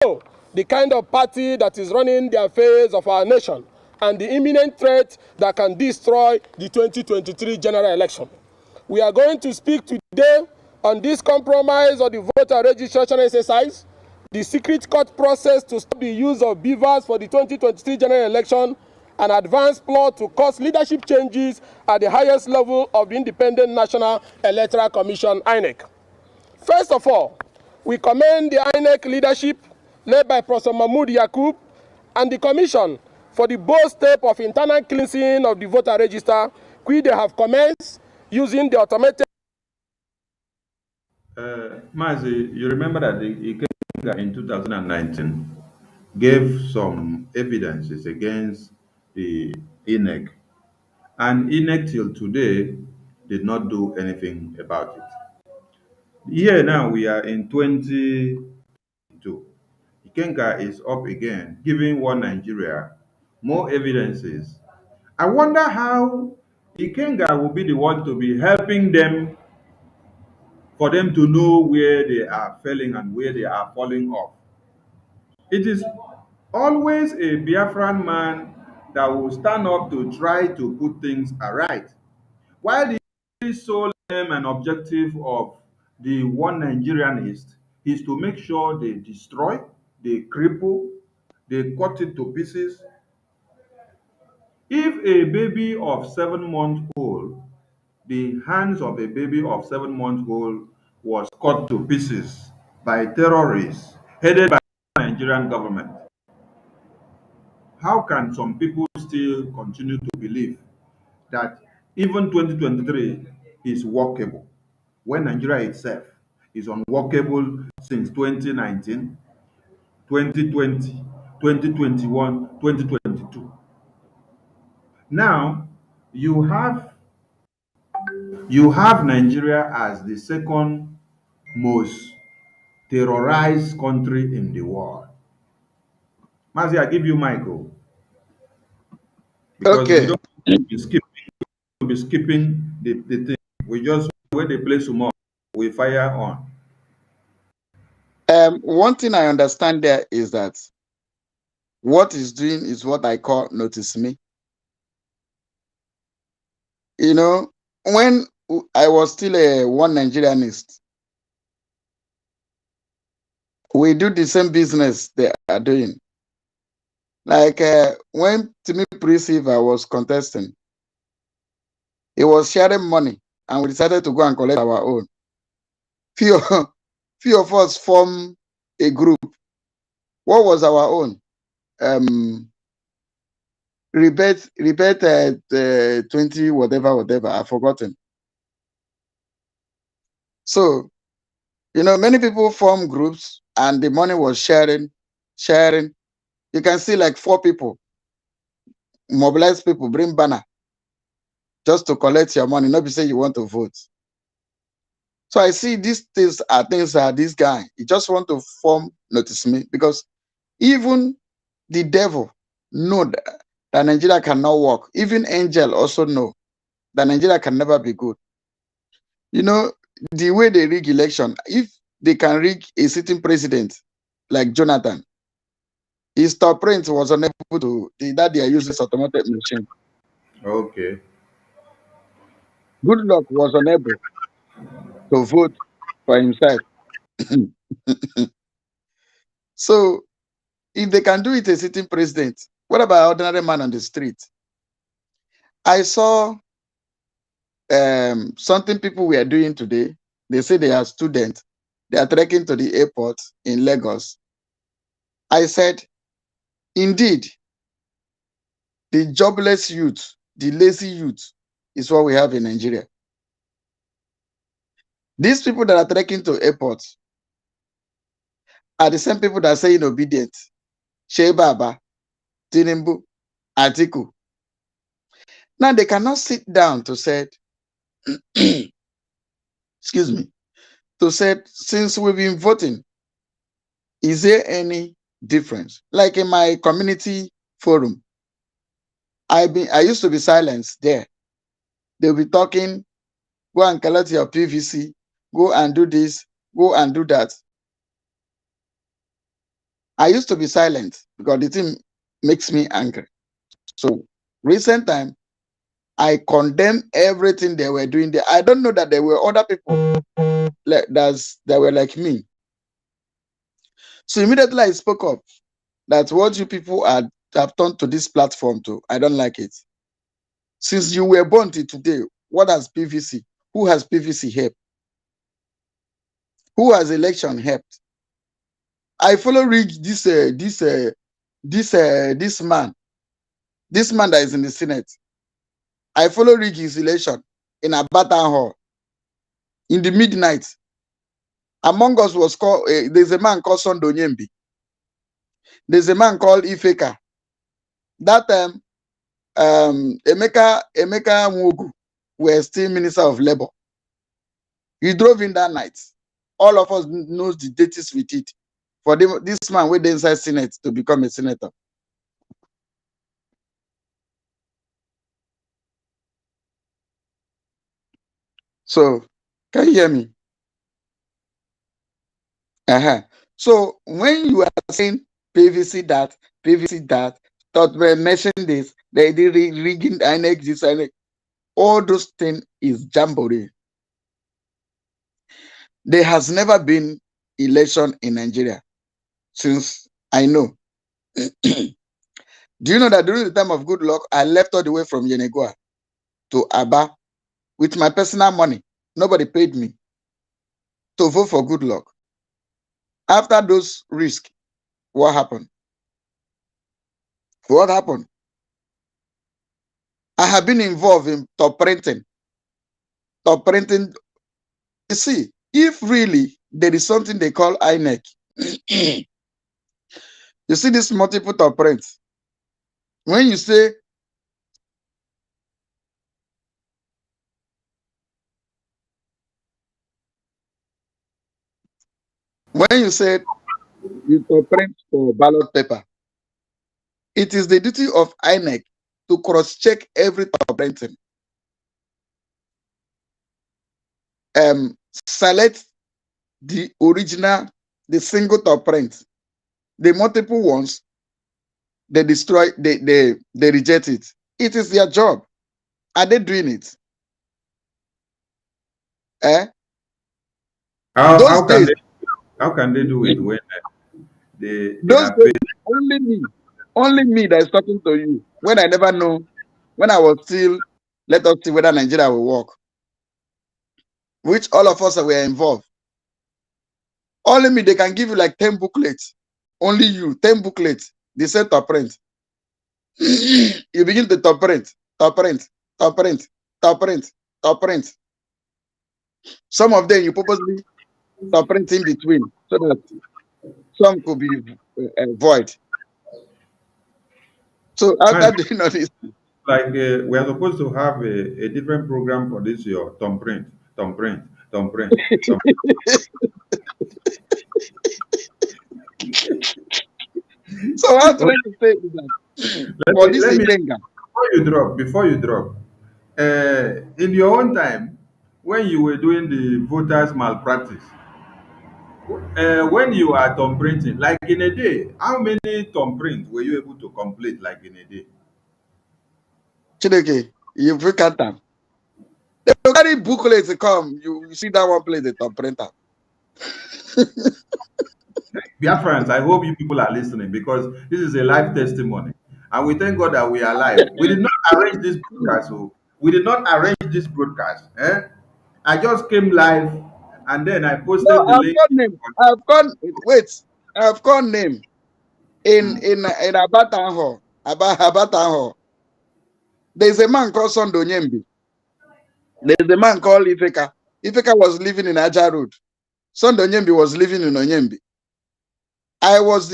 know the kind of party that is running the affairs of our nation and the imminent threat that can destroy the 2023 general election. We are going to speak today on this compromise of the voter registration exercise, the secret court process to stop the use of beavers for the 2023 general election, an advanced plot to cause leadership changes at the highest level of the Independent National Electoral Commission, INEC. First of all, we commend the INEC leadership led by Professor Mahmoud Yakub and the Commission for the bold step of internal cleansing of the voter register, which they have commenced using the automated. Mazi, you remember that the EKPA in 2019 gave some evidences against the INEC, and INEC till today did not do anything about it. Here now we are in 2022. Ikenga is up again, giving One Nigeria more evidences. I wonder how Ikenga will be the one to be helping them for them to know where they are failing and where they are falling off. It is always a Biafran man that will stand up to try to put things aright. While the sole aim and objective of the One Nigerianist is to make sure they destroy, they cripple, they cut it to pieces. If a baby of 7 months old, the hands of a baby of 7 months old was cut to pieces by terrorists headed by the Nigerian government, how can some people still continue to believe that even 2023 is workable when Nigeria itself is unworkable since 2019, 2020, 2021, 2022? Now, you have Nigeria as the second most terrorized country in the world. Mazi, I give you Michael because we Okay. don't be skipping the thing. We just when they play small, we fire on. One thing I understand there is that what he's doing is what I call notice me. You know, when I was still a One Nigerianist, we do the same business they are doing. Like when Timmy Prisiva was contesting, he was sharing money, and we decided to go and collect our own. Few of us form a group. What was our own? Rebate 20 whatever, I've forgotten. So, you know, many people form groups and the money was sharing. You can see like 4 people, mobilize people, bring banner just to collect your money, not be say you want to vote. So I see these things are this guy, he just want to form notice me, because even the devil know that Nigeria cannot work. Even angel also know that Nigeria can never be good. You know, the way they rig election, if they can rig a sitting president like Jonathan, his top print was unable to, that they are using automated machine. Okay. Good luck was unable to vote for himself. So if they can do it a sitting president, what about ordinary man on the street? I saw something people were doing today. They say they are students. They are trekking to the airport in Lagos. I said, indeed, the jobless youth, the lazy youth is what we have in Nigeria. These people that are trekking to airports are the same people that are saying obedient. Shea Baba, Tinubu, Atiku. Now they cannot sit down to say, excuse me, to say, since we've been voting, is there any difference? Like in my community forum, I used to be silenced there. They'll be talking, go and collect your PVC, go and do this, go and do that. I used to be silent because the thing makes me angry. So recent time, I condemn everything they were doing there. I don't know that there were other people that were like me. So immediately I spoke up that what you people have turned to this platform to, I don't like it. Since you were born till today, what has PVC? Who has PVC helped? Who has election helped? I follow this man that is in the Senate. I follow rig his election in a Abatan Hall in the midnight. Among us was called, there's a man called Sondo Nyembi. There's a man called Ifeka. That time, Emeka Nwogu were still Minister of Labor. He drove in that night. All of us knows the dates we did for this man with the inside Senate to become a senator. So, can you hear me? So, when you are saying PVC that, thought we mentioned this, they did rigging INEC, this INEC, all those things is jamboree. There has never been election in Nigeria since I know. Do you know that during the time of good luck, I left all the way from Yenegoa to Aba with my personal money. Nobody paid me to vote for good luck. After those risks, what happened? What happened? I have been involved in top printing. Top printing. You see, if really there is something they call INEC, you see this multiple top prints. When you say you top print for ballot paper, it is the duty of INEC to cross-check every top printing. Select the original, the single top print. The multiple ones, they destroy, they reject it. It is their job. Are they doing it? How can they do it when they those are days, paid? only me that is talking to you. When I never know, when I was still, let us see whether Nigeria will work. Which all of us were involved. Only me, they can give you like 10 booklets. Only you, 10 booklets. They say top print. You begin to top print, top print, top print, top print, top print. Some of them you purposely top print in between so that some could be void. So after doing all this, Like we are supposed to have a different program for this year. Thumb print, thumb print, thumb print. So what I'm trying to say is that for this Ikenga, Before you drop, in your own time, when you were doing the voters malpractice, when you are thumb printing, like in a day, how many thumb prints were you able to complete, like in a day? Chideke, you look at them. They carry booklets to come. You see that one place, the top printer. Biafrans, I hope you people are listening because this is a live testimony. And we thank God that we are live. We did not arrange this broadcast. So we did not arrange this broadcast. I just came live and then I No, posted the I've link. got name. I've got wait. I've got name in Abatan Hall. Abatan Hall. There's a man called Sondo Nyembi. There's a man called Ifeka. Ifeka was living in Aja Road. Sondo Nyembi was living in Onyembi. I was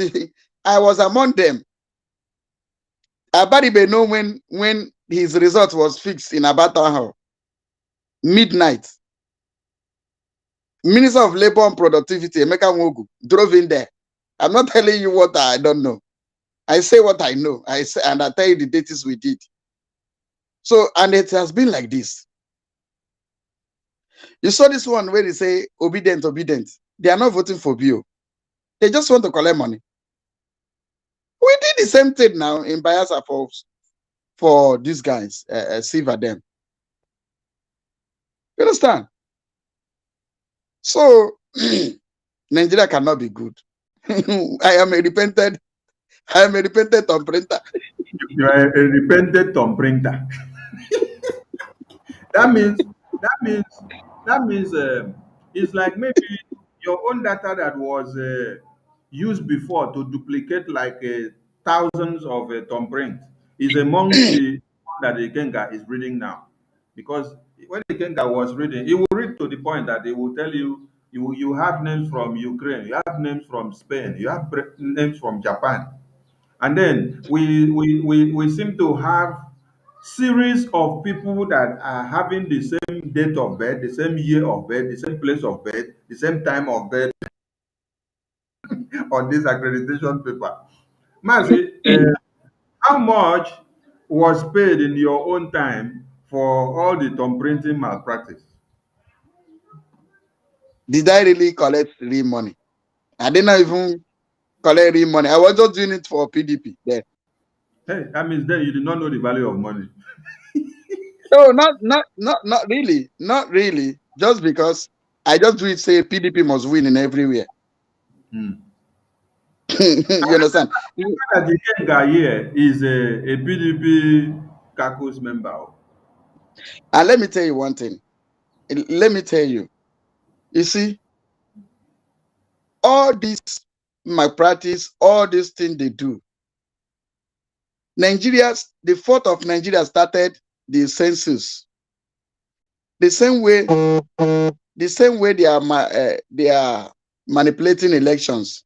among them. Abaribe know when his result was fixed in Abatan Hall. Midnight. Minister of Labor and Productivity, Emeka Nwogu, drove in there. I'm not telling you what I don't know. I say what I know. I say, and I tell you the dates we did. So, and it has been like this. You saw this one where they say obedient. They are not voting for Bio. They just want to collect money. the same thing now in Biafra for these guys, Silver them. You understand? So Nigeria cannot be good. I am a repentant Tom Printer. You are a repentant Tom Printer. That means that means it's like maybe your own data that was used before to duplicate like thousands of thumbprint is amongst the one that the Kenga is reading now. Because when the Kenga was reading, it will read to the point that they will tell you you have names from Ukraine, you have names from Spain, you have names from Japan. And then we seem to have series of people that are having the same date of birth, the same year of birth, the same place of birth, the same time of birth on this accreditation paper. Mazi, how much was paid in your own time for all the thumb printing malpractice? Did I really collect real money? I didn't even collect real money. I was just doing it for PDP there. Hey, that means then you did not know the value of money. No, not really. Not really. Just because I just do it, say PDP must win in everywhere. Hmm. You understand? That the Kenga here is a PDP caucus member. And let me tell you one thing. Let me tell you. You see, all this my practice, all these things they do. The 4th of Nigeria started the census. The same way they are manipulating elections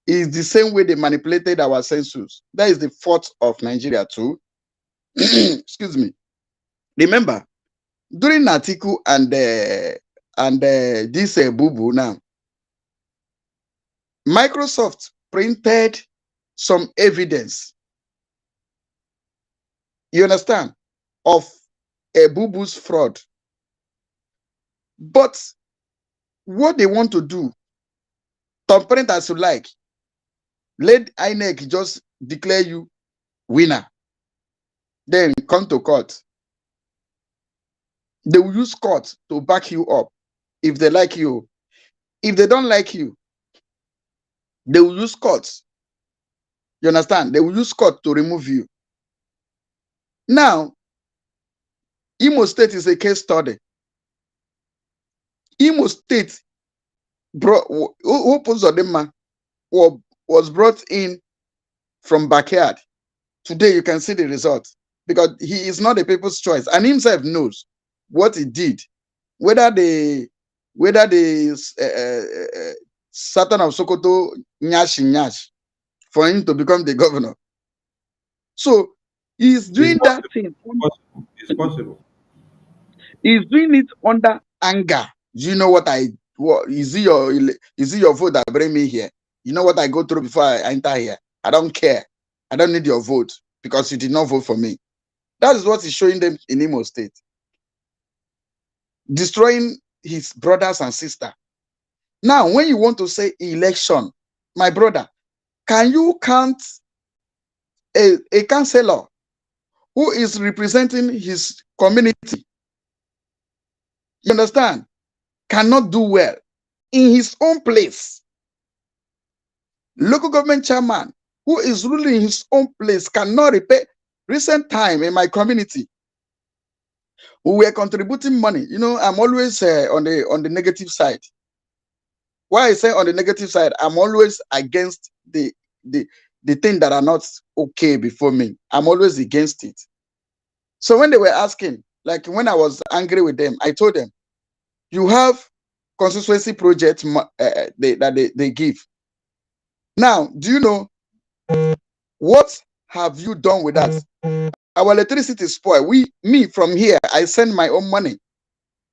is the same way they manipulated our census. That is the 4th of Nigeria too. Excuse me. Remember, during Atiku and this boo now, Microsoft printed some evidence. You understand? Of a boo-boo's fraud. But what they want to do, thumbprint as you like, let INEC just declare you winner. Then come to court. They will use court to back you up if they like you. If they don't like you, they will use courts. You understand? They will use court to remove you. Now, Imo State is a case study. Imo State was brought in from backyard. Today you can see the result because he is not a people's choice and himself knows what he did. Whether the Satan of Sokoto nyash for him to become the governor. So he's doing that thing. It's possible. He's doing it under anger. Do you know what is it your vote that bring me here? You know what I go through before I enter here? I don't care. I don't need your vote because you did not vote for me. That is what he's showing them in Imo State. Destroying his brothers and sisters. Now, when you want to say election, my brother, can you count a councillor who is representing his community? You understand? Cannot do well in his own place. Local government chairman who is ruling his own place cannot repay. Recent time in my community, we were contributing money. You know, I'm always on the negative side. Why I say on the negative side, I'm always against the thing that are not okay before me. I'm always against it. So when they were asking, like when I was angry with them, I told them, you have constituency projects that they give. Now, do you know what have you done with that? Our electricity is spoiled. Me from here, I send my own money.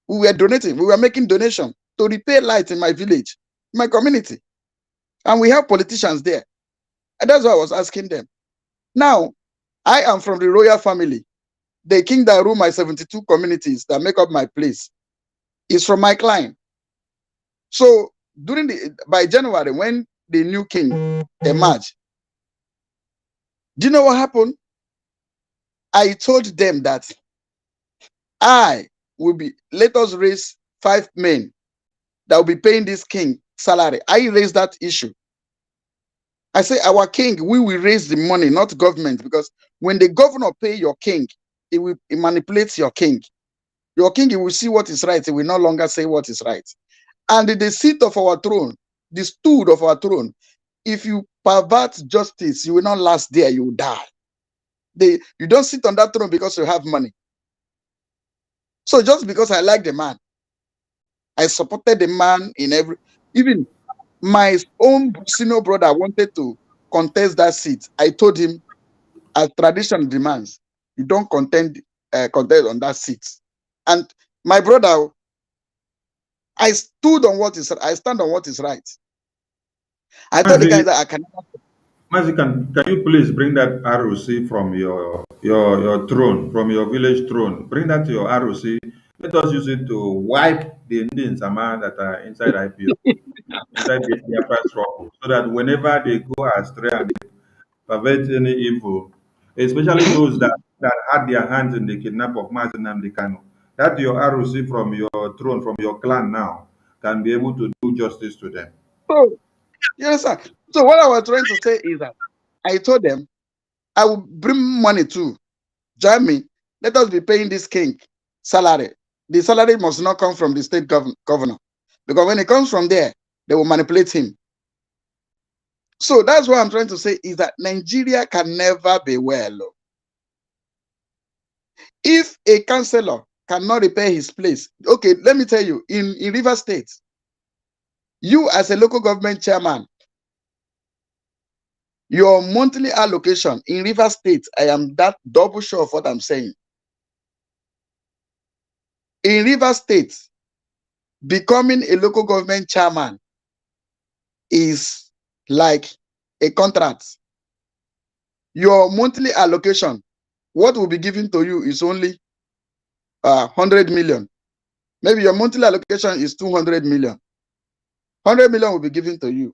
We were donating. We were making donation to repair light in my village, my community. And we have politicians there. And that's why I was asking them. Now, I am from the royal family. The king that rule my 72 communities that make up my place is from my client. So by January, when the new king emerged, Do you know what happened? I told them that let us raise 5 men that will be paying this king salary. I raised that issue. I say, our king, we will raise the money, not government, because when the governor pay your king, it manipulates your king. Your king, he will see what is right. He will no longer say what is right. And the seat of our throne, the stool of our throne, if you pervert justice, you will not last there. You will die. You don't sit on that throne because you have money. So just because I like the man, I supported the man in even my own senior brother wanted to contest that seat. I told him, as tradition demands, you don't contest on that seat. And my brother, I stand on what is right. I told the guys that I can. Mazi, can you please bring that ROC from your throne, from your village throne? Bring that to your ROC. Let us use it to wipe the Indian Sama that are inside IPO, inside the BIAFRA struggle, so that whenever they go astray and they pervert any evil, especially those that had their hands in the kidnap of Mazi Nnamdi Kanu, that your ROC from your throne, from your clan now, can be able to do justice to them. So, yes, sir. So what I was trying to say is that I told them I will bring money too. Join me. Let us be paying this king salary. The salary must not come from the state governor, because when it comes from there, they will manipulate him. So that's what I'm trying to say is that Nigeria can never be well. If a councillor cannot repair his place, okay, let me tell you, in River State, you as a local government chairman, your monthly allocation in River State, I am that double sure of what I'm saying. In River State, becoming a local government chairman is like a contract. Your monthly allocation, what will be given to you is only 100 million. Maybe your monthly allocation is 200 million. 100 million will be given to you.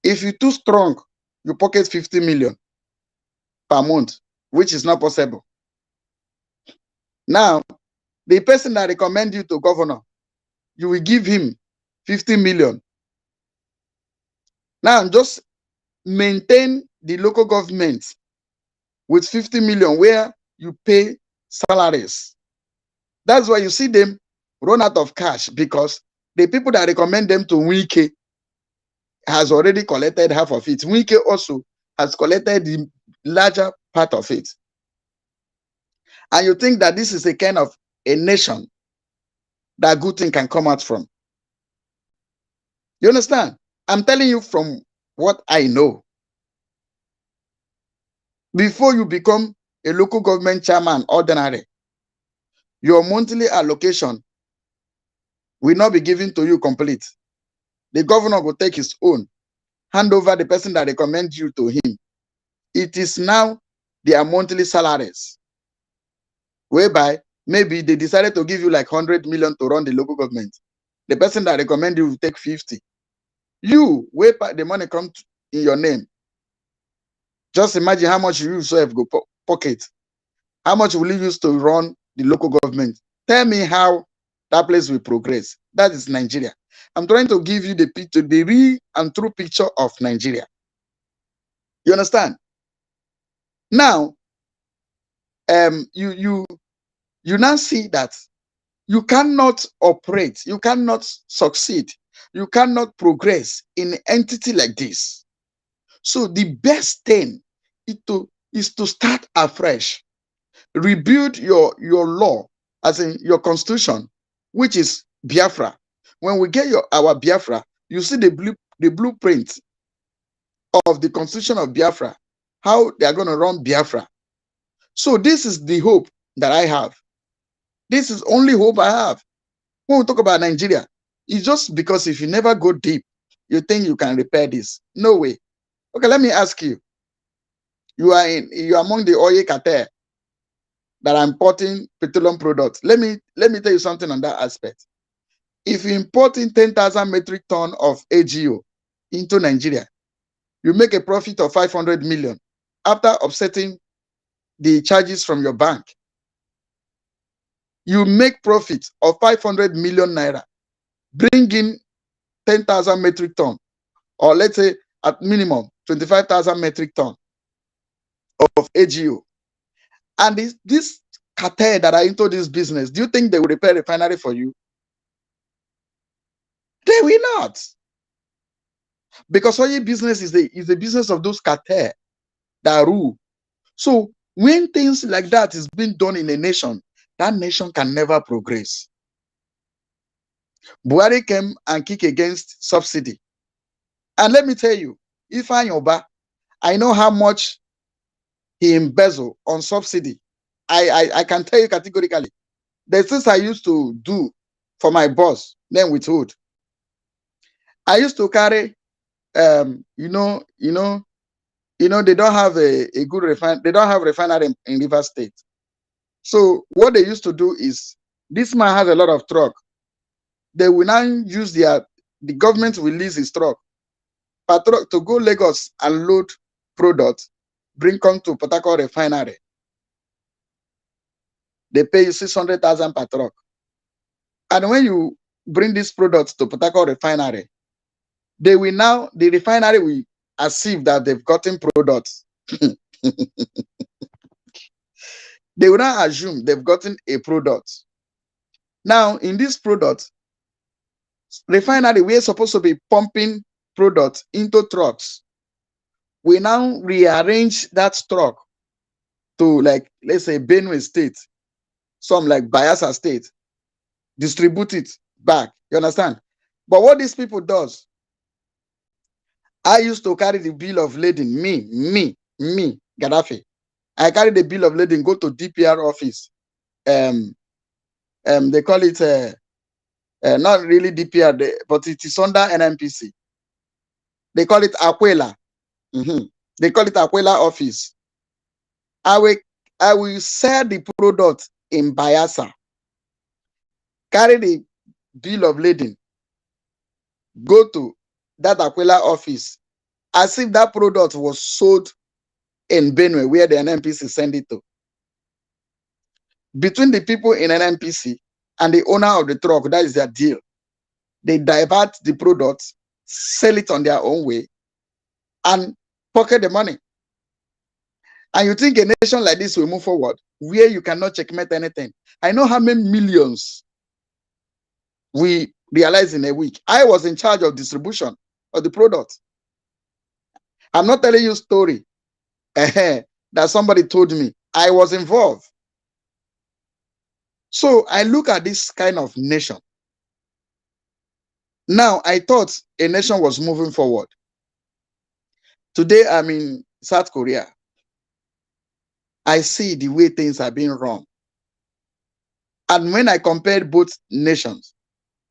If you're too strong, you pocket 50 million per month, which is not possible. Now, the person that recommend you to governor, you will give him 50 million. Now, just maintain the local government with 50 million where you pay salaries. That's why you see them run out of cash, because the people that recommend them to Wike has already collected half of it. Wike also has collected the larger part of it. And you think that this is a kind of a nation that good thing can come out from. You understand? I'm telling you from what I know. Before you become a local government chairman, ordinary, your monthly allocation will not be given to you complete. The governor will take his own, hand over the person that recommends you to him. It is now their monthly salaries, whereby maybe they decided to give you like 100 million to run the local government. The person that recommends you will take 50. You, where the money comes in your name, just imagine how much you yourself go pocket. How much will you use to run the local government? Tell me how that place will progress. That is Nigeria. I'm trying to give you the picture, the real and true picture of Nigeria. You understand? Now, you now see that you cannot operate, you cannot succeed, you cannot progress in an entity like this. So the best thing is to start afresh. Rebuild your law, as in your constitution, which is Biafra. When we get our Biafra, you see the blueprint of the constitution of Biafra, how they are going to run Biafra. So this is the hope that I have. This is only hope I have. When we talk about Nigeria, it's just because if you never go deep, you think you can repair this. No way. Okay, let me ask you. You are among the oil cartel that are importing petroleum products. Let me tell you something on that aspect. If you importing 10,000 metric ton of AGO into Nigeria, you make a profit of 500 million. after offsetting the charges from your bank, you make profit of 500 million naira, bring in 10,000 metric ton, or let's say at minimum 25,000 metric ton of AGO. And this cartel that are into this business, do you think they will repair refinery for you? They will not. Because oil business is the business of those cartel that rule. So when things like that is being done in a nation, that nation can never progress. Buhari came and kicked against subsidy. And let me tell you, Ifeanyi Oba, I know how much he embezzled on subsidy. I can tell you categorically. The things I used to do for my boss, then withhold. I used to carry, they don't have a good refine. They don't have refinery in River State. So what they used to do is, this man has a lot of truck. They will now use the government will lease his truck per truck to go Lagos and load product, bring come to Port Harcourt refinery. They pay you 600,000 per truck. And when you bring this product to Port Harcourt refinery, the refinery will assume that they've gotten products. They will not assume they've gotten a product. Now, in this product, refinery, we're supposed to be pumping product into trucks. We now rearrange that truck to, like, let's say Benue State, some like Bayelsa State, distribute it back. You understand? But what these people does, I used to carry the bill of lading, me, Gaddafi. I carry the bill of lading, go to DPR office. They call it not really DPR, but it is under NNPC. They call it Aquila. They call it Aquila office. I will sell the product in Bayelsa, carry the bill of lading, go to that Aquila office, as if that product was sold in Benue, where the NNPC send it to. Between the people in NNPC and the owner of the truck, that is their deal. They divert the product, sell it on their own way, and pocket the money. And you think a nation like this will move forward, where you cannot checkmate anything? I know how many millions we realized in a week. I was in charge of distribution of the product. I'm not telling you a story that somebody told me. I was involved. So I look at this kind of nation. Now, I thought a nation was moving forward. Today, I'm in South Korea. I see the way things are being run. And when I compared both nations,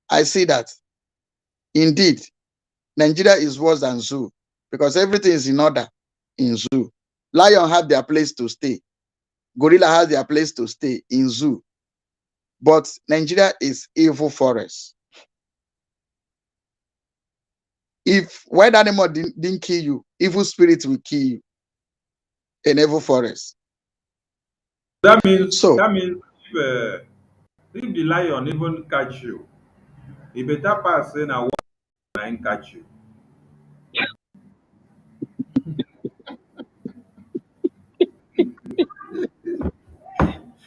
I see that indeed Nigeria is worse than zoo, because everything is in order in zoo. Lion have their place to stay. Gorilla has their place to stay in zoo. But Nigeria is evil forest. If wild animal didn't kill you, evil spirits will kill you in evil forest. That means if the lion even catch you, e better pass say na one catch you.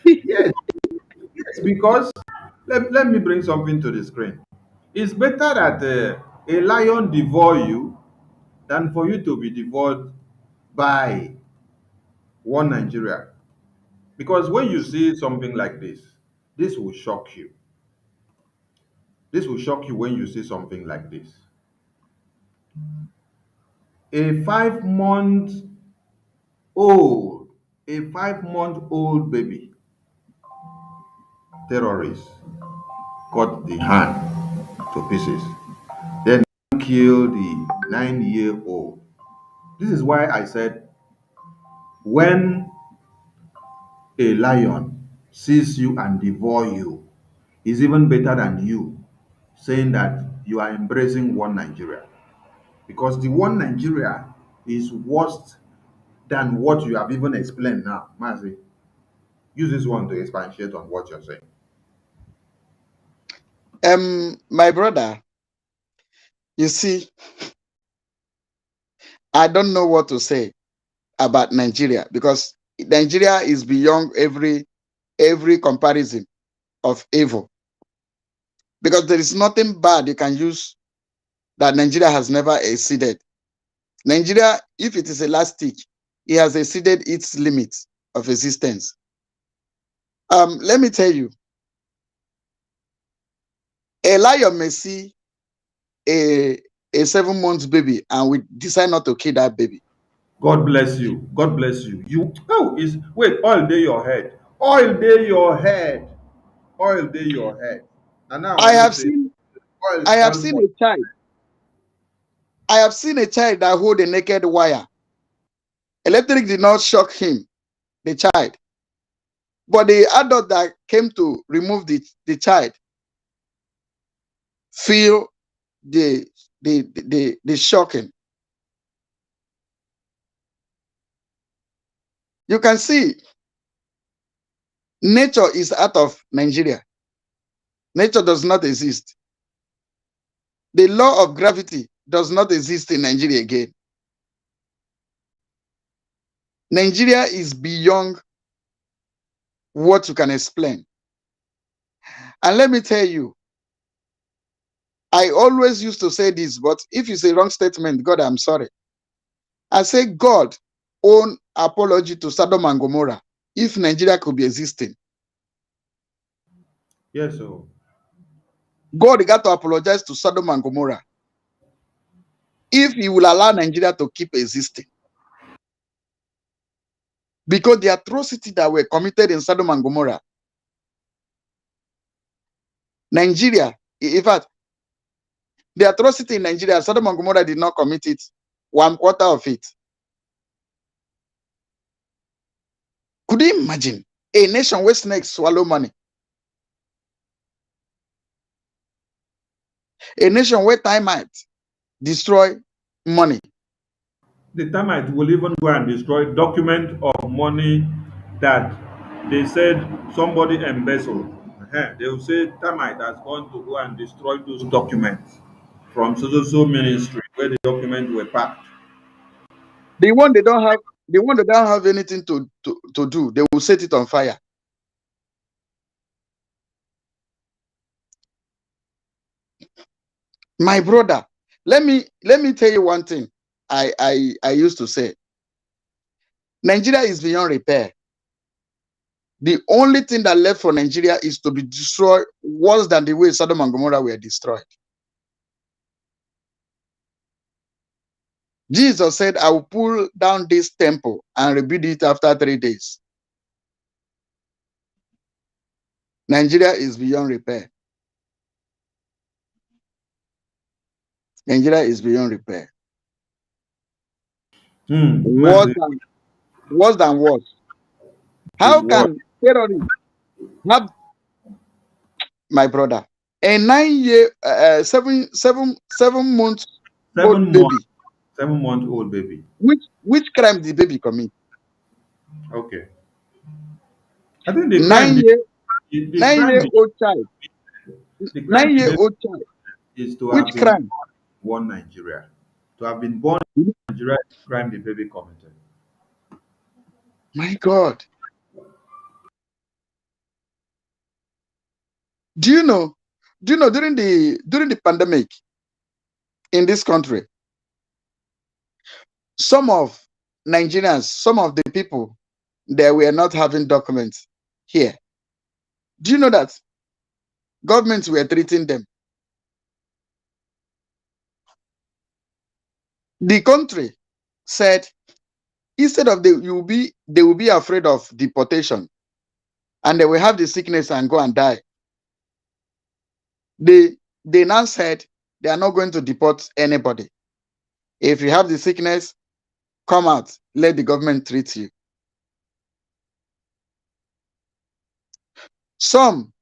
Yes, yes, because let me bring something to the screen. It's better that a lion devour you than for you to be devoured by one Nigeria. Because when you see something like this will shock you. This will shock you when you see something like this. A 5 month old, a 5 month old baby terrorist cut the hand to pieces, then kill the 9-year-old. This is why I said when a lion sees you and devour you, is even better than you saying that you are embracing one Nigeria. Because the one Nigeria is worse than what you have even explained now. Mazi, use this one to expatiate on what you're saying. My brother, you see, I don't know what to say about Nigeria because Nigeria is beyond every comparison of evil. Because there is nothing bad you can use that Nigeria has never exceeded. Nigeria, if it is elastic, it has exceeded its limits of existence. Let me tell you, a lion may see a 7 month baby and we decide not to kill that baby. God bless you. God bless you. You is wait, oil day your head. Oil day your head. Oil day your head. And now I when you have say seen oil I have fall seen for a child. I have seen a child that hold a naked wire. Electric did not shock him, the child. But the adult that came to remove the child feel the shocking. You can see nature is out of Nigeria. Nature does not exist. The law of gravity does not exist in Nigeria again. Nigeria is beyond what you can explain. And let me tell you, I always used to say this, but if you say wrong statement, God, I'm sorry. I say God own apology to Sodom and Gomorrah if Nigeria could be existing. yes, so God got to apologize to Sodom and Gomorrah if he will allow Nigeria to keep existing. Because the atrocity that were committed in Sodom and Gomorrah, Nigeria, in fact, the atrocity in Nigeria, Sodom and Gomorrah did not commit it, 1/4 of it. Could you imagine a nation where snakes swallow money? A nation where termites destroy money. the termite will even go and destroy document of money that they said somebody embezzled. They will say termite has gone to go and destroy those documents from so ministry where the documents were packed. The one they don't have, the one that don't have anything to do, they will set it on fire. My brother, let me tell you one thing. I used to say, Nigeria is beyond repair. The only thing that left for Nigeria is to be destroyed worse than the way Sodom and Gomorrah were destroyed. Jesus said, I will pull down this temple and rebuild it after 3 days. Nigeria is beyond repair. Nigeria is beyond repair. Worse Massive than worse. is How what? can terrorists have, my brother, a 9 year, 7 months old 7 month, baby? 7 month old baby. Which crime did the baby commit? Okay. I think the crime Nine the, year the nine crime year the, old child. the crime nine the year baby old child. is to Which have been crime? born Nigeria. To have been born in Nigeria is the crime the baby committed. My God. Do you know? During the pandemic in this country, some of Nigerians, some of the people, they were not having documents here. Do you know that governments were treating them? The country said instead of they will be afraid of deportation and they will have the sickness and go and die. They now said they are not going to deport anybody. If you have the sickness, come out, let the government treat you. Some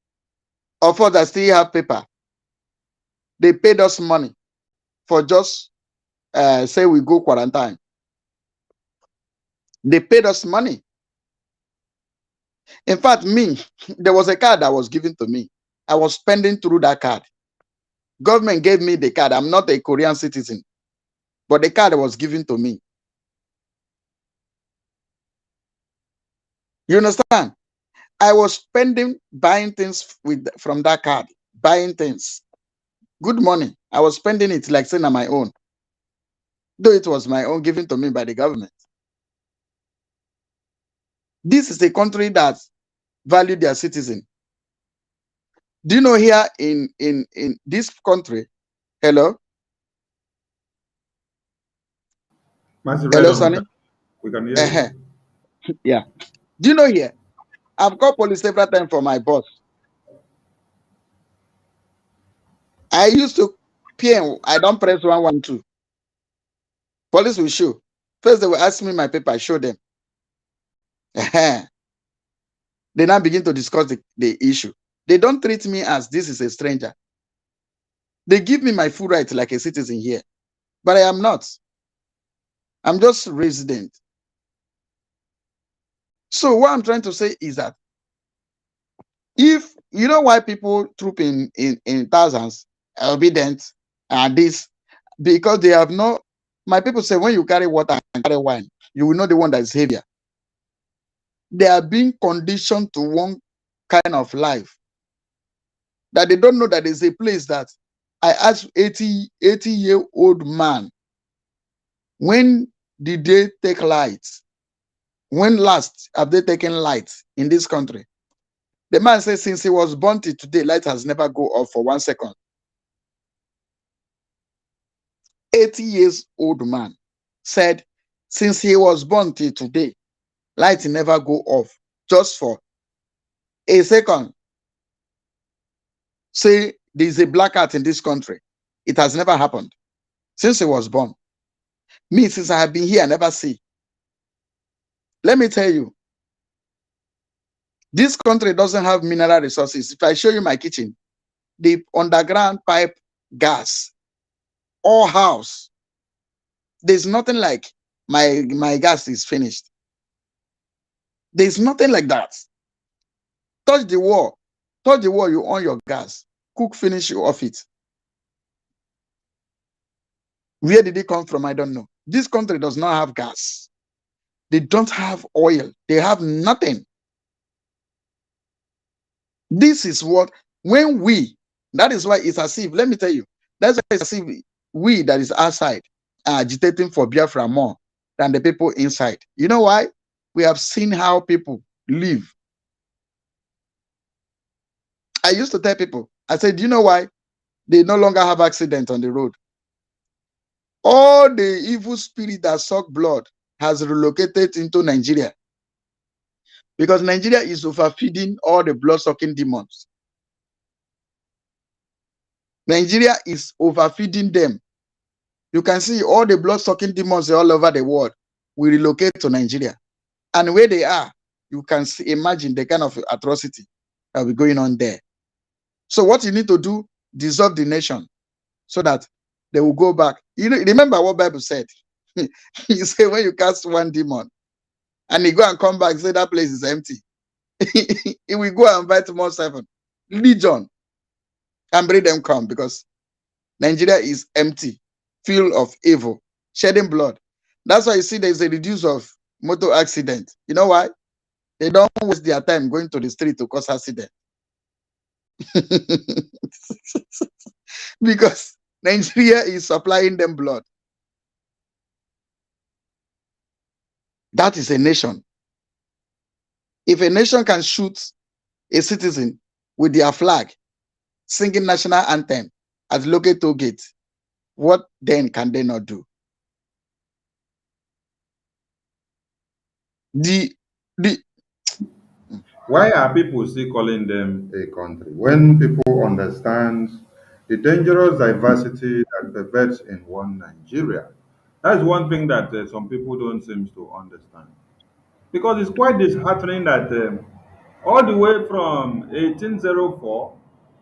of us that still have paper, they paid us money for just say we go quarantine. They paid us money. In fact, me, there was a card that was given to me. I was spending through that card. Government gave me the card. I'm not a Korean citizen, but the card was given to me. You understand? I was spending, buying things from that card, buying things. Good money. I was spending it like saying on my own, though it was my own given to me by the government. This is a country that valued their citizen. Do you know here in this country? Hello? Master, right Hello, on. Sonny? We can hear you. Yeah. Do you know here? I've called police several times for my boss. I used to PM. I don't press 112. Police will show. First, they will ask me my paper. I show them. They now begin to discuss the issue. They don't treat me as this is a stranger. They give me my full right like a citizen here. But I am not. I'm just resident. So what I'm trying to say is that if you know why people troop in thousands, obedient, and this, because they have no. My people say when you carry water and carry wine, you will know the one that is heavier. They are being conditioned to one kind of life that they don't know that there's a place that I asked 80-year-old man, when did they take light? When last have they taken light in this country? The man says since he was born till today, light has never go off for 1 second. 80 years old man said since he was born till today, light never go off just for a second. Say there's a blackout in this country. It has never happened since he was born. Me, since I have been here, I never see. Let me tell you, this country doesn't have mineral resources. If I show you my kitchen, the underground pipe gas, all house, there's nothing like my gas is finished. There's nothing like that. Touch the wall, you on your gas, cook, finish you off it. Where did it come from? I don't know. This country does not have gas. They don't have oil. They have nothing. This is what, when we, that is why it's as if, let me tell you, that's why it's as if we that is outside are agitating for Biafra more than the people inside. You know why? We have seen how people live. I used to tell people, I said, do you know why they no longer have accidents on the road? All the evil spirit that suck blood has relocated into Nigeria because Nigeria is overfeeding all the blood-sucking demons. Nigeria is overfeeding them. You can see all the blood-sucking demons all over the world will relocate to Nigeria. And where they are, you can see, imagine the kind of atrocity that will be going on there. So what you need to do, dissolve the nation so that they will go back. You know, remember what Bible said? You say when you cast one demon and he go and come back, say that place is empty. He will go and invite more 7 legion and bring them come because Nigeria is empty, filled of evil, shedding blood. That's why you see there's a reduce of motor accident. You know why? They don't waste their time going to the street to cause accident. Because Nigeria is supplying them blood. That is a nation. If a nation can shoot a citizen with their flag, singing national anthem at local toll gate, what then can they not do? Why are people still calling them a country when people understand the dangerous diversity that pervades in one Nigeria? That's one thing that some people don't seem to understand. Because it's quite disheartening that all the way from 1804,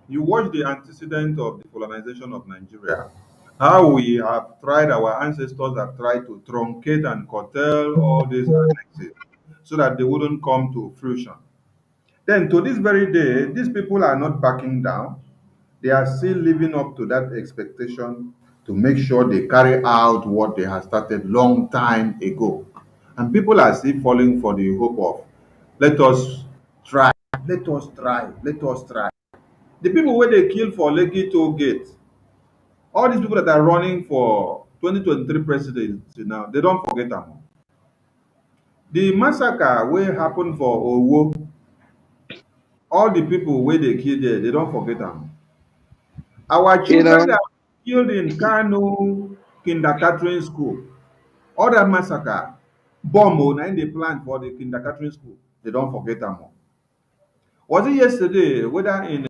you watch the antecedent of the colonization of Nigeria. How we have tried, our ancestors have tried to truncate and curtail all these annexes so that they wouldn't come to fruition. Then to this very day, these people are not backing down. They are still living up to that expectation to make sure they carry out what they have started long time ago. And people are still falling for the hope of let us try, let us try, let us try. The people where they kill for Lekki toll gate, all these people that are running for 2023 presidency now, they don't forget them. The massacre wey happen for Owo, all the people where they kill there, they don't forget them. Our You know, children that were killed in Kano kindergarten school, all that massacre, bomb na im dey plan for the kindergarten school, they don't forget them. Was it yesterday, whether in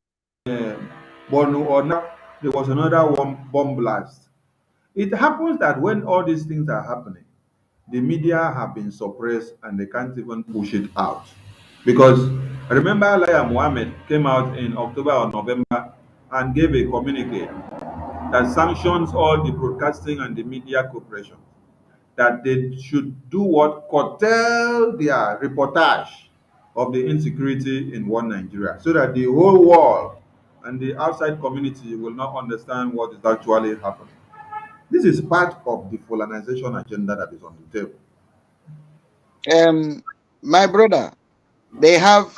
Borno or now, there was another one bomb blast? It happens that when all these things are happening, the media have been suppressed and they can't even push it out. Because remember, Laya Mohammed came out in October or November and gave a communique that sanctions all the broadcasting and the media corporations, that they should do what? Curtail their reportage of the insecurity in one Nigeria so that the whole world and the outside community will not understand what is actually happening. This is part of the colonization agenda that is on the table. my brother, they have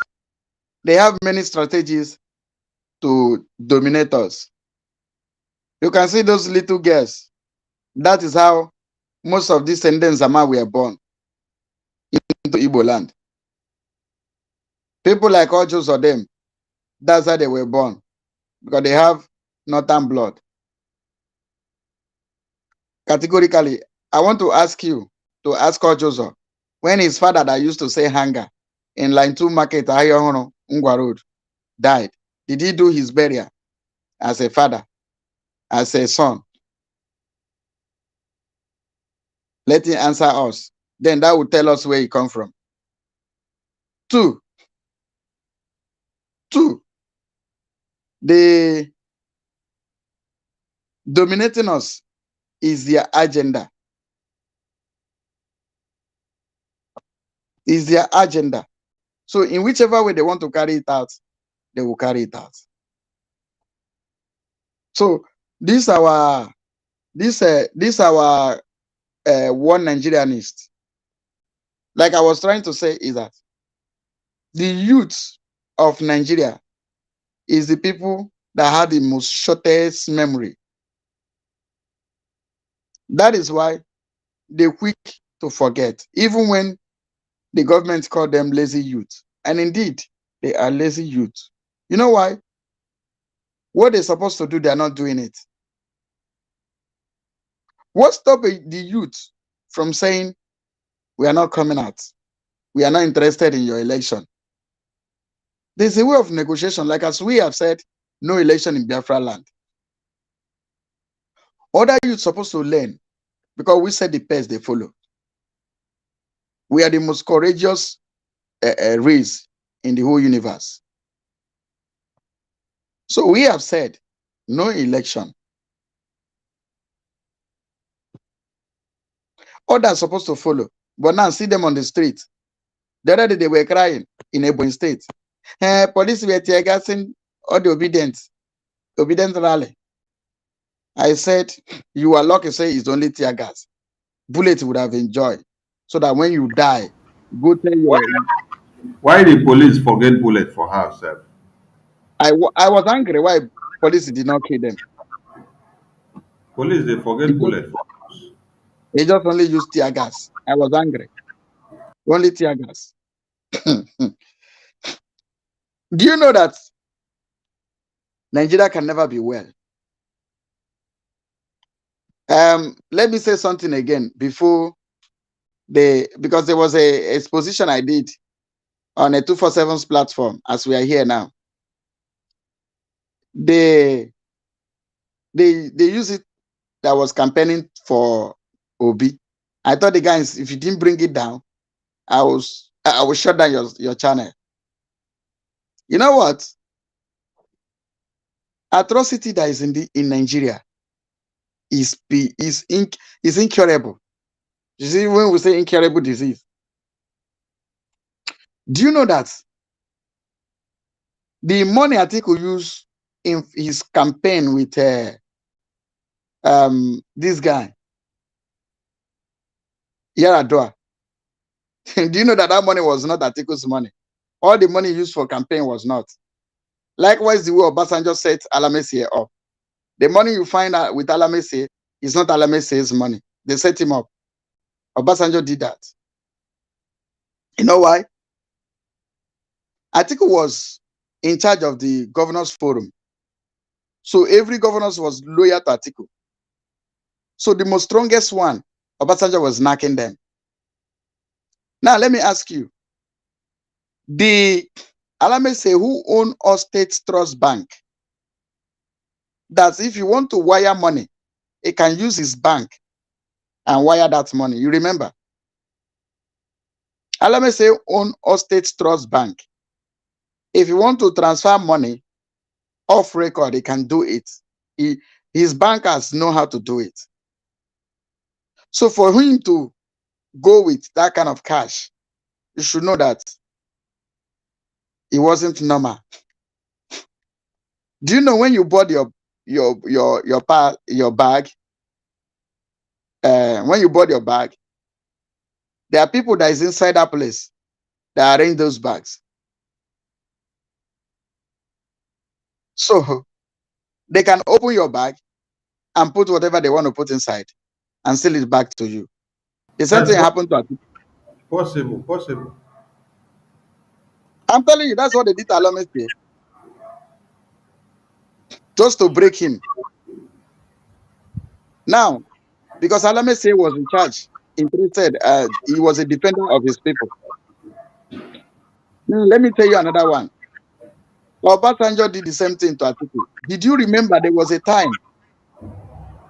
many strategies to dominate us. You can see those little girls. That is how most of these Zama were born into Igbo land. People like Ojos or them, that's how they were born, because they have northern blood. Categorically, I want to ask you to ask Ojozo, when his father that used to say hunger in line 2 market, Ayohono, Ngwa Road, died, did he do his burial as a father, as a son? Let him answer us. Then that will tell us where he come from. Two, the dominating us is their agenda. Is their agenda. So in whichever way they want to carry it out, they will carry it out. So this our one Nigerianist. Like I was trying to say is that the youth of Nigeria is the people that have the most shortest memory. That is why they're quick to forget, even when the government call them lazy youth. And indeed, they are lazy youth. You know why? What they're supposed to do, they're not doing it. What stopped the youth from saying, we are not coming out, we are not interested in your election? There's a way of negotiation, like as we have said, no election in Biafra land. Other youth supposed to learn, because we said the pace they follow. We are the most courageous race in the whole universe. So we have said no election. Others supposed to follow, but now see them on the street. The other day they were crying in Ebonyi State. Police were tear gassing all the obedient rally. I said, you are lucky, say it's only tear gas. Bullets would have enjoyed, so that when you die, go tell Why, your. why the police forget bullet for house, sir? I was angry why police did not kill them. Police they They forget just, bullet for house. they just only used tear gas. I was angry. Only tear gas. Do you know that Nigeria can never be well? Let me say something again before because there was a exposition I did on a 247's platform as we are here now. They use it that was campaigning for Obi. I thought the guys, if you didn't bring it down, I will shut down your channel. You know what? Atrocity that is in Nigeria is incurable. You see, when we say incurable disease, do you know that the money Atiku used in his campaign with this guy, Yaradua? Do you know that that money was not Atiku's money? All the money used for campaign was not. Likewise, the way Obasanjo set Alamesi up. The money you find out with Alamesi is not Alamesi's money. They set him up. Obasanjo did that. You know why? Atiku was in charge of the governors forum. So every governor was loyal to Atiku. So the most strongest one, Obasanjo was knocking them. Now let me ask you, the Alamese who own All States Trust Bank, that if you want to wire money, he can use his bank and wire that money. You remember? Alamese own All States Trust Bank. If you want to transfer money off record, he can do it. His bankers know how to do it. So for him to go with that kind of cash, you should know that it wasn't normal. Do you know when you bought your bag? When you bought your bag, there are people that is inside that place that arrange those bags. So they can open your bag and put whatever they want to put inside and sell it back to you. The same That's thing happened to Atiku. possible. I'm telling you, that's what they did to Alamese, just to break him. Now, because Alamese was in charge, interested, he was a defender of his people. Now, let me tell you another one. Obasanjo did the same thing to Atiku. Did you remember there was a time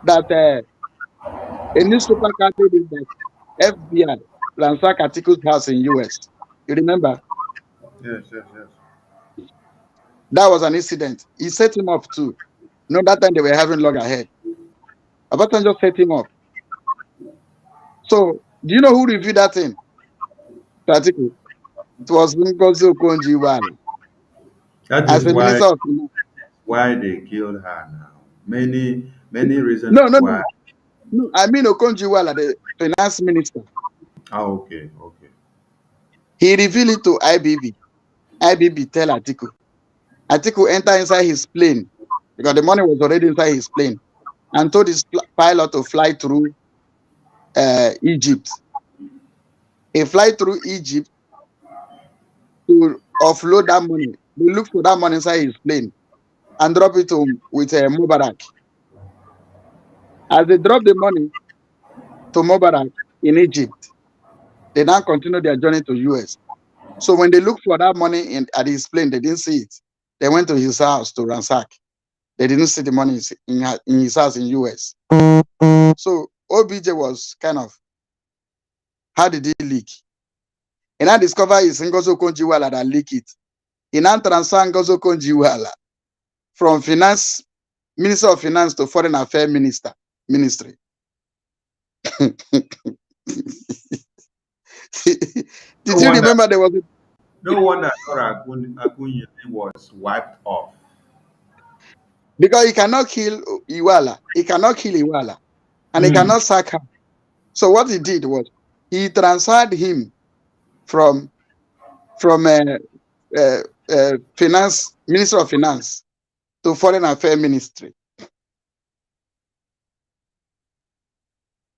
that a newspaper carried in that FBI ransacked Atiku's house in US? You remember? Yes. That was an incident. He set him up too. You know, that time they were having loggerhead. Obasanjo set him up. So, do you know who reviewed that thing to Atiku? It was Ngozi Okonjo-Iweala That as is the minister of finance. why they killed her now. Many reasons No, no, why. no, no. I mean Okonjo-Iweala, the finance minister. Okay. He revealed it to IBB. IBB tell Atiku. Atiku enter inside his plane because the money was already inside his plane and told his pilot to fly through Egypt. He fly through Egypt to offload that money. They look for that money inside his plane and drop it with Mubarak. As they drop the money to Mubarak in Egypt, they now continue their journey to US. So when they look for that money at his plane, they didn't see it. They went to his house to ransack. They didn't see the money in his house in US. So OBJ was kind of, how did he leak? He now discovered it's Ngozi Okonjo-Iweala that leaked it. He now transferred Ngozi Okonjo-Iweala from finance, Minister of Finance to Foreign Affairs Ministry. Did you remember there was No wonder Dora Akunyili was wiped off. because he cannot kill Iweala. He cannot kill Iweala. And he cannot sack her. So what he did was he transferred him from finance, Minister of Finance to Foreign Affairs Ministry.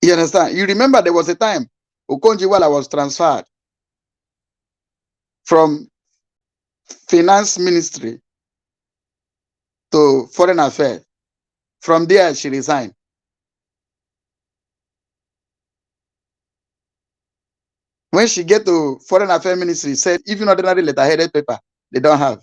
You understand? You remember there was a time Okonjo-Iweala was transferred from Finance Ministry to Foreign Affairs. From there, she resigned. When she get to Foreign Affairs Ministry, said even ordinary letterheaded paper, they don't have.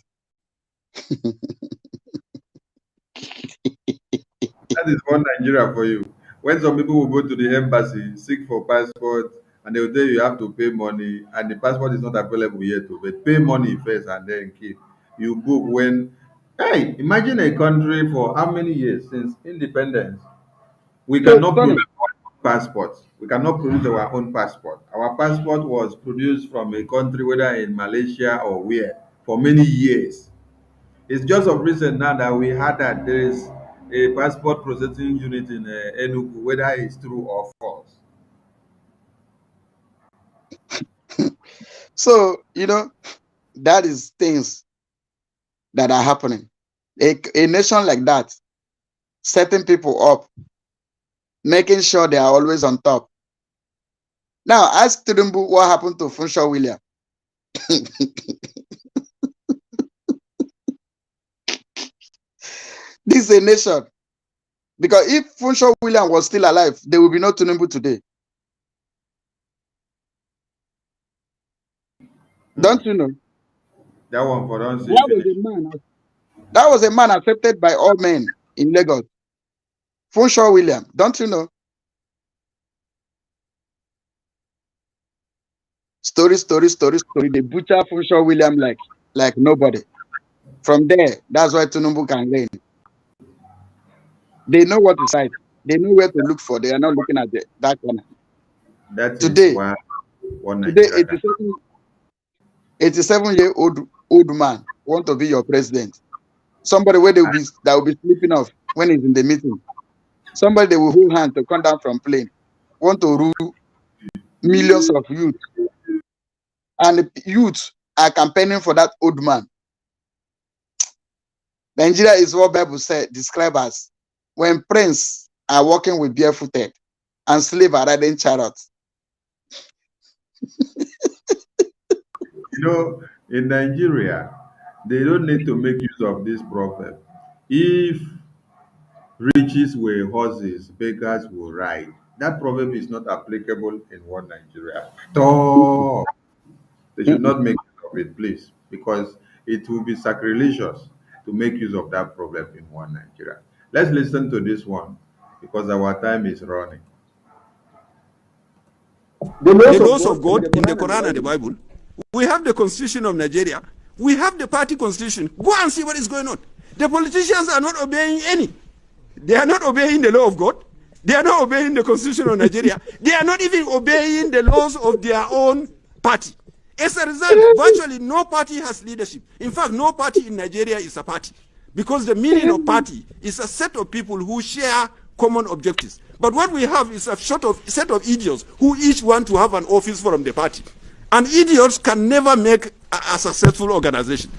That is one Nigeria for you. When some people will go to the embassy, seek for passport, and they will tell you have to pay money, and the passport is not available yet, but pay money first and then keep. You book when. Hey, imagine a country for how many years since independence? We So, cannot Sonny, produce our own passport. We cannot produce our own passport. Our passport was produced from a country, whether in Malaysia or where, for many years. It's just of recent now that we heard that there is a passport processing unit in Enugu, whether it's true or false. so that is things that are happening. A nation like that, setting people up, making sure they are always on top. Now, ask Tinubu what happened to Funshaw William. This is a nation. Because if Funshaw William was still alive, there will be no Tinubu today. Don't you know? That one for us That was a man accepted by all men in Lagos. Funshaw William, don't you know? Story. They butcher Funshaw William like nobody. From there, that's why Tinubu can reign. They know what to cite. They know where to look for. They are not looking at that corner. That Today, is why one today, Nigeria can. 87-year-old man want to be your president. Somebody where that will be sleeping off when he's in the meeting. Somebody they will hold hand to come down from plane. Want to rule millions of youth. And the youth are campaigning for that old man. Nigeria is what Bible said, describe as when prince are walking with barefooted and slave are riding chariots. In Nigeria, they don't need to make use of this proverb. If riches were horses, beggars will ride. That proverb is not applicable in one Nigeria at all. They should not make use of it, please, because it will be sacrilegious to make use of that proverb in one Nigeria. Let's listen to this one because our time is running. The laws of God in the Quran and the Bible. We have the Constitution of Nigeria. We have the party constitution. Go and see what is going on. The politicians are not obeying any. They are not obeying the law of God. They are not obeying the Constitution of Nigeria. They are not even obeying the laws of their own party. As a result, virtually no party has leadership. In fact, no party in Nigeria is a party. Because the meaning of party is a set of people who share common objectives. But what we have is a set of idiots who each want to have an office from the party. And idiots can never make a successful organization.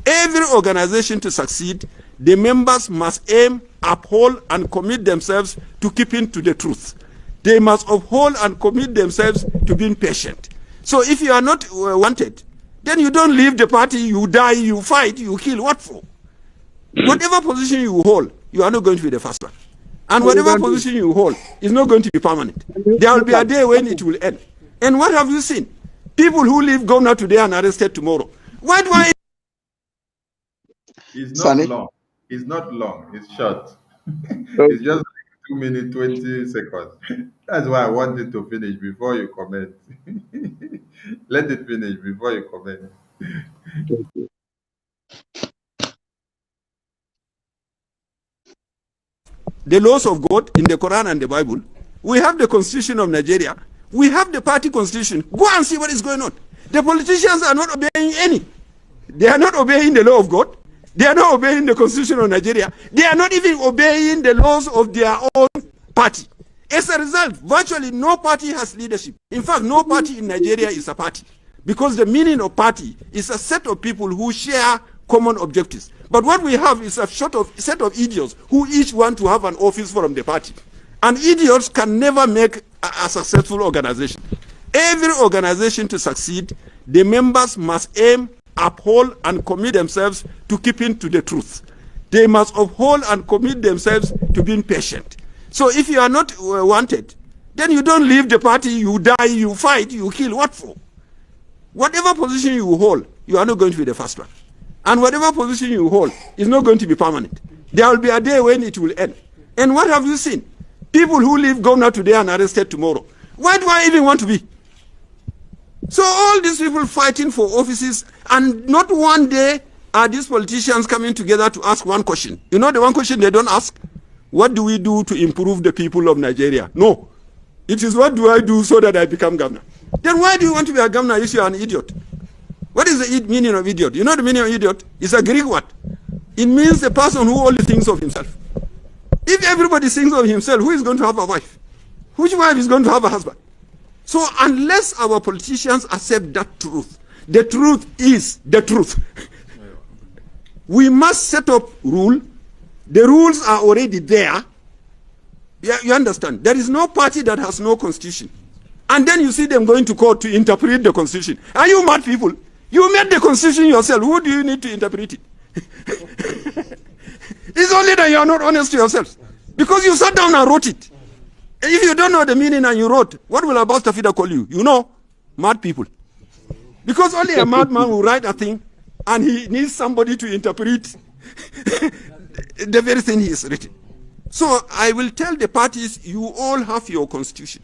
Every organization to succeed, the members must aim, uphold, and commit themselves to keeping to the truth. They must uphold and commit themselves to being patient. So if you are not wanted, then you don't leave the party, you die, you fight, you kill. What for? Whatever position you hold, you are not going to be the first one. And whatever position you hold is not going to be permanent. There will be a day when it will end. And what have you seen? People who leave governor today and arrested tomorrow. Why do I? It's not long. It's not long. It's short. It's just 2 minutes, 20 seconds. That's why I wanted to finish before you comment. Let it finish before you comment. The laws of God in the Quran and the Bible. We have the Constitution of Nigeria. We have the party constitution. Go and see what is going on. The politicians are not obeying any. They are not obeying the law of God. They are not obeying the Constitution of Nigeria. They are not even obeying the laws of their own party. As a result, virtually no party has leadership. In fact, no party in Nigeria is a party. Because the meaning of party is a set of people who share common objectives. But what we have is a set of idiots who each want to have an office from the party. And idiots can never make a successful organization. Every organization to succeed, the members must aim, uphold, and commit themselves to keeping to the truth. They must uphold and commit themselves to being patient. So if you are not wanted, then you don't leave the party, you die, you fight, you kill. What for? Whatever position you hold, you are not going to be the first one. And whatever position you hold is not going to be permanent. There will be a day when it will end. And what have you seen? People who leave governor today and arrested tomorrow. Why do I even want to be? So all these people fighting for offices, and not one day are these politicians coming together to ask one question. You know the one question they don't ask? What do we do to improve the people of Nigeria? No. It is what do I do so that I become governor. Then why do you want to be a governor if you are an idiot? What is the meaning of idiot? You know the meaning of idiot? It's a Greek word. It means a person who only thinks of himself. If everybody thinks of himself, who is going to have a wife? Which wife is going to have a husband? So unless our politicians accept that truth, the truth is the truth. We must set up rule. The rules are already there. You understand? There is no party that has no constitution. And then you see them going to court to interpret the constitution. Are you mad people? You made the constitution yourself. Who do you need to interpret it? It's only that you are not honest to yourselves. Because you sat down and wrote it. If you don't know the meaning and you wrote, what will Abbas Tafida call you? You know, mad people. Because only a madman will write a thing and he needs somebody to interpret the very thing he has written. So I will tell the parties, you all have your constitution.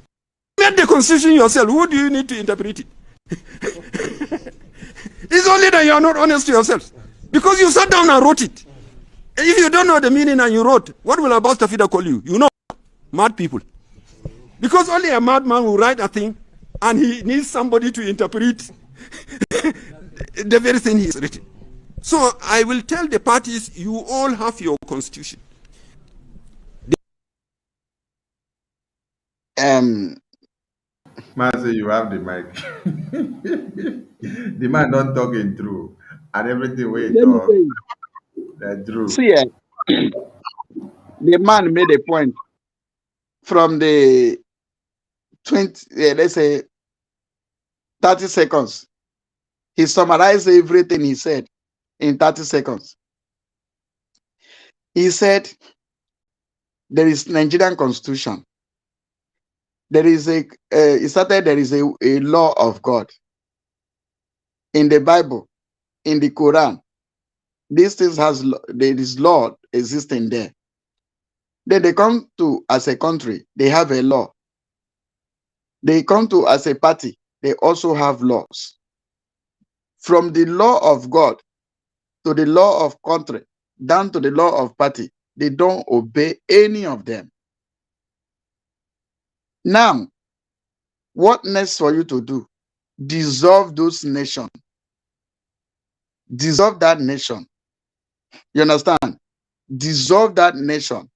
You made the constitution yourself. Who do you need to interpret it? It's only that you are not honest to yourselves. Because you sat down and wrote it. If you don't know the meaning and you wrote, what will Abbas Tafida call you? You know, mad people. Because only a madman will write a thing and he needs somebody to interpret the very thing he has written. So I will tell the parties, you all have your constitution. Mercy, you have the mic. The man not talking through. And everything we talk, that's true. See, the man made a point from the 20, let's say 30 seconds. He summarized everything he said in 30 seconds. He said, there is Nigerian constitution. There is he started, there is a law of God. In the Bible, in the Quran, these things there is law existing there. Then they come to, as a country, they have a law. They come to, as a party, they also have laws. From the law of God to the law of country, down to the law of party, they don't obey any of them. Now, what next for you to do? Dissolve those nations. Dissolve that nation. You understand? Dissolve that nation.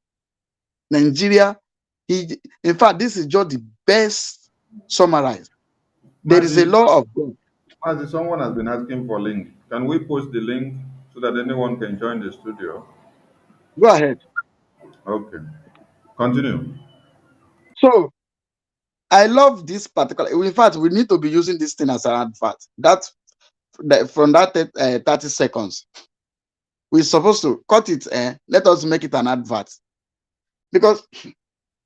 Nigeria, in fact, this is just the best summarized. There is a law of God. As someone has been asking for link, can we post the link so that anyone can join the studio? Go ahead. Okay. Continue. So, I love this particular. In fact, we need to be using this thing as an advert. From that 30 seconds, we're supposed to cut it. Let us make it an advert. Because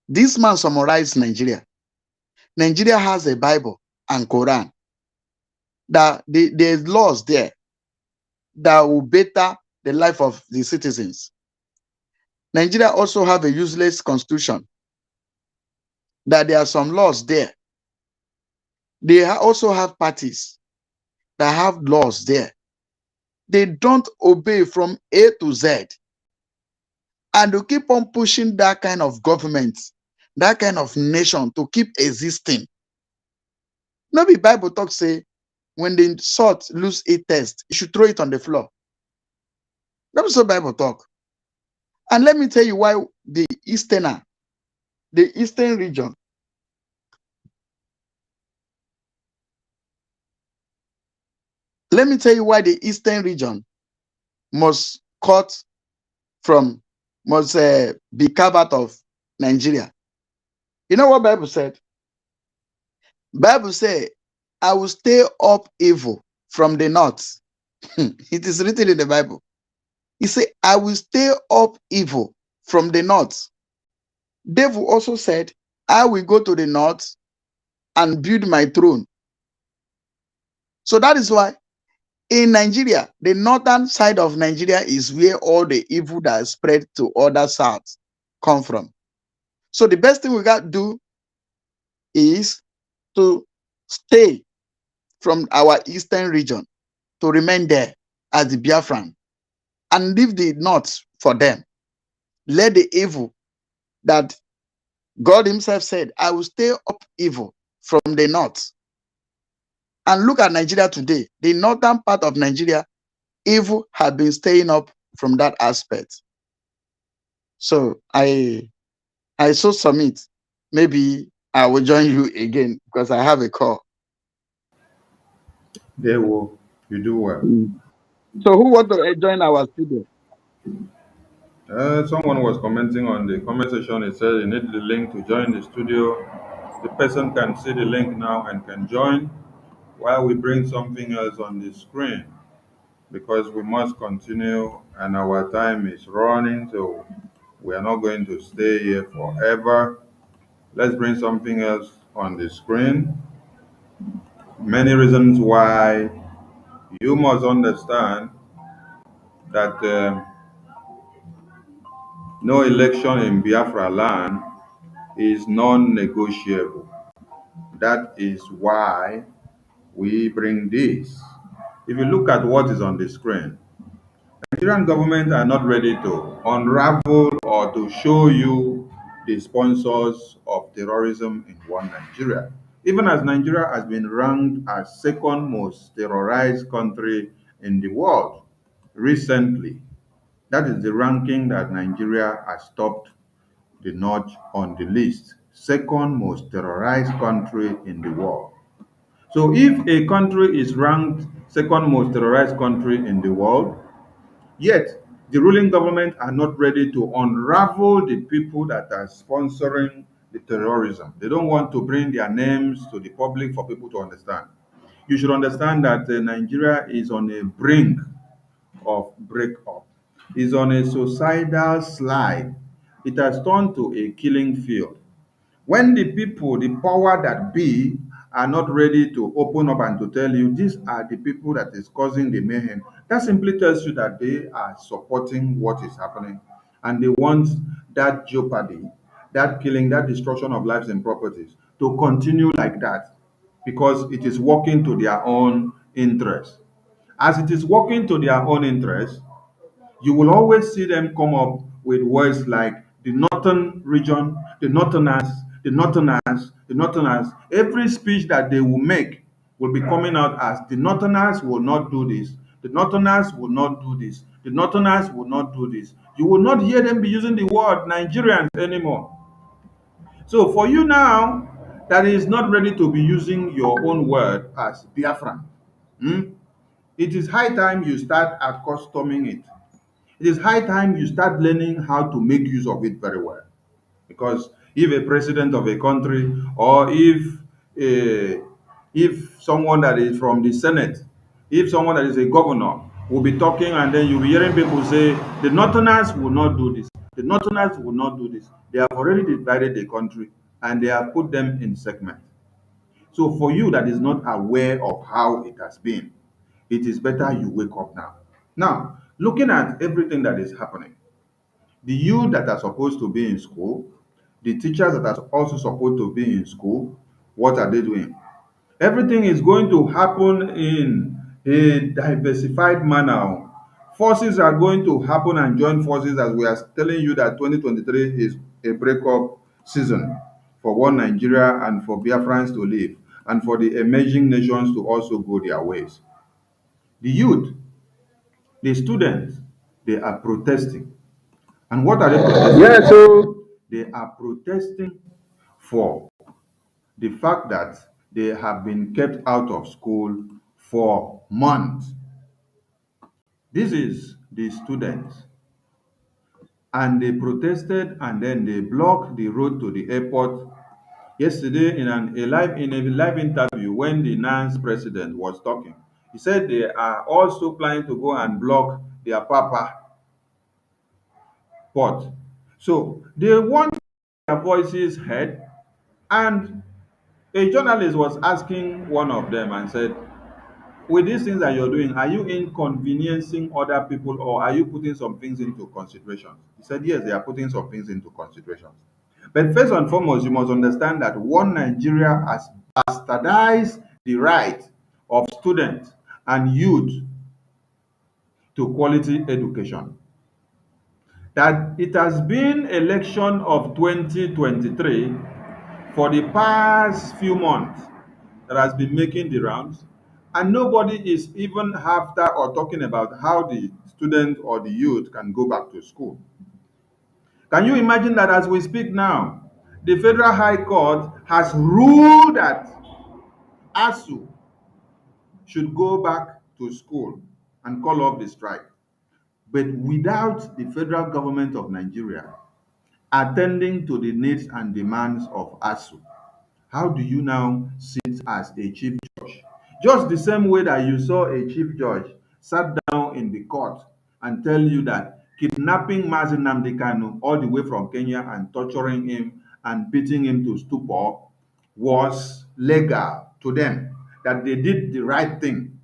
this man summarized Nigeria. Nigeria has a Bible and Quran. That there's laws there that will better the life of the citizens. Nigeria also have a useless constitution. That there are some laws there. They also have parties that have laws there. They don't obey from A to Z. And to keep on pushing that kind of government, that kind of nation to keep existing. No be Bible talk say, when the salt lose its taste, you should throw it on the floor. That is what Bible talk. And let me tell you why the eastern region, let me tell you why the eastern region must be carved out of Nigeria. You know what Bible said? Bible said, I will stay up evil from the north. It is written in the Bible. He said, I will stay up evil from the north. Devil also said, I will go to the north and build my throne. So that is why in Nigeria, the northern side of Nigeria is where all the evil that is spread to other south come from. So the best thing we got to do is to stay from our eastern region, to remain there as the Biafran, and leave the north for them. Let the evil that God himself said, I will stay up evil from the north. And look at Nigeria today. The northern part of Nigeria, evil have been staying up from that aspect. So I so submit. Maybe I will join you again because I have a call. They will. You do well. So who want to join our studio? Someone was commenting on the comment section. It said you need the link to join the studio. The person can see the link now and can join while we bring something else on the screen, because we must continue and our time is running, so we are not going to stay here forever. Let's bring something else on the screen. Many reasons why you must understand that no election in Biafra land is non-negotiable. That is why we bring this. If you look at what is on the screen, Nigerian government are not ready to unravel or to show you the sponsors of terrorism in one Nigeria. Even as Nigeria has been ranked as second most terrorized country in the world recently. That is the ranking that Nigeria has topped the notch on the list. Second most terrorized country in the world. So if a country is ranked second most terrorized country in the world, yet the ruling government are not ready to unravel the people that are sponsoring the terrorism. They don't want to bring their names to the public for people to understand. You should understand that Nigeria is on a brink of breakup. Is on a suicidal slide. It has turned to a killing field. When the people, the power that be, are not ready to open up and to tell you these are the people that is causing the mayhem, that simply tells you that they are supporting what is happening and they want that jeopardy, that killing, that destruction of lives and properties to continue like that because it is working to their own interest. As it is working to their own interest, you will always see them come up with words like the northern region, the northerners, the northerners, the northerners. Every speech that they will make will be coming out as the northerners will not do this, the northerners will not do this, the northerners will not do this. You will not hear them be using the word Nigerians anymore. So for you now that is not ready to be using your own word as Biafran, it is high time you start accustoming it. It is high time you start learning how to make use of it very well. Because if a president of a country or if someone that is from the Senate, if someone that is a governor will be talking and then you'll be hearing people say, the Northerners will not do this, the Northerners will not do this. They have already divided the country and they have put them in segments. So for you that is not aware of how it has been, it is better you wake up now. Now, looking at everything that is happening, the youth that are supposed to be in school, the teachers that are also supposed to be in school, what are they doing? Everything is going to happen in a diversified manner. Forces are going to happen and join forces as we are telling you that 2023 is a breakup season for one Nigeria and for Biafrans to live and for the emerging nations to also go their ways. The youth, the students, they are protesting. And what are they protesting? Yeah, so They are protesting for the fact that they have been kept out of school for months. This is the students. And they protested and then they blocked the road to the airport. Yesterday, in a live interview, when the NANS president was talking, he said they are also planning to go and block their Papa port. So they want their voices heard, and a journalist was asking one of them and said, with these things that you're doing, are you inconveniencing other people or are you putting some things into consideration? He said, yes, they are putting some things into consideration. But first and foremost, you must understand that one Nigeria has bastardized the right of students and youth to quality education. that it has been election of 2023 for the past few months that has been making the rounds, and nobody is even after or talking about how the student or the youth can go back to school. Can you imagine that as we speak now, the Federal High Court has ruled that ASU should go back to school and call off the strike, but without the federal government of Nigeria attending to the needs and demands of ASU? How do you now sit as a chief judge? Just the same way that you saw a chief judge sat down in the court and tell you that kidnapping Mazi Nnamdi Kanu all the way from Kenya and torturing him and beating him to stupor was legal to them, that they did the right thing.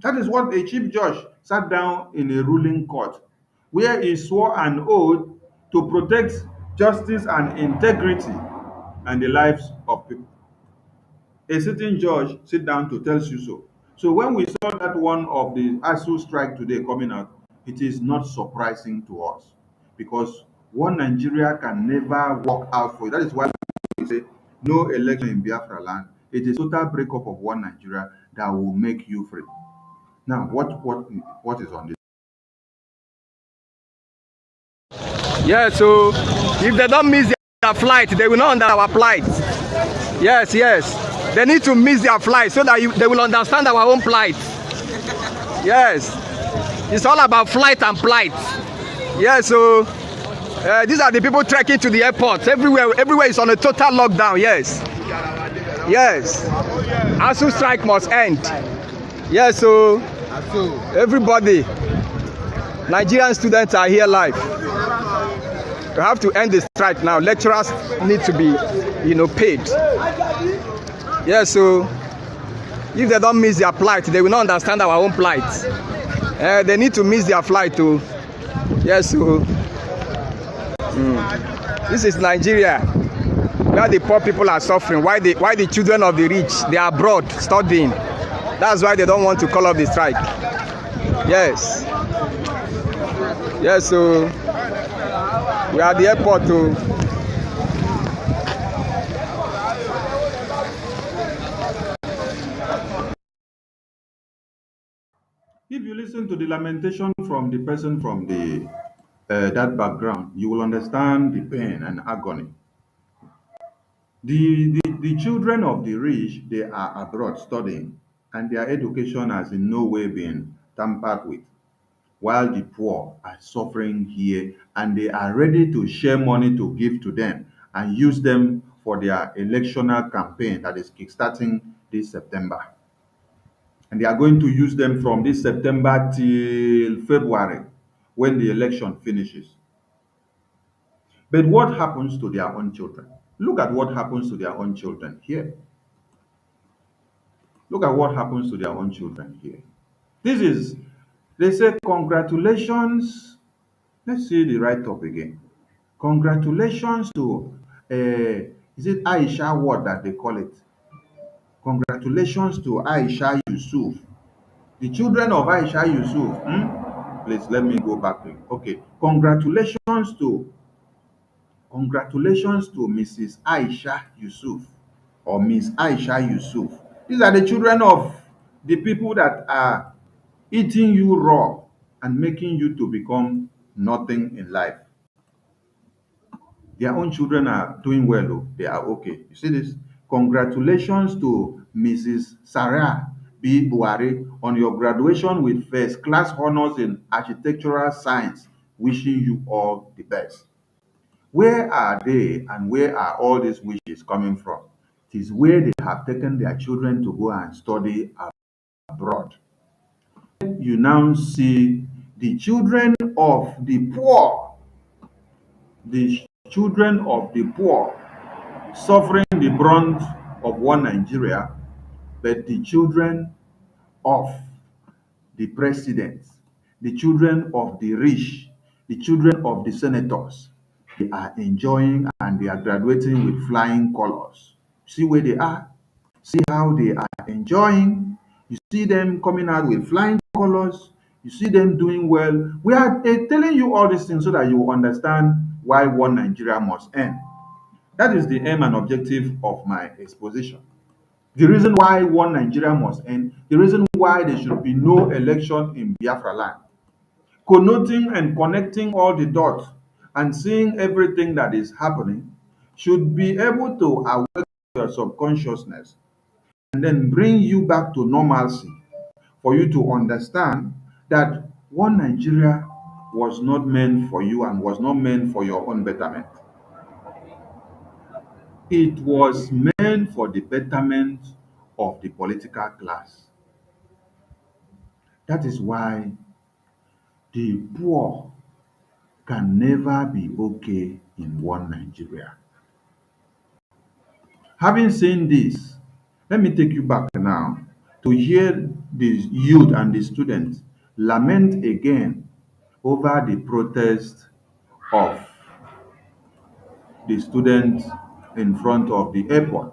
That is what a chief judge sat down in a ruling court where he swore an oath to protect justice and integrity and the lives of people. A sitting judge sit down to tell you so. So when we saw that one of the ASU strike today coming out, it is not surprising to us, because one Nigeria can never work out for you. That is why we say no election in Biafra land. It is total breakup of one Nigeria that will make you free. Now, what is on this? Yeah, so if they don't miss their flight, they will not understand our plight. Yes, yes. They need to miss their flight so that they will understand our own plight. Yes. It's all about flight and plight. Yeah, so these are the people trekking to the airport. Everywhere is on a total lockdown. Yes. Yes. ASU strike must end. Yeah, so everybody, Nigerian students are here live. We have to end the strike now. Lecturers need to be, paid. Yeah, so if they don't miss their flight, they will not understand our own plight. They need to miss their flight too. Yeah, so this is Nigeria, where the poor people are suffering. Why the children of the rich, they are abroad studying. That's why they don't want to call off the strike. Yes. Yeah, so we are at the airport too. If you listen to the lamentation from the person from the that background, you will understand the pain and agony. The children of the rich, they are abroad studying, and their education has in no way been tampered with, while the poor are suffering here, and they are ready to share money to give to them and use them for their electoral campaign that is kickstarting this September. And they are going to use them from this September till February when the election finishes. But what happens to their own children? Look at what happens to their own children here. Look at what happens to their own children here. They say, congratulations. Let's see the write up again. Congratulations to, is it Aisha what that they call it? Congratulations to Aisha Yusuf. The children of Aisha Yusuf. Please let me go back to it. Okay. Congratulations to Mrs. Aisha Yusuf or Miss Aisha Yusuf. These are the children of the people that are eating you raw and making you to become nothing in life. Their own children are doing well, though. They are okay. You see this? Congratulations to Mrs. Sarah B. Buhari on your graduation with first class honors in architectural science. Wishing you all the best. Where are they and where are all these wishes coming from? It is where they have taken their children to go and study abroad. You now see the children of the poor, the children of the poor suffering the brunt of one Nigeria, but the children of the presidents, the children of the rich, the children of the senators, they are enjoying and they are graduating with flying colors. See where they are? See how they are enjoying? You see them coming out with flying colors. You see them doing well. We are telling you all these things so that you understand why one Nigeria must end. That is the aim and objective of my exposition. The reason why one Nigeria must end, the reason why there should be no election in Biafra land. Connoting and connecting all the dots and seeing everything that is happening should be able to awaken your subconsciousness and then bring you back to normalcy for you to understand that one Nigeria was not meant for you and was not meant for your own betterment. It was meant for the betterment of the political class. That is why the poor can never be okay in one Nigeria. Having seen this, let me take you back now to hear the youth and the students lament again over the protest of the students in front of the airport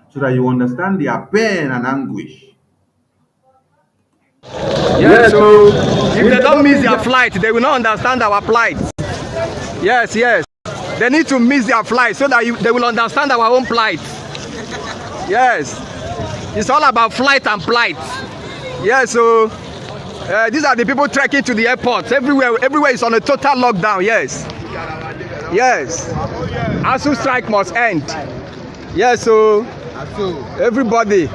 so that you understand their pain and anguish. Yes, so if they don't miss their flight, they will not understand our plight. Yes, yes. They need to miss their flight so that they will understand our own plight. Yes. It's all about flight and plight. Yes, so these are the people trekking to the airport. Everywhere is on a total lockdown. Yes. Yes. ASU strike must end. Yes, so everybody,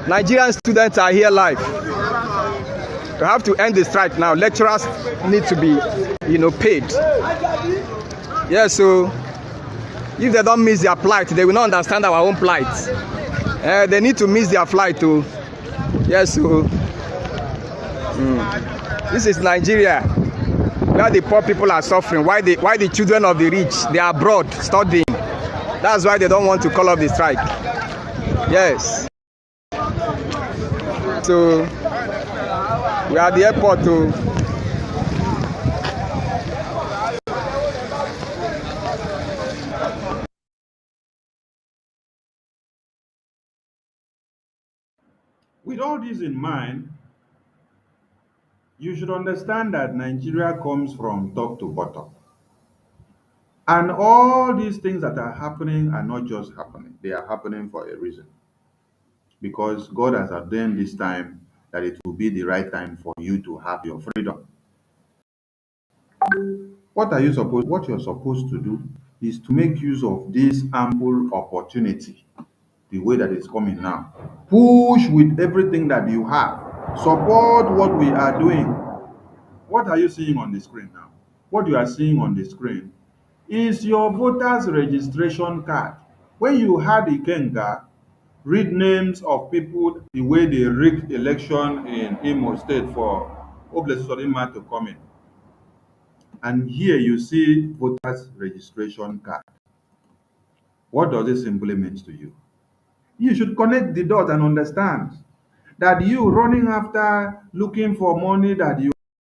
Nigerian students are here live. We have to end the strike now. Lecturers need to be, paid. Yes, so if they don't miss their plight, they will not understand our own plight. They need to miss their flight too. Yes, so this is Nigeria, where the poor people are suffering. Why the children of the rich, they are abroad studying. That's why they don't want to call off the strike. Yes. So we are at the airport too. With all this in mind, you should understand that Nigeria comes from top to bottom. And all these things that are happening are not just happening. They are happening for a reason. Because God has ordained this time that it will be the right time for you to have your freedom. What you're supposed to do is to make use of this ample opportunity the way that it's coming now. Push with everything that you have. Support what we are doing. What are you seeing on the screen now? What you are seeing on the screen is your voters registration card. When you had Ikenga read names of people the way they rigged election in Imo State for Oblesodima to come in. And here you see voters registration card. What does this simply mean to you? You should connect the dots and understand that you running after looking for money that you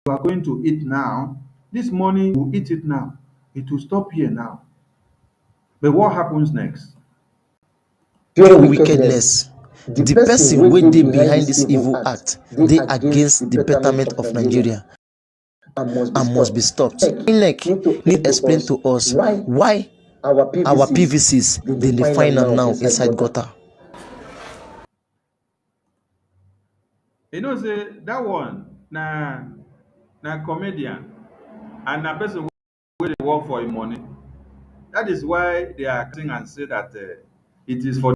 are going to eat now, this money, you eat it now. It will stop here now. But what happens next? Pure wickedness. The person wey dey behind this evil act dey against the betterment of Nigeria and must be stopped. INEC need explain to us why our PVCs dey find am now inside gutter. You know, say that one na comedian and na person wey dey work for im money. That is why they are acting and say that it is for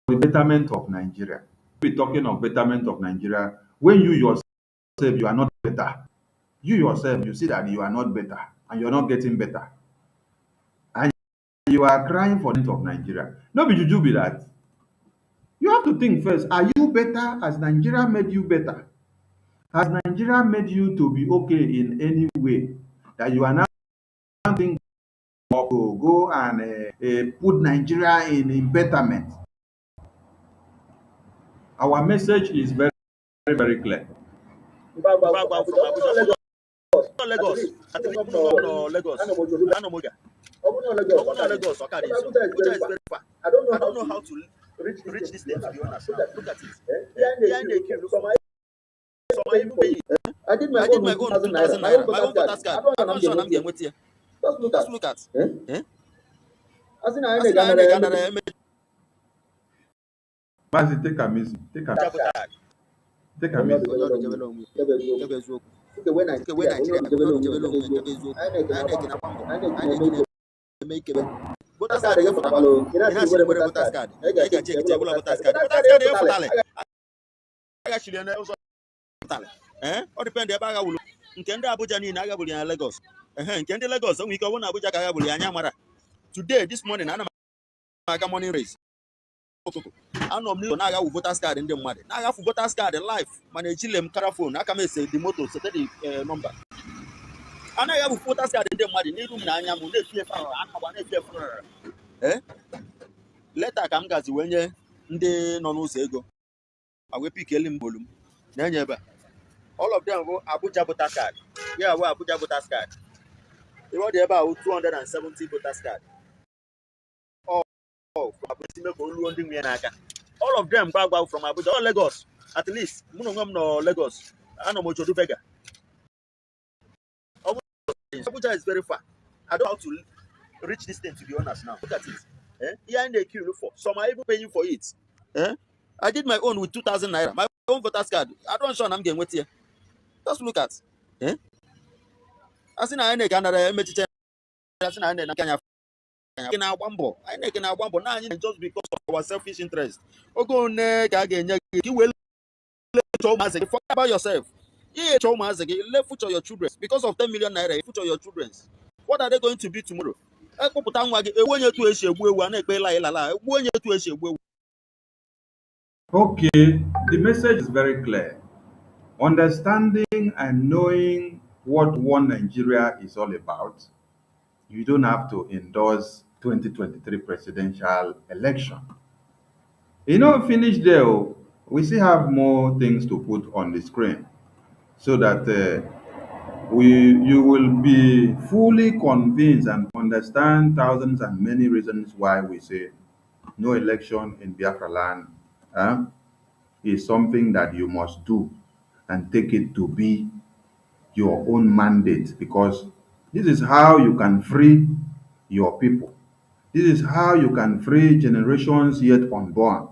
the betterment of Nigeria. We talking of betterment of Nigeria when you yourself you are not better. You yourself you see that you are not better and you are not getting better. And you are crying for the betterment of Nigeria. No be juju be that. You have to think first, are you better? Has Nigeria made you better? Has Nigeria made you to be okay in any way that you are now thinking of to go and put Nigeria in betterment? Our message is very, very, very clear. I don't know how to reach this state, to be honest. Look at it. Behind the queue, some paying for it. I did my own with 2,000 naira. My own voters card. I don't know I'm getting with here. Just look at. As in, I ain't gonna Mazi, take a miss. Take a miss. okay, when Nigeria, make it. Voters card again for Tabalo. You know, see where voters card. I got check it. Voters card. Voters card for Tale. I actually also Tale. All depend the baga wulu. Nkende Abuja ni naga buli na Lagos. Nkende Lagos. So we go na Abuja kaga buli anyamara. Today, this morning, I got money raise. I know me naga voters card in the money. Naga voters card life. Manage them caraphone. I can say the motor set the number. I know you have voters card in the money. Need room na anyamu. Ne fear for. Ana wane fear for. Later come gazi wenye nde nonu sego. Awe pick elim bolum. Nyanyeba. All of them go Abuja voters card. Yeah, we Abuja voters card. They were there about 270 voters card. All of them go from Abuja or Lagos. At least, no Lagos. I know Mojo do beggar. Abuja is very far. I don't know how to reach this thing, to be honest now. Look at it. Here in the queue, look for. Some are even paying for it. I did my own with 2,000 naira. My own voters card. I don't know I'm getting with here. Just look at. I seen I ain't Canada. I seen I ain't just because of our selfish interest. Forget about yourself. Left foot on your children because of 10 million naira. Foot on your children. What are they going to be tomorrow? Okay, the message is very clear. Understanding and knowing what one Nigeria is all about, you don't have to endorse 2023 presidential election. Finish there. We still have more things to put on the screen so that you will be fully convinced and understand thousands and many reasons why we say no election in Biafra land is something that you must do and take it to be your own mandate, because this is how you can free your people. This is how you can free generations yet unborn,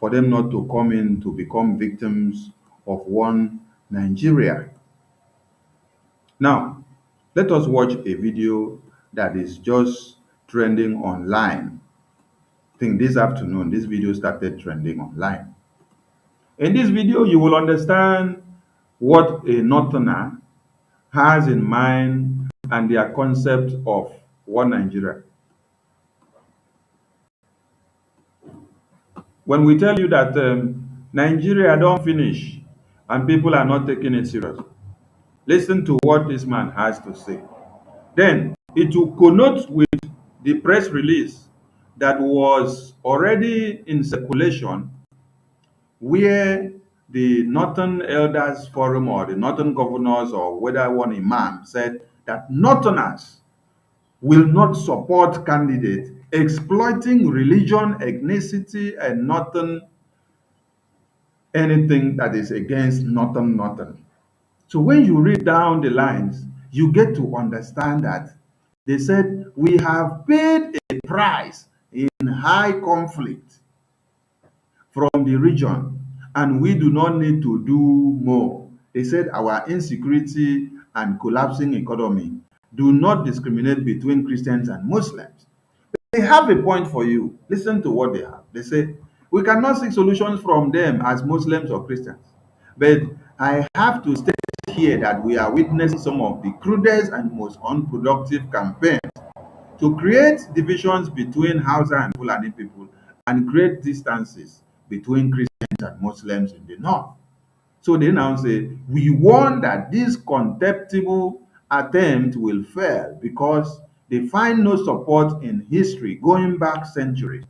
for them not to come in to become victims of one Nigeria. Now, let us watch a video that is just trending online. I think this afternoon, this video started trending online. In this video, you will understand what a Northerner has in mind and their concept of one Nigeria. When we tell you that Nigeria don't finish and people are not taking it serious, listen to what this man has to say. Then it will connote with the press release that was already in circulation, where the Northern Elders Forum or the Northern Governors or whether one imam said that Northerners will not support candidates exploiting religion, ethnicity, and Northern anything that is against Northern. So when you read down the lines, you get to understand that they said we have paid a price in high conflict from the region, and we do not need to do more. They said our insecurity and collapsing economy do not discriminate between Christians and Muslims. They have a point for you. Listen to what they have. They say, we cannot seek solutions from them as Muslims or Christians. But I have to state here that we are witnessing some of the crudest and most unproductive campaigns to create divisions between Hausa and Fulani people and create distances between Christians and Muslims in the north. So they now say, we warn that this contemptible attempt will fail because they find no support in history going back centuries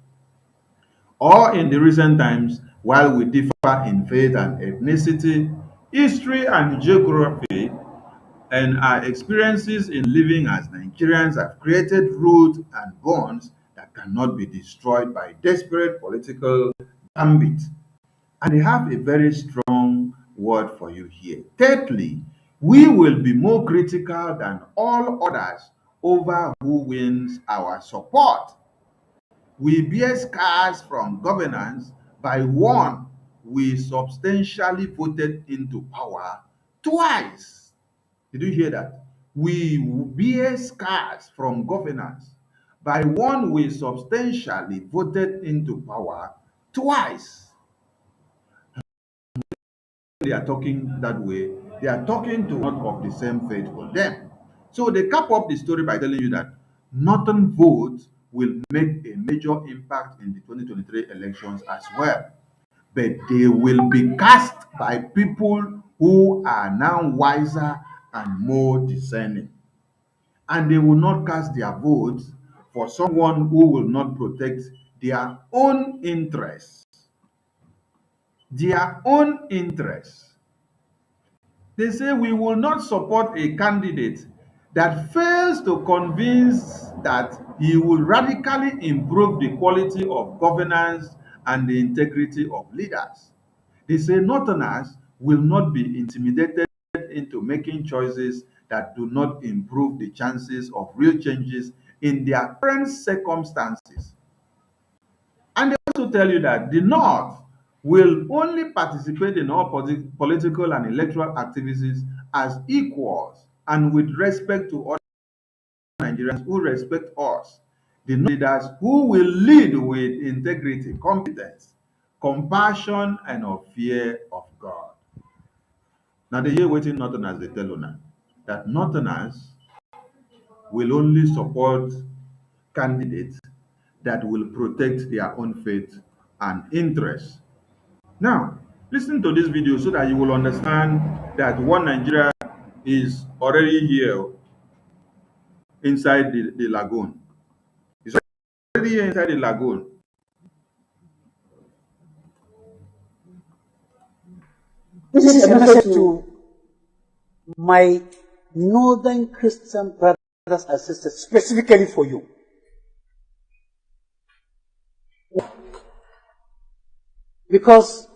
or in the recent times. While we differ in faith and ethnicity, history and geography, and our experiences in living as Nigerians have created roots and bonds that cannot be destroyed by desperate political gambit. And they have a very strong word word for you here. Thirdly, we will be more critical than all others over who wins our support. We bear scars from governance by one we substantially voted into power twice. Did you hear that? We bear scars from governance by one we substantially voted into power twice. They are talking that way, they are talking to not of the same faith for them. So they cap up the story by telling you that northern votes will make a major impact in the 2023 elections as well, but they will be cast by people who are now wiser and more discerning. And they will not cast their votes for someone who will not protect their own interests. Their own interests. They say we will not support a candidate that fails to convince that he will radically improve the quality of governance and the integrity of leaders. They say Northerners will not be intimidated into making choices that do not improve the chances of real changes in their current circumstances. And they also tell you that the North will only participate in all political and electoral activities as equals and with respect to other Nigerians who respect us. The leaders who will lead with integrity, competence, compassion, and of fear of God. Now they hear waiting Northerners, they tell una that Northerners will only support candidates that will protect their own faith and interests. Now, listen to this video so that you will understand that one Nigeria is already here inside the lagoon. It's already here inside the lagoon. This is a message to my northern Christian brothers and sisters, specifically for you. Because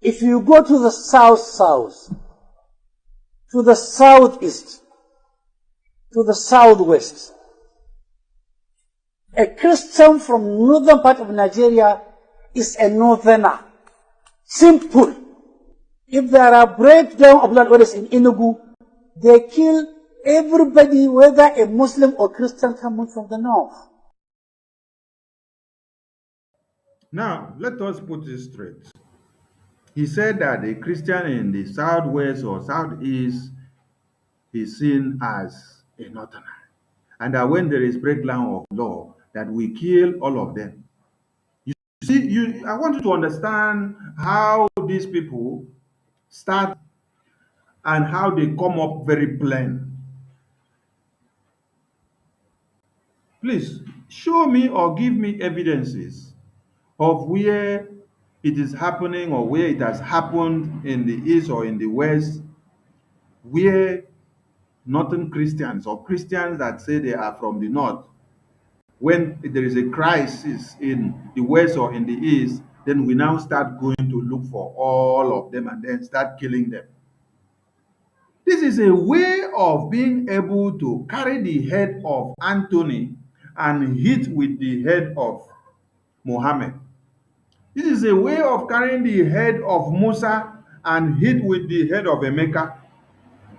if you go to the south, to the southeast, to the southwest, a Christian from northern part of Nigeria is a northerner. Simple. If there are breakdown of land orders in Enugu, they kill everybody, whether a Muslim or Christian coming from the north. Now, let us put it straight. He said that a Christian in the southwest or southeast is seen as a northerner. And that when there is breakdown of law, that we kill all of them. You see, I want you to understand how these people start and how they come up very plain. Please show me or give me evidences of where it is happening or where it has happened in the east or in the west, where northern Christians or Christians that say they are from the north, when there is a crisis in the west or in the east, then we now start going to look for all of them and then start killing them. This is a way of being able to carry the head of Anthony and hit with the head of Mohammed. This is a way of carrying the head of Musa and hit with the head of Emeka.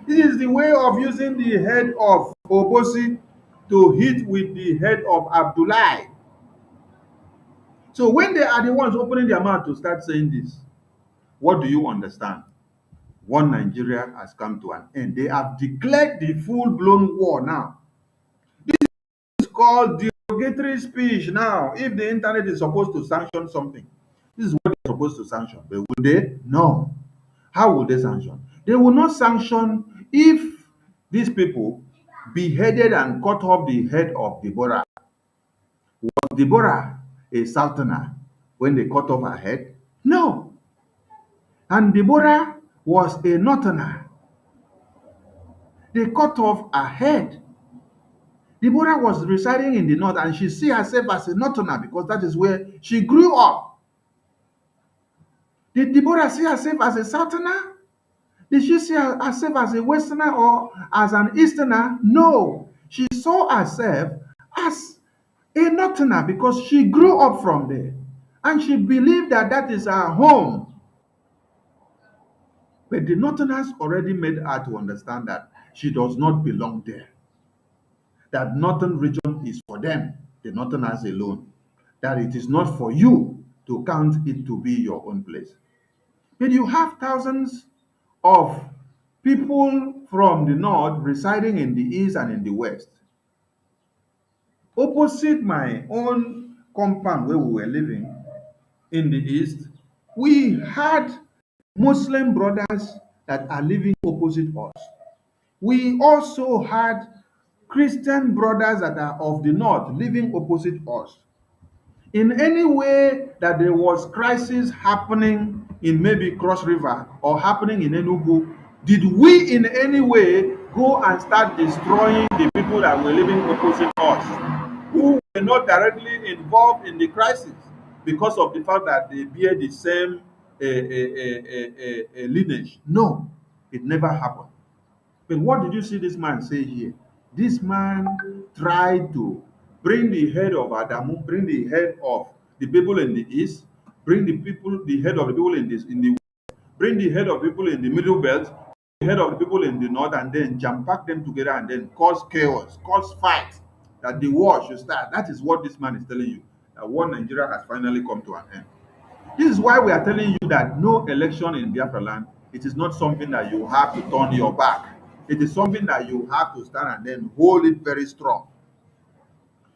This is the way of using the head of Obosi to hit with the head of Abdullah. So when they are the ones opening their mouth to start saying this, what do you understand? One Nigeria has come to an end. They have declared the full-blown war now. This is called derogatory speech now. If the internet is supposed to sanction something, this is what they're supposed to sanction. But will they? No. How will they sanction? They will not sanction if these people beheaded and cut off the head of Deborah. Was Deborah a sultana when they cut off her head? No. And Deborah was a northerner. They cut off her head. Deborah was residing in the north and she see herself as a northerner because that is where she grew up. Did Deborah see herself as a southerner? Did she see herself as a Westerner or as an Easterner? No. She saw herself as a Northerner because she grew up from there. And she believed that that is her home. But the Northerners already made her to understand that she does not belong there. That Northern region is for them, the Northerners alone. That it is not for you to count it to be your own place. But you have thousands of people from the north residing in the east and in the west. Opposite my own compound where we were living in the east, we had Muslim brothers that are living opposite us. We also had Christian brothers that are of the north living opposite us. In any way that there was crisis happening in maybe Cross River or happening in Enugu, did we in any way go and start destroying the people that were living opposite us, who were not directly involved in the crisis because of the fact that they bear the same lineage? No, it never happened. But what did you see this man say here? This man tried to bring the head of Adamu, bring the head of the people in the east, bring the head of the people in the west, bring the head of people in the middle belt, the head of the people in the north, and then jam pack them together and then cause chaos, cause fight, that the war should start. That is what this man is telling you. That war Nigeria has finally come to an end. This is why we are telling you that no election in Biafra land, it is not something that you have to turn your back. It is something that you have to stand and then hold it very strong.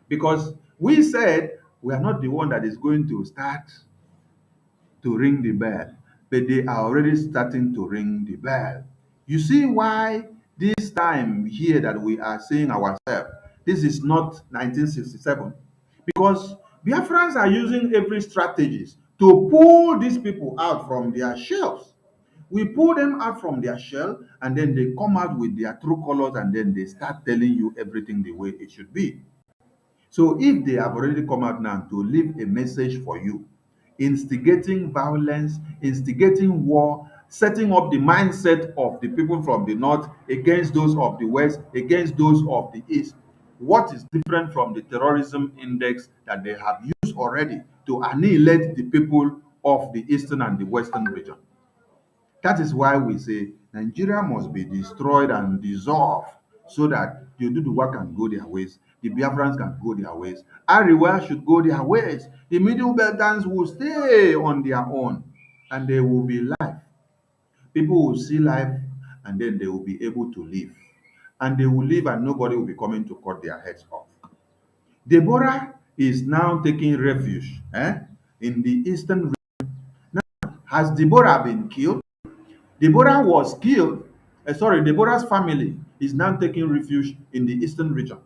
Because we said we are not the one that is going to start to ring the bell, but they are already starting to ring the bell. You see why this time here that we are saying ourselves, this is not 1967, because Biafrans are using every strategies to pull these people out from their shells. We pull them out from their shell and then they come out with their true colors and then they start telling you everything the way it should be. So if they have already come out now to leave a message for you, instigating violence, instigating war, setting up the mindset of the people from the north against those of the west, against those of the east, what is different from the terrorism index that they have used already to annihilate the people of the eastern and the western region? That is why we say Nigeria must be destroyed and dissolved so that the Oduduwa can go their ways, the Biafrans can go their ways, Ariwa should go their ways, the Middle Beltans will stay on their own and they will be live. People will see life and then they will be able to live. And they will live and nobody will be coming to cut their heads off. Deborah is now taking refuge in the eastern region. Now, has Deborah been killed? Deborah was killed. Deborah's family is now taking refuge in the eastern region.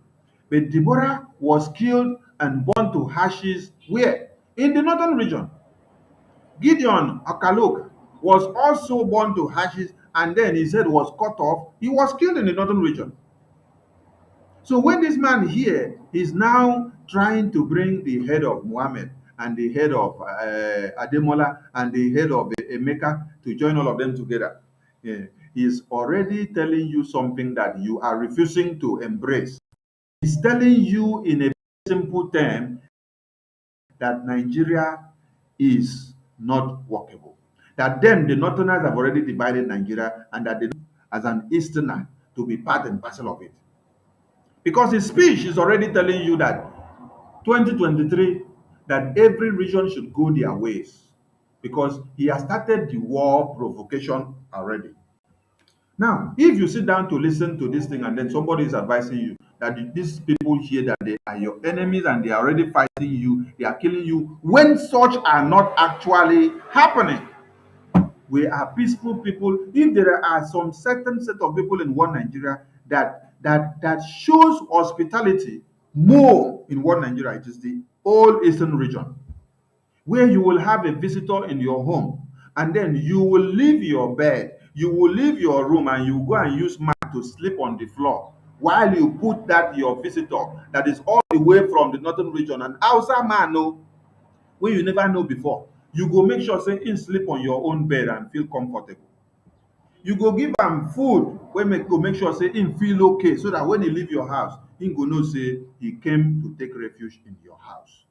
But Deborah was killed and burned to ashes where? In the northern region. Gideon Akalok was also burned to ashes and then his head was cut off. He was killed in the northern region. So when this man here is now trying to bring the head of Muhammad and the head of Ademola and the head of Emeka to join all of them together, he's already telling you something that you are refusing to embrace. He's telling you in a simple term that Nigeria is not workable. That them, the Northerners, have already divided Nigeria and that they as an Easterner to be part and parcel of it. Because his speech is already telling you that 2023, that every region should go their ways. Because he has started the war provocation already. Now, if you sit down to listen to this thing and then somebody is advising you that these people here, that they are your enemies and they are already fighting you, they are killing you, when such are not actually happening. We are peaceful people. If there are some certain set of people in one Nigeria that shows hospitality more in one Nigeria, it is the whole eastern region, where you will have a visitor in your home and then you will leave your bed, you will leave your room and you go and use mat to sleep on the floor while you put that your visitor that is all the way from the northern region, an Hausa man wey you never know before, you go make sure say him sleep on your own bed and feel comfortable. You go give am food wey go make sure say him feel okay, so that when he leave your house, him go know say he came to take refuge in your house.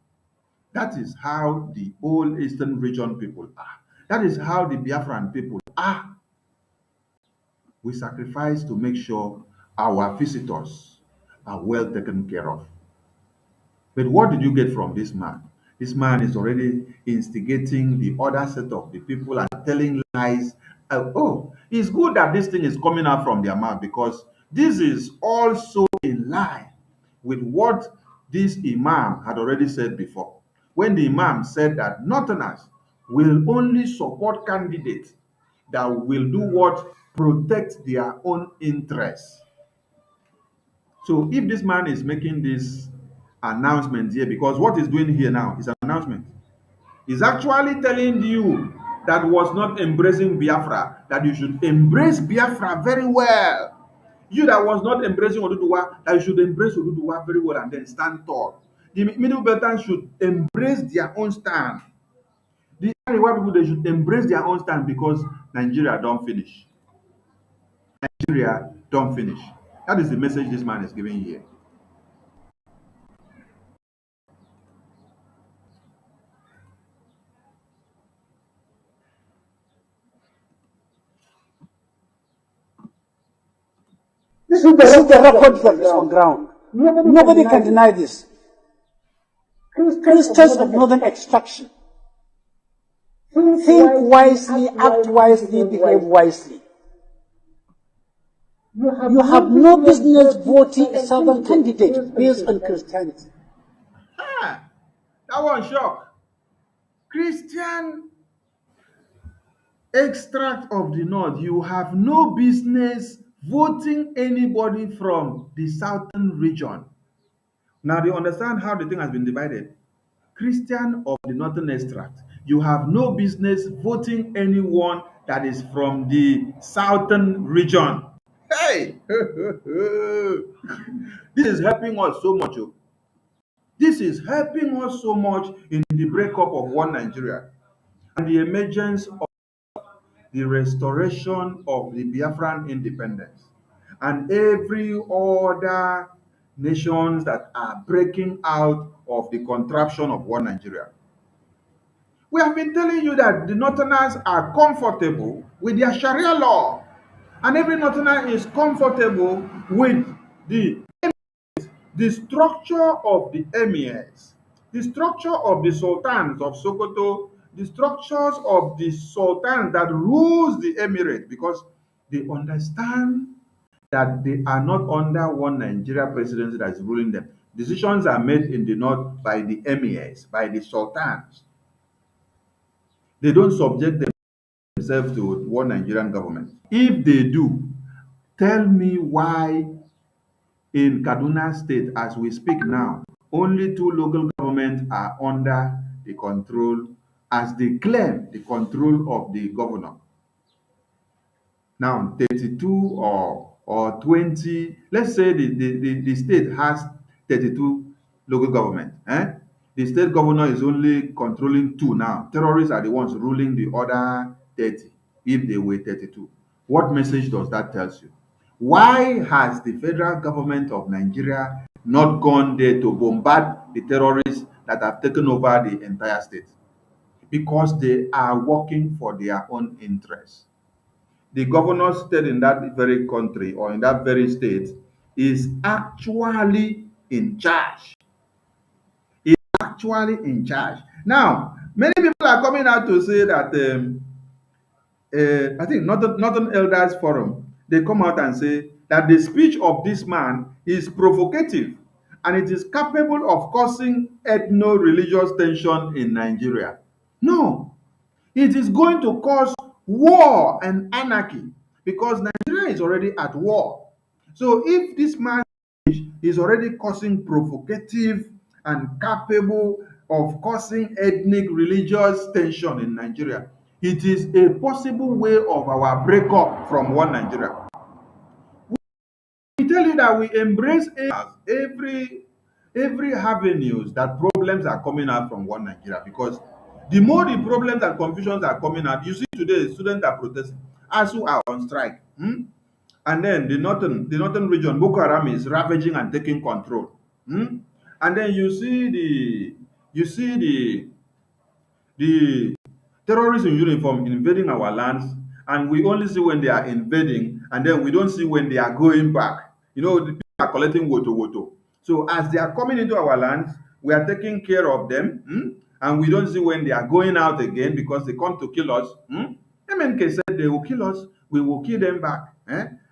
That is how the whole Eastern region people are. That is how the Biafran people are. We sacrifice to make sure our visitors are well taken care of. But what did you get from this man? This man is already instigating the other set of the people and telling lies. Oh, it's good that this thing is coming out from their mouth, because this is also in line with what this imam had already said before. When the imam said that Northerners will only support candidates that will do what? Protect their own interests. So if this man is making this announcement here, because what he's doing here now is an announcement, he's actually telling you that was not embracing Biafra, that you should embrace Biafra very well. You that was not embracing Oduduwa, that you should embrace Oduduwa very well and then stand tall. The Middle Beltans should embrace their own stand. The Arewa people, they should embrace their own stand, because Nigeria don't finish. Nigeria don't finish. That is the message this man is giving here. This is the record that is on ground. Nobody can deny this. Christians of northern extraction think wisely, act wisely, behave wisely. You have no business voting a southern candidate based on Christianity. Ah, that one shock. Christian extract of the north, you have no business voting anybody from the southern region. Now they understand how the thing has been divided. Christian of the northern extract, you have no business voting anyone that is from the southern region. Hey, this is helping us so much. Oh. This is helping us so much in the breakup of one Nigeria and the emergence of the restoration of the Biafran independence and every other nations that are breaking out of the contraption of one Nigeria. We have been telling you that the Northerners are comfortable with their Sharia law, and every Northerner is comfortable with the structure of the emirs, the structure of the sultans of Sokoto, the structures of the sultan that rules the emirate, because they understand that they are not under one Nigeria presidency that is ruling them. Decisions are made in the north by the emirs, by the sultans. They don't subject themselves to one Nigerian government. If they do, tell me why in Kaduna State, as we speak now, only 2 local governments are under the control, as they claim, the control of the governor. Now, 32 or 20, let's say the state has 32 local government. The state governor is only controlling 2 now. Terrorists are the ones ruling the other 30, if they were 32. What message does that tell you? Why has the federal government of Nigeria not gone there to bombard the terrorists that have taken over the entire state? Because they are working for their own interests. The governor state in that very country or in that very state is actually in charge. Is actually in charge. Now, many people are coming out to say that I think Northern Elders Forum, they come out and say that the speech of this man is provocative and it is capable of causing ethno-religious tension in Nigeria. No, it is going to cause war and anarchy because Nigeria is already at war. So if this man is already causing provocative and capable of causing ethnic religious tension in Nigeria, it is a possible way of our breakup from one Nigeria. We tell you that we embrace every avenues that problems are coming out from one Nigeria, because the more the problems and confusions are coming out, you see today students are protesting. ASU are on strike. And then the northern region, Boko Haram is ravaging and taking control. And then you see the terrorists in uniform invading our lands, and we only see when they are invading, and then we don't see when they are going back. The people are collecting woto woto. So as they are coming into our lands, we are taking care of them, and we don't see when they are going out again because they come to kill us. MNK said they will kill us, we will kill them back.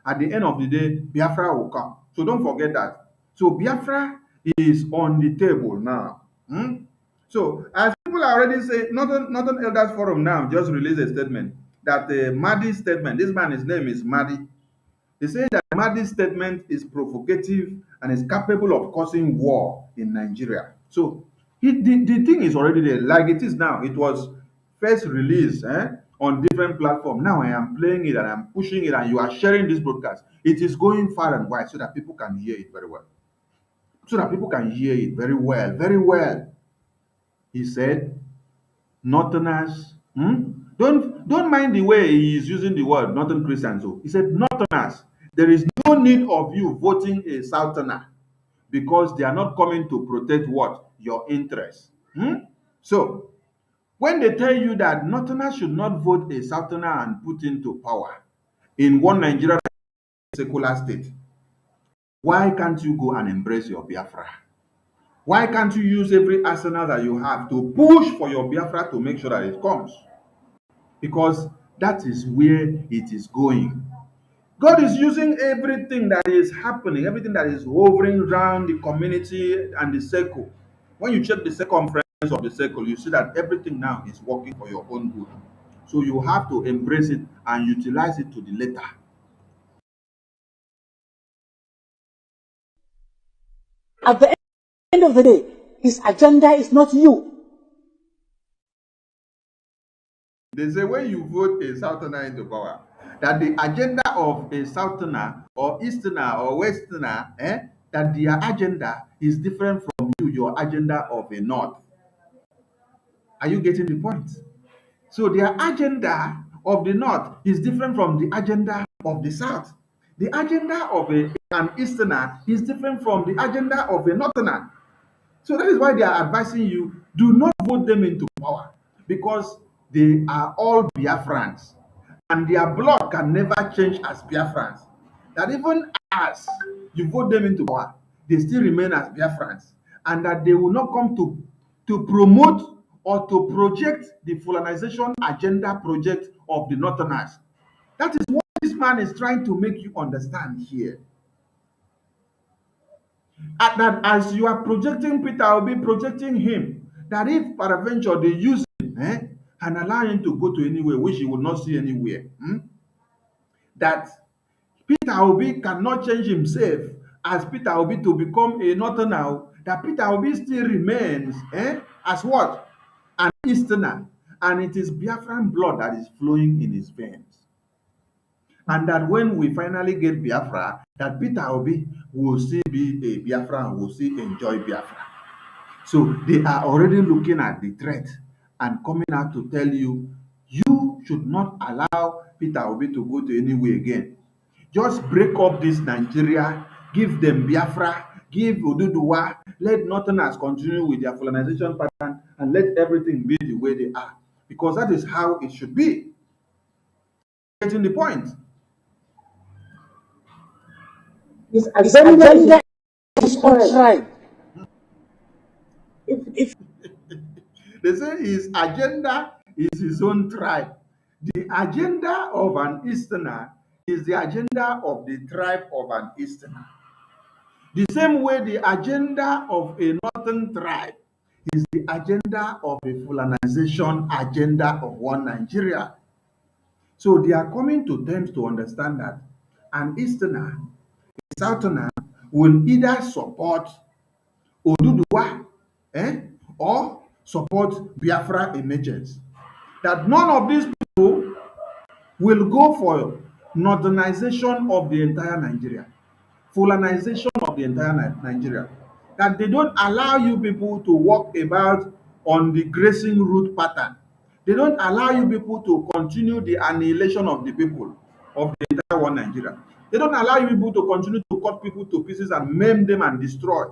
At the end of the day, Biafra will come. So don't forget that. So Biafra is on the table now. So as people are already saying, Northern Elders Forum now just released a statement that the Mahdi's statement, this man, his name is Mahdi. They say that Mahdi's statement is provocative and is capable of causing war in Nigeria. So the thing is already there, like it is now. It was first released on different platforms. Now I am playing it and I'm pushing it, and you are sharing this broadcast. It is going far and wide so that people can hear it very well. So that people can hear it very well, very well. He said, Northerners, don't mind the way he is using the word Northern Christians. So he said, Northerners, there is no need of you voting a Southerner because they are not coming to protect what? Your interests. So when they tell you that Northerners should not vote a Southerner and put into power in one Nigeria secular state, why can't you go and embrace your Biafra? Why can't you use every arsenal that you have to push for your Biafra to make sure that it comes? Because that is where it is going. God is using everything that is happening, everything that is hovering around the community and the circle. When you check the circumference of the circle, you see that everything now is working for your own good. So you have to embrace it and utilize it to the letter. At the end of the day, his agenda is not you. They say when you vote a Southerner into power, that the agenda of a Southerner or Easterner or Westerner, that their agenda is different from you, your agenda of a North. Are you getting the point? So their agenda of the North is different from the agenda of the South. The agenda of an Easterner is different from the agenda of a Northerner. So that is why they are advising you, do not vote them into power, because they are all Biafrans and their blood can never change as Biafrans. That even as you vote them into power, they still remain as Biafrans, and that they will not come to promote or to project the Fulanization agenda project of the Northerners. That is what this man is trying to make you understand here. That as you are projecting Peter, I will be projecting him. That if peradventure they use him and allow him to go to anywhere which he will not see anywhere, that Peter Obi cannot change himself as Peter Obi to become a Northerner, that Peter Obi still remains as what? An Easterner. And it is Biafran blood that is flowing in his veins. And that when we finally get Biafra, that Peter Obi will still be a Biafra and will still enjoy Biafra. So they are already looking at the threat and coming out to tell you, you should not allow Peter Obi to go to anywhere again. Just break up this Nigeria, give them Biafra, give Oduduwa, let Northerners continue with their colonization pattern, and let everything be the way they are. Because that is how it should be. Getting the point? His agenda is on tribe. If They say his agenda is his own tribe. The agenda of an Easterner is the agenda of the tribe of an Easterner. The same way the agenda of a Northern tribe is the agenda of a Fulanization agenda of one Nigeria. So they are coming to terms to understand that an Easterner, a Southerner, will either support Oduduwa or support Biafra emergence. That none of these people will go for northernization of the entire Nigeria, Fulanization of the entire Nigeria. That they don't allow you people to walk about on the grazing route pattern. They don't allow you people to continue the annihilation of the people of the entire one Nigeria. They don't allow you people to continue to cut people to pieces and maim them and destroy.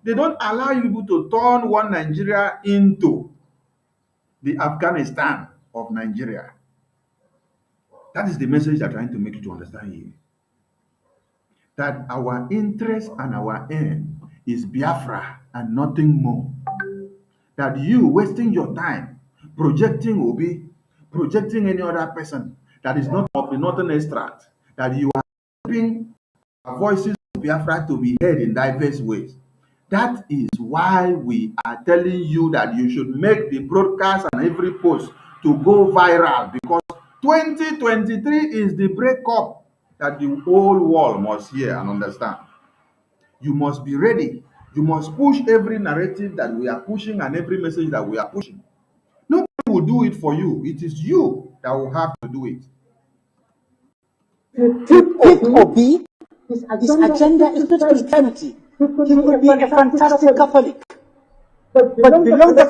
They don't allow you people to turn one Nigeria into the Afghanistan of Nigeria. That is the message they're trying to make you to understand here. That our interest and our aim is Biafra and nothing more. That you wasting your time projecting Obi, projecting any other person that is not of the Northern Extract, that you are helping voices of Biafra to be heard in diverse ways. That is why we are telling you that you should make the broadcast and every post to go viral, because 2023 is the breakup that the whole world must hear and understand. You must be ready. You must push every narrative that we are pushing and every message that we are pushing. Nobody will do it for you. It is you that will have to do it. Pick Obi, his agenda is not Christianity. He could be a fantastic Catholic. But below the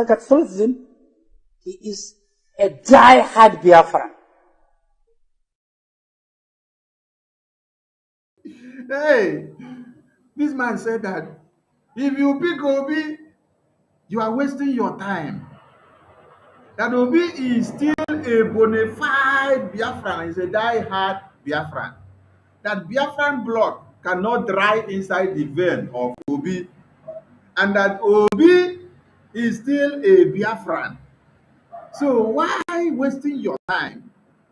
Catholicism, he is a die-hard Biafran. Hey, this man said that if you pick Obi, you are wasting your time. That Obi is still a bona fide Biafran, is a die-hard Biafran. That Biafran blood cannot dry inside the vein of Obi, and that Obi is still a Biafran. So why wasting your time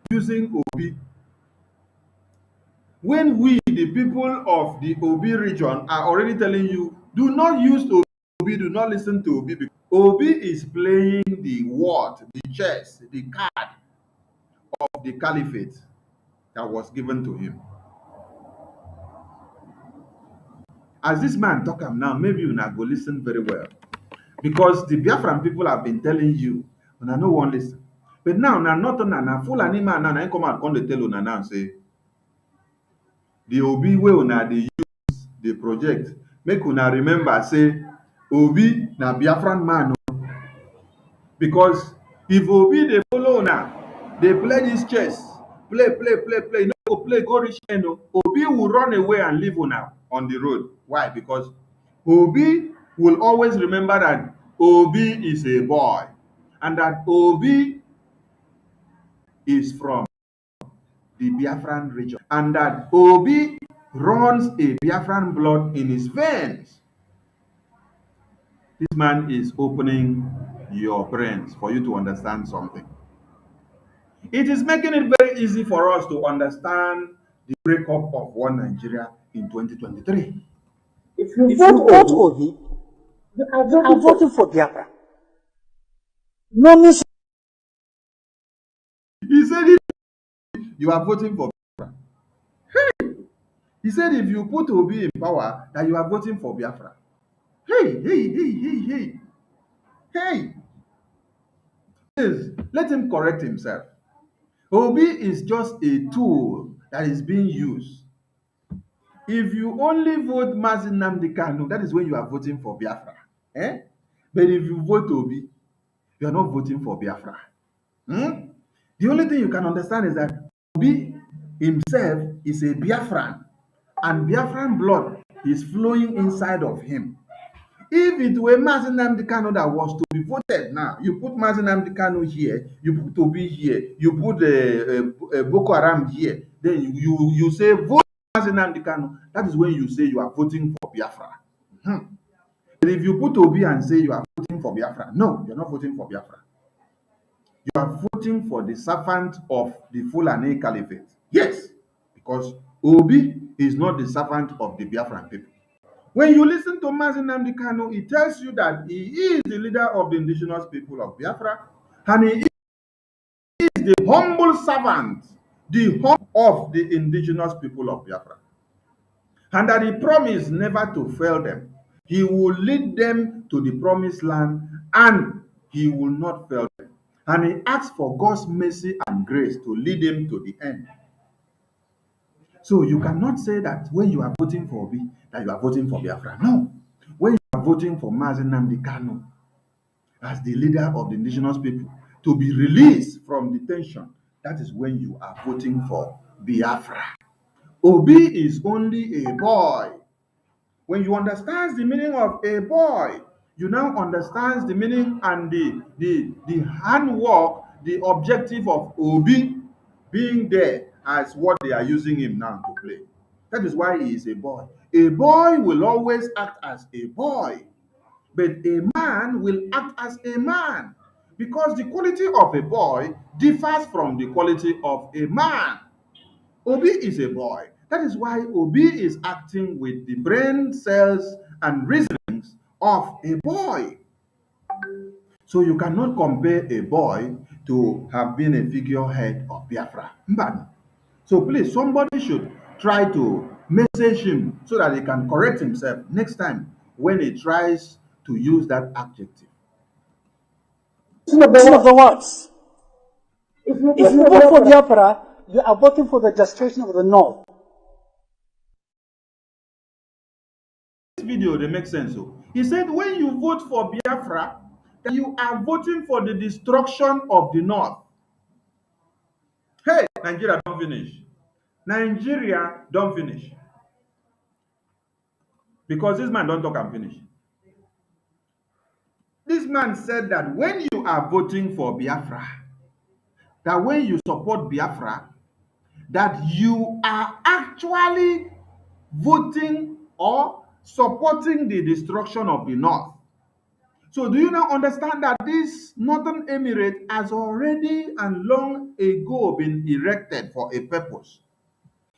using Obi when we, the people of the Obi region, are already telling you, do not use Obi, do not listen to Obi, because Obi is playing the word, the chess, the card of the caliphate that was given to him. As this man talk am now, maybe you not go listen very well, because the Biafran people have been telling you, and I no wan listen. But now, not na Fulani man now, come out come dey tell una now say the Obi wey una dey use the project, make una remember say Obi na Biafran man o. Because if Obi dey follow una, dey play this chess, play, no go play go reach end o. Obi will run away and leave una on the road. Why? Because Obi will always remember that Obi is a boy and that Obi is from the Biafran region and that Obi runs a Biafran blood in his veins. This man is opening your brains for you to understand something. It is making it very easy for us to understand the breakup of one Nigeria in 2023. If you vote Obi, you are voting for Biafra. No mission. He said if you are voting for Biafra. Hey! He said if you put Obi in power, that you are voting for Biafra. Hey! Please, let him correct himself. Obi is just a tool that is being used. If you only vote Mazi Nnamdi Kanu, that is when you are voting for Biafra. But if you vote Obi, you are not voting for Biafra. The only thing you can understand is that Obi himself is a Biafran, and Biafran blood is flowing inside of him. If it were Mazi Nnamdi Kanu that was to be voted now, you put Mazi Nnamdi Kanu here, you put Obi here, you put Boko Haram here, then you say vote Mazi Nnamdi Kanu. That is when you say you are voting for Biafra. But if you put Obi and say you are voting for Biafra, no, you're not voting for Biafra. You are voting for the servant of the Fulani Caliphate. Yes, because Obi is not the servant of the Biafran people. When you listen to Mazi Nnamdi Kanu, it tells you that he is the leader of the indigenous people of Biafra, and he is the humble servant, of the indigenous people of Biafra. And that he promised never to fail them. He will lead them to the promised land, and he will not fail them. And he asks for God's mercy and grace to lead him to the end. So you cannot say that when you are voting for Obi, that you are voting for Biafra. No. When you are voting for Mazi Nnamdi Kanu, as the leader of the indigenous people to be released from detention, that is when you are voting for Biafra. Obi is only a boy. When you understand the meaning of a boy, you now understand the meaning and the handwork, the objective of Obi being there as what they are using him now to play. That is why he is a boy. A boy will always act as a boy, but a man will act as a man because the quality of a boy differs from the quality of a man. Obi is a boy. That is why Obi is acting with the brain cells and reasonings of a boy. So you cannot compare a boy to have been a figurehead of Biafra. Mbani. So please, somebody should try to message him so that he can correct himself next time when he tries to use that adjective. Listen of the words. If you vote for Biafra, you are voting for the destruction of the North. This video, they make sense. So he said, when you vote for Biafra, that you are voting for the destruction of the North. Hey, Nigeria, don't finish. Nigeria, don't finish. Because this man don't talk and finish. This man said that when you are voting for Biafra, that when you support Biafra, that you are actually voting or supporting the destruction of the North. So do you now understand that this Northern Emirate has already and long ago been erected for a purpose?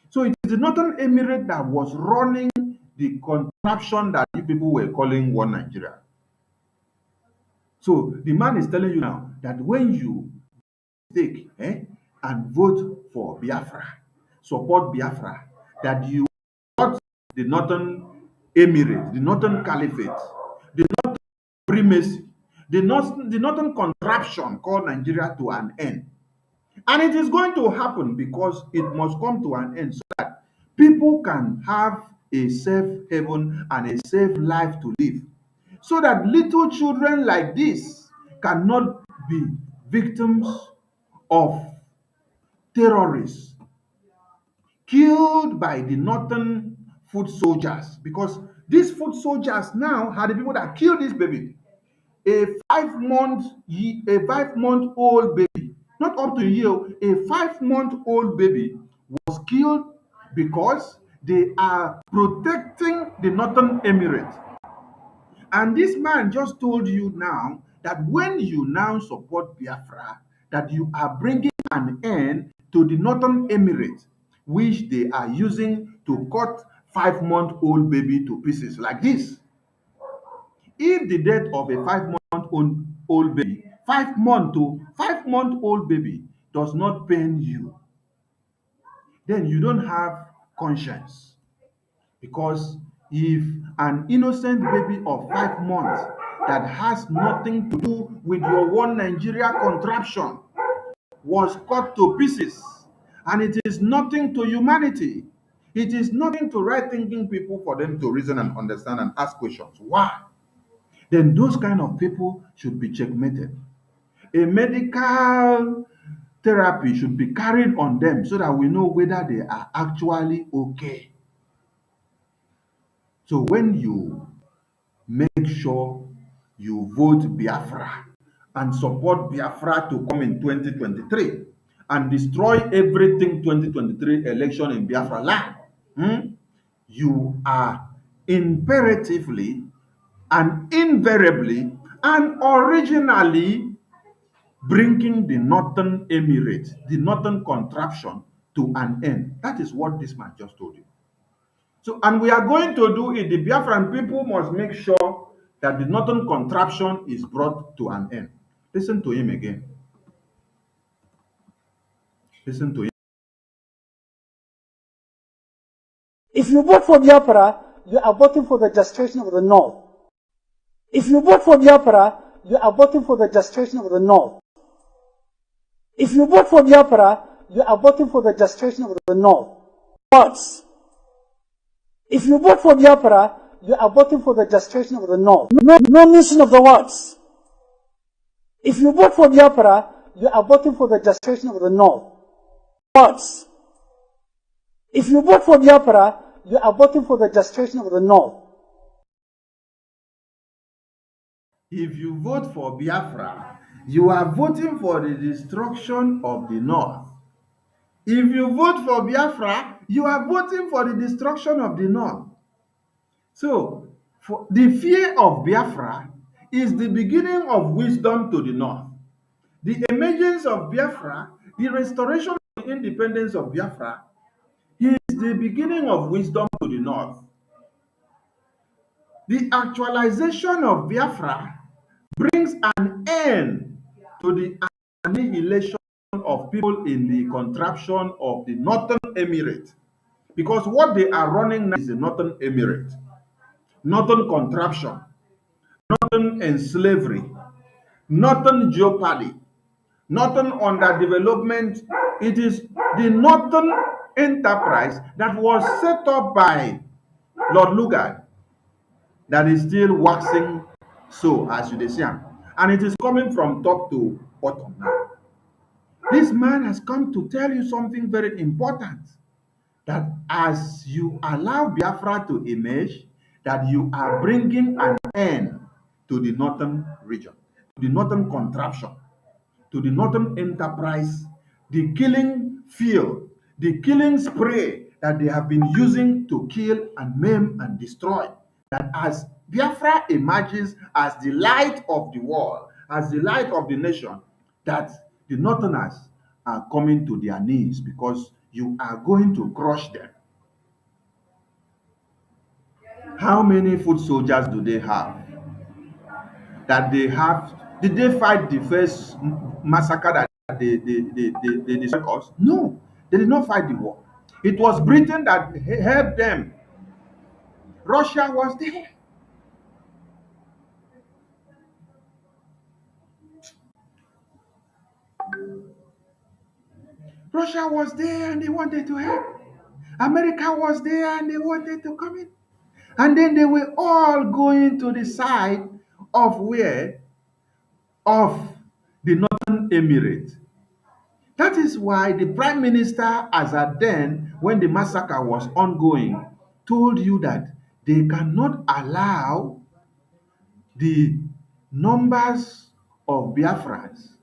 So it is the Northern Emirate that was running the contraption that you people were calling One Nigeria. So the man is telling you now that when you take and vote for Biafra, support Biafra, that you support the Northern Emirate, the Northern Caliphate, the Northern Supremacy, the Northern contraption called Nigeria to an end. And it is going to happen because it must come to an end so that people can have a safe haven and a safe life to live. So that little children like this cannot be victims of terrorists killed by the Northern foot soldiers, because these foot soldiers now are the people that killed this baby. A 5-month-old baby, not up to a year, a 5-month-old baby was killed because they are protecting the Northern Emirate. And this man just told you now that when you now support Biafra, that you are bringing an end to the Northern Emirate, which they are using to cut 5-month-old baby to pieces like this. If the death of a 5-month-old baby, 5-month-old baby does not pain you, then you don't have conscience. Because if an innocent baby of 5 months that has nothing to do with your One Nigeria contraption was cut to pieces, and it is nothing to humanity, it is nothing to right-thinking people for them to reason and understand and ask questions. Why? Then those kind of people should be checkmated. A medical therapy should be carried on them so that we know whether they are actually okay. So when you make sure you vote Biafra and support Biafra to come in 2023 and destroy everything 2023 election in Biafra land, you are imperatively and invariably and originally bringing the Northern Emirate, the Northern contraption to an end. That is what this man just told you. So, and we are going to do it. The Biafran people must make sure that the Northern contraption is brought to an end. Listen to him again. Listen to him. If you vote for Biafra, you are voting for the destruction of the North. If you vote for Biafra, you are voting for the destruction of the North. If you vote for Biafra, you are voting for the destruction of the North. Words. If you vote for Biafra, you are voting for the destruction of the North. No mention of the words. If you vote for Biafra, you are voting for the destruction of the North. Words. If you vote for Biafra, you are voting for the destruction of the North. If you vote for Biafra, you are voting for the destruction of the North. If you vote for Biafra, you are voting for the destruction of the North. So, the fear of Biafra is the beginning of wisdom to the North. The emergence of Biafra, the restoration of the independence of Biafra, is the beginning of wisdom to the North. The actualization of Biafra brings an end to the annihilation of people in the contraption of the Northern Emirate. Because what they are running now is the Northern Emirate, Northern contraption, Northern enslavery, Northern jeopardy, Northern underdevelopment. It is the Northern enterprise that was set up by Lord Lugard that is still waxing so as you see am, and it is coming from top to bottom now. This man has come to tell you something very important, that as you allow Biafra to emerge, that you are bringing an end to the northern region, to the northern contraption, to the northern enterprise, the killing field, the killing spray that they have been using to kill and maim and destroy. That as Biafra emerges as the light of the world, as the light of the nation, that the northerners are coming to their knees because you are going to crush them. How many foot soldiers do they have? That they have? Did they fight the first massacre that they destroyed us? No, they did not fight the war. It was Britain that helped them. Russia was there. Russia was there and they wanted to help. America was there and they wanted to come in. And then they were all going to the side of where? Of the Northern Emirate. That is why the Prime Minister, as at then, when the massacre was ongoing, told you that they cannot allow the numbers of Biafrans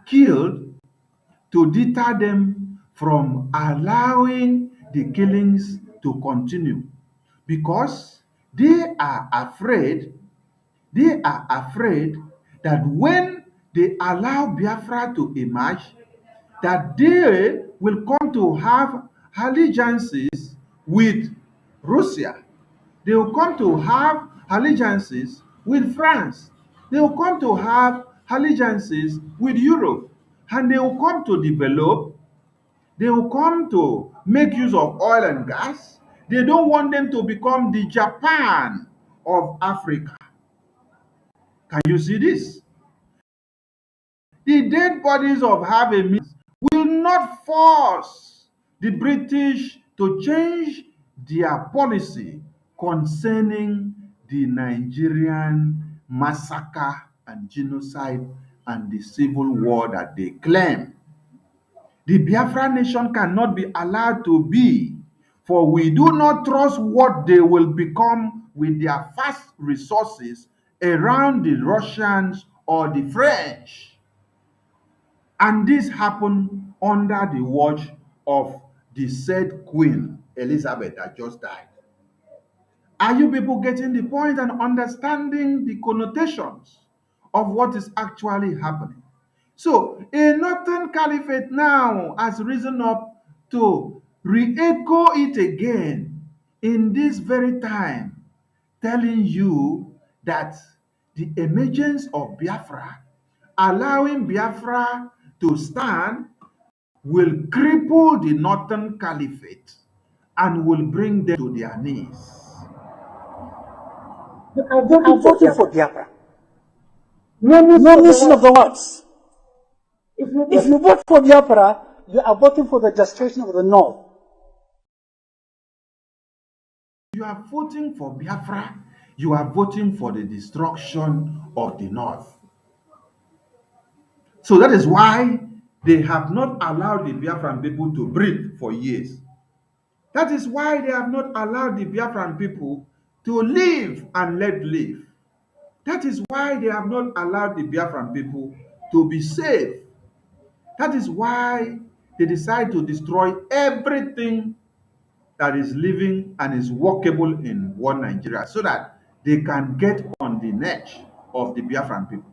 killed to deter them from allowing the killings to continue, because they are afraid that when they allow Biafra to emerge, that they will come to have allegiances with Russia. They will come to have allegiances with France. They will come to have allegiances with Europe. And they will come to develop, they will come to make use of oil and gas. They don't want them to become the Japan of Africa. Can you see this? The dead bodies of Harvey Mills will not force the British to change their policy concerning the Nigerian massacre and genocide and the civil war that they claim. The Biafra nation cannot be allowed to be, for we do not trust what they will become with their vast resources around the Russians or the French. And this happened under the watch of the said Queen Elizabeth that just died. Are you people getting the point and understanding the connotations of what is actually happening? So, a northern caliphate now has risen up to re-echo it again in this very time, telling you that the emergence of Biafra, allowing Biafra to stand, will cripple the northern caliphate and will bring them to their knees. You are voting for Biafra. No missing of the words. If you vote for Biafra, you are voting for the destruction of the North. You are voting for Biafra, you are voting for the destruction of the North. So that is why they have not allowed the Biafran people to breathe for years. That is why they have not allowed the Biafran people to live and let live. That is why they have not allowed the Biafran people to be safe. That is why they decide to destroy everything that is living and is workable in one Nigeria so that they can get on the neck of the Biafran people.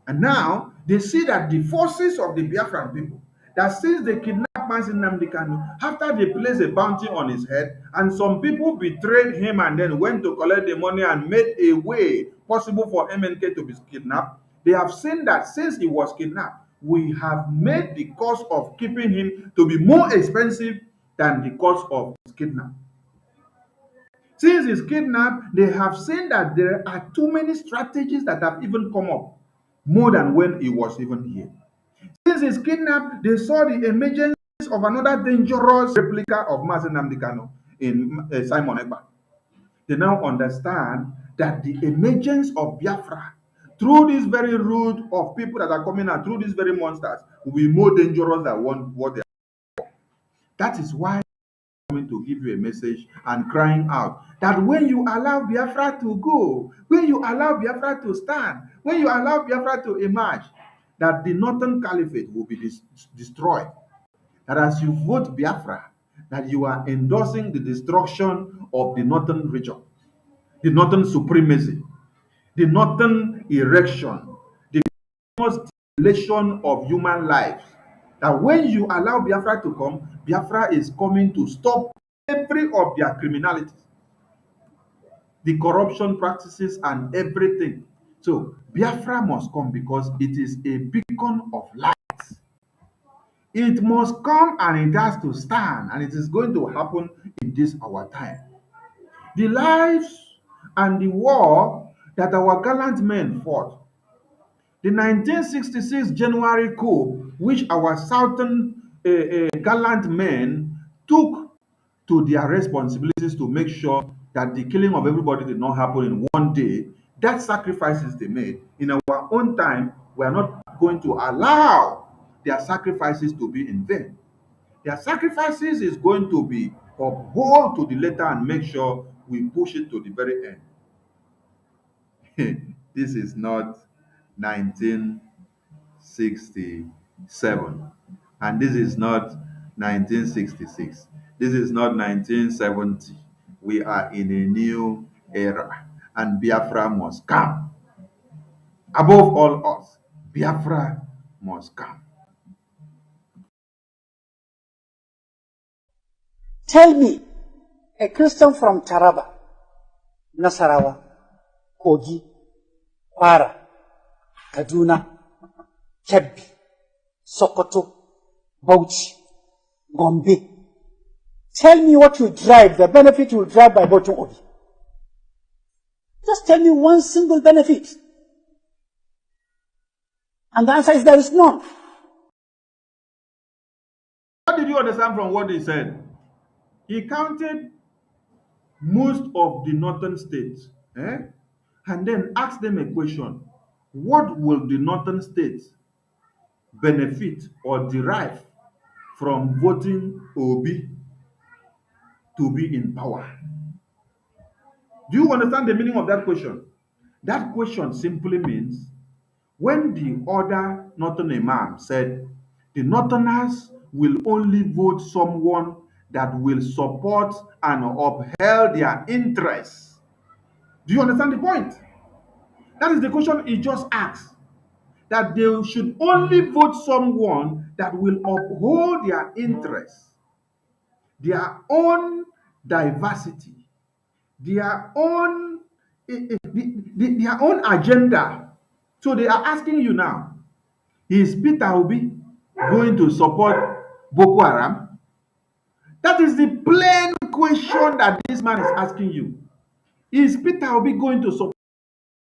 And now they see that the forces of the Biafran people, that since they kidnapped Mazi Nnamdi Kanu, after they placed a bounty on his head, and some people betrayed him and then went to collect the money and made a way possible for MNK to be kidnapped, they have seen that since he was kidnapped, we have made the cost of keeping him to be more expensive than the cost of his kidnapping. Since he's kidnapped, they have seen that there are too many strategies that have even come up, more than when he was even here. Since he's kidnapped, they saw the emergence of another dangerous replica of Mazi Nnamdi Kanu in Simon Ekpa. They now understand that the emergence of Biafra through this very route of people that are coming out, through these very monsters, will be more dangerous than what they are. That is why coming to give you a message and crying out that when you allow Biafra to go, when you allow Biafra to stand, when you allow Biafra to emerge, that the Northern Caliphate will be destroyed. That as you vote Biafra, that you are endorsing the destruction of the Northern region, the Northern supremacy, the Northern erection, the stimulation of human lives. That when you allow Biafra to come, Biafra is coming to stop every of their criminalities, the corruption practices and everything. So Biafra must come because it is a beacon of light. It must come and it has to stand, and it is going to happen in this our time. The lives and the war that our gallant men fought, the 1966 January coup, which our southern gallant men took to their responsibilities to make sure that the killing of everybody did not happen in one day, that sacrifices they made. In our own time, we are not going to allow their sacrifices to be in vain. Their sacrifices is going to be uphold to the letter and make sure we push it to the very end. This is not 1967, and this is not 1966. This is not 1970. We are in a new era, and Biafra must come. Above all else, Biafra must come. Tell me, a Christian from Taraba, Nasarawa, Kogi, Kwara, Kaduna, Kebbi, Sokoto, Bauchi, Gombe. Tell me what you drive, the benefit you drive by voting Obi. Just tell me one single benefit. And the answer is there is none. What did you understand from what he said? He counted most of the northern states, and then asked them a question. What will the northern states benefit or derive from voting Obi to be in power? Do you understand the meaning of that question? That question simply means when the other northern imam said the northerners will only vote someone that will support and upheld their interests. Do you understand the point? That is the question he just asked. That they should only vote someone that will uphold their interests, their own diversity, their own their own agenda. So they are asking you now, is Peter Obi going to support Boko Haram? That is the plain question that this man is asking you. Is Peter Obi going to support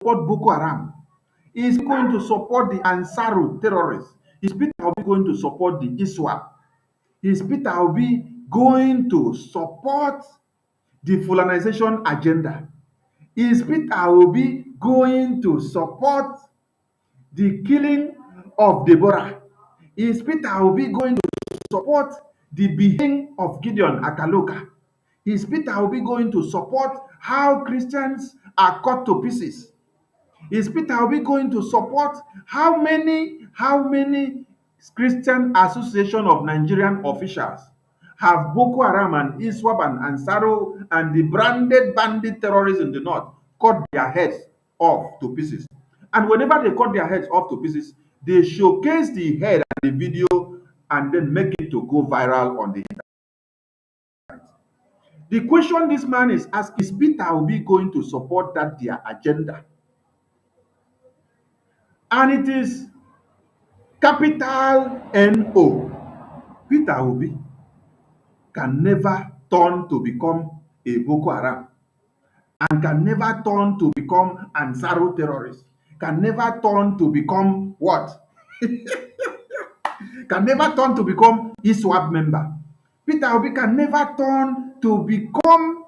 Boko Haram? Is he going to support the Ansaru terrorists? Is Peter Obi going to support the ISWAP? Is Peter Obi going to support the Fulanization agenda? Is Peter Obi going to support the killing of Deborah? Is Peter Obi going to support the beheading of Gideon Akaloka? Is Peter Obi going to support how Christians are cut to pieces? Is Peter Obi going to support how many Christian Association of Nigerian officials have Boko Haram and ISWAP and Ansaro and the branded bandit terrorists in the north cut their heads off to pieces? And whenever they cut their heads off to pieces, they showcase the head and the video and then make it to go viral on the internet. The question this man is asking is Peter Obi going to support that their agenda? And it is capital N-O. Peter Obi can never turn to become a Boko Haram and can never turn to become Ansaro terrorist, can never turn to become what? Can never turn to become ISWAP member. Peter Obi can never turn to become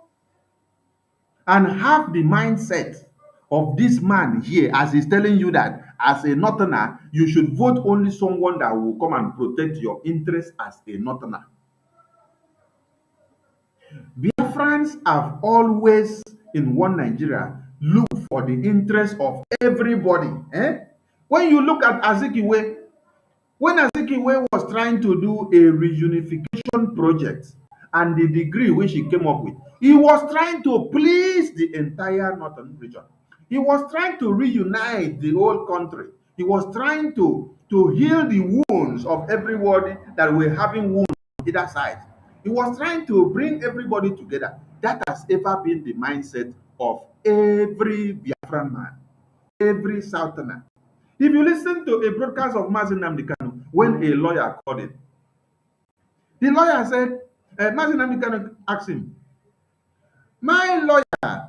and have the mindset of this man here as he's telling you that as a northerner, you should vote only someone that will come and protect your interests as a northerner. Biafrans have always, in one Nigeria, looked for the interest of everybody. When you look at Azikiwe, when Azikiwe was trying to do a reunification project and the degree which he came up with, he was trying to please the entire northern region. He was trying to reunite the whole country. He was trying to heal the wounds of everybody that were having wounds on either side. He was trying to bring everybody together. That has ever been the mindset of every Biafran man, every Southerner. If you listen to a broadcast of Mazin Nnamdi Kanu, when a lawyer called him, the lawyer said, Mazin Nnamdi Kanu asked him, "My lawyer,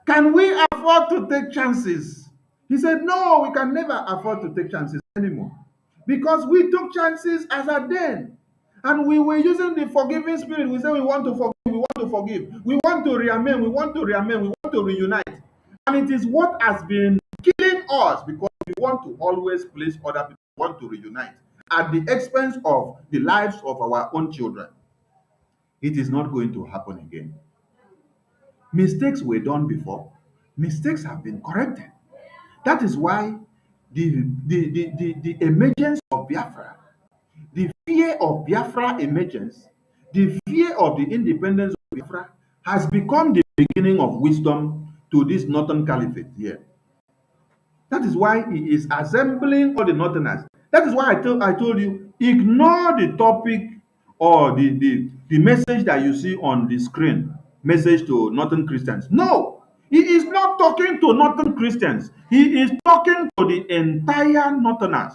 can we afford to take chances?" He said, "No, we can never afford to take chances anymore because we took chances as at then. And we were using the forgiving spirit. We said we want to forgive, we want to forgive, we want to reamend, we want to reamend, we want to reunite. And it is what has been killing us because we want to always place other people, want to reunite at the expense of the lives of our own children. It is not going to happen again. Mistakes were done before. Mistakes have been corrected. That is why the emergence of Biafra, the fear of Biafra emergence, the fear of the independence of Biafra has become the beginning of wisdom to this northern caliphate here. That is why he is assembling all the northerners. That is why I told you, ignore the topic or the message that you see on the screen, message to northern Christians. No, he is not talking to northern Christians. He is talking to the entire northerners.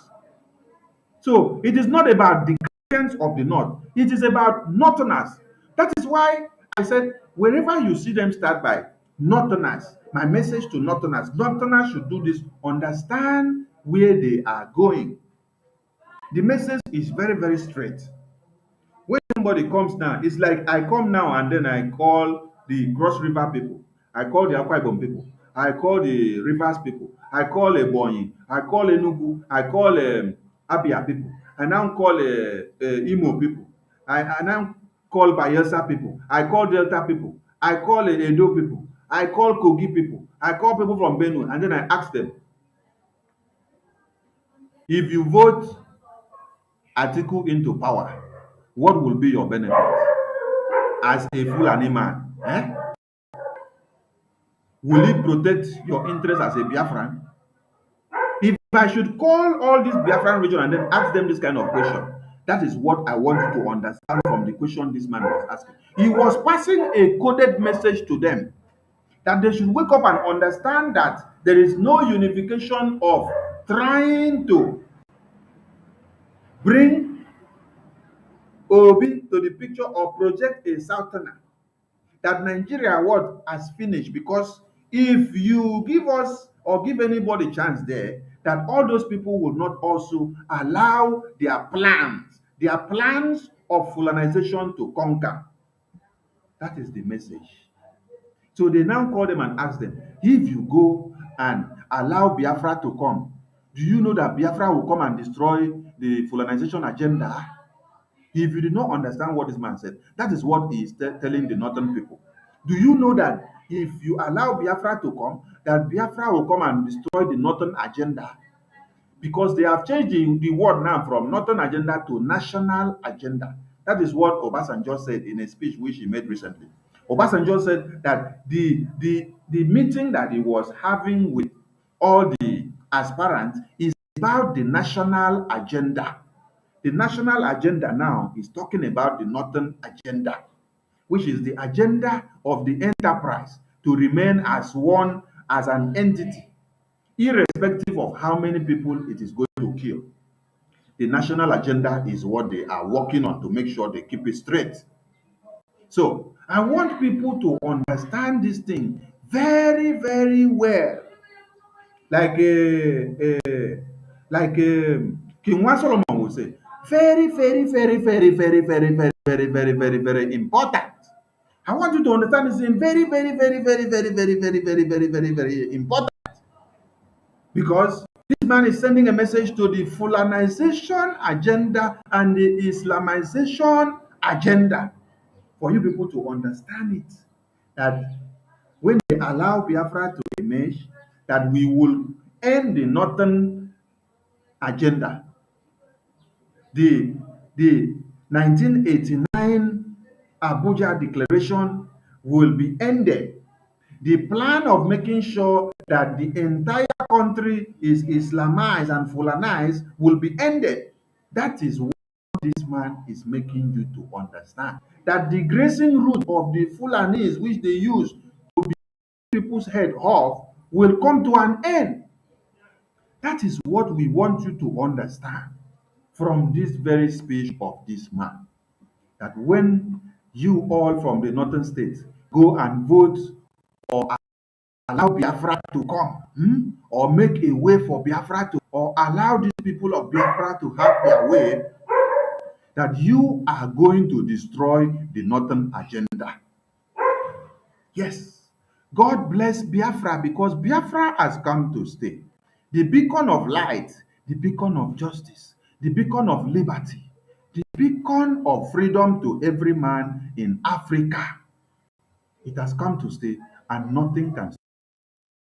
So it is not about the Christians of the north. It is about northerners. That is why I said, wherever you see them start by northerners, my message to northerners should do this, understand where they are going. The message is very, very straight. When somebody comes now, it's like I come now and then I call the Cross River people, I call the Akwa Ibom people, I call the Rivers people, I call Ebonyi, I call Enugu, I call Abia people, I now call Imo people, I now call Bayelsa people, I call Delta people, I call Edo people, I call Kogi people, I call people from Benue, and then I ask them, if you vote Atiku into power, what will be your benefit as a Fulani man? Will it protect your interest as a Biafran? If I should call all these Biafran region and then ask them this kind of question, that is what I want you to understand from the question this man was asking. He was passing a coded message to them that they should wake up and understand that there is no unification of trying to bring Obi to the picture or project a Southerner. That Nigeria what has finished, because if you give us or give anybody chance there, that all those people will not also allow their plans of Fulanization to conquer. That is the message. So they now call them and ask them, if you go and allow Biafra to come, Do you know that Biafra will come and destroy the colonization agenda? If you did not understand what this man said, that is what he is telling the northern people. Do you know that if you allow Biafra to come, that Biafra will come and destroy the northern agenda? Because they have changed the word now from northern agenda to national agenda. That is what Obasanjo said in a speech which he made recently. Obasanjo said that the meeting that he was having with all the aspirants is about the national agenda. The national agenda now is talking about the northern agenda, which is the agenda of the enterprise to remain as one, as an entity, irrespective of how many people it is going to kill. The national agenda is what they are working on to make sure they keep it straight. So I want people to understand this thing very, very well. Like King Wa Solomon would say, very, very, very, very, very, very, very, very, very, very, very important. I want you to understand this thing very, very, very, very, very, very, very, very, very, very, very important. Because this man is sending a message to the Fulanization agenda and the Islamization agenda for you people to understand it. That when they allow Biafra to emerge, that we will end the northern agenda. The 1989 Abuja Declaration will be ended. The plan of making sure that the entire country is Islamized and Fulanized will be ended. That is what this man is making you to understand. That the grazing route of the Fulanis, which they use to be people's head off, will come to an end. That is what we want you to understand from this very speech of this man. That when you all from the northern states go and vote or allow Biafra to come, or make a way for Biafra to, or allow these people of Biafra to have their way, that you are going to destroy the northern agenda. Yes, God bless Biafra because Biafra has come to stay. The beacon of light, the beacon of justice, the beacon of liberty, the beacon of freedom to every man in Africa. It has come to stay and nothing can stop.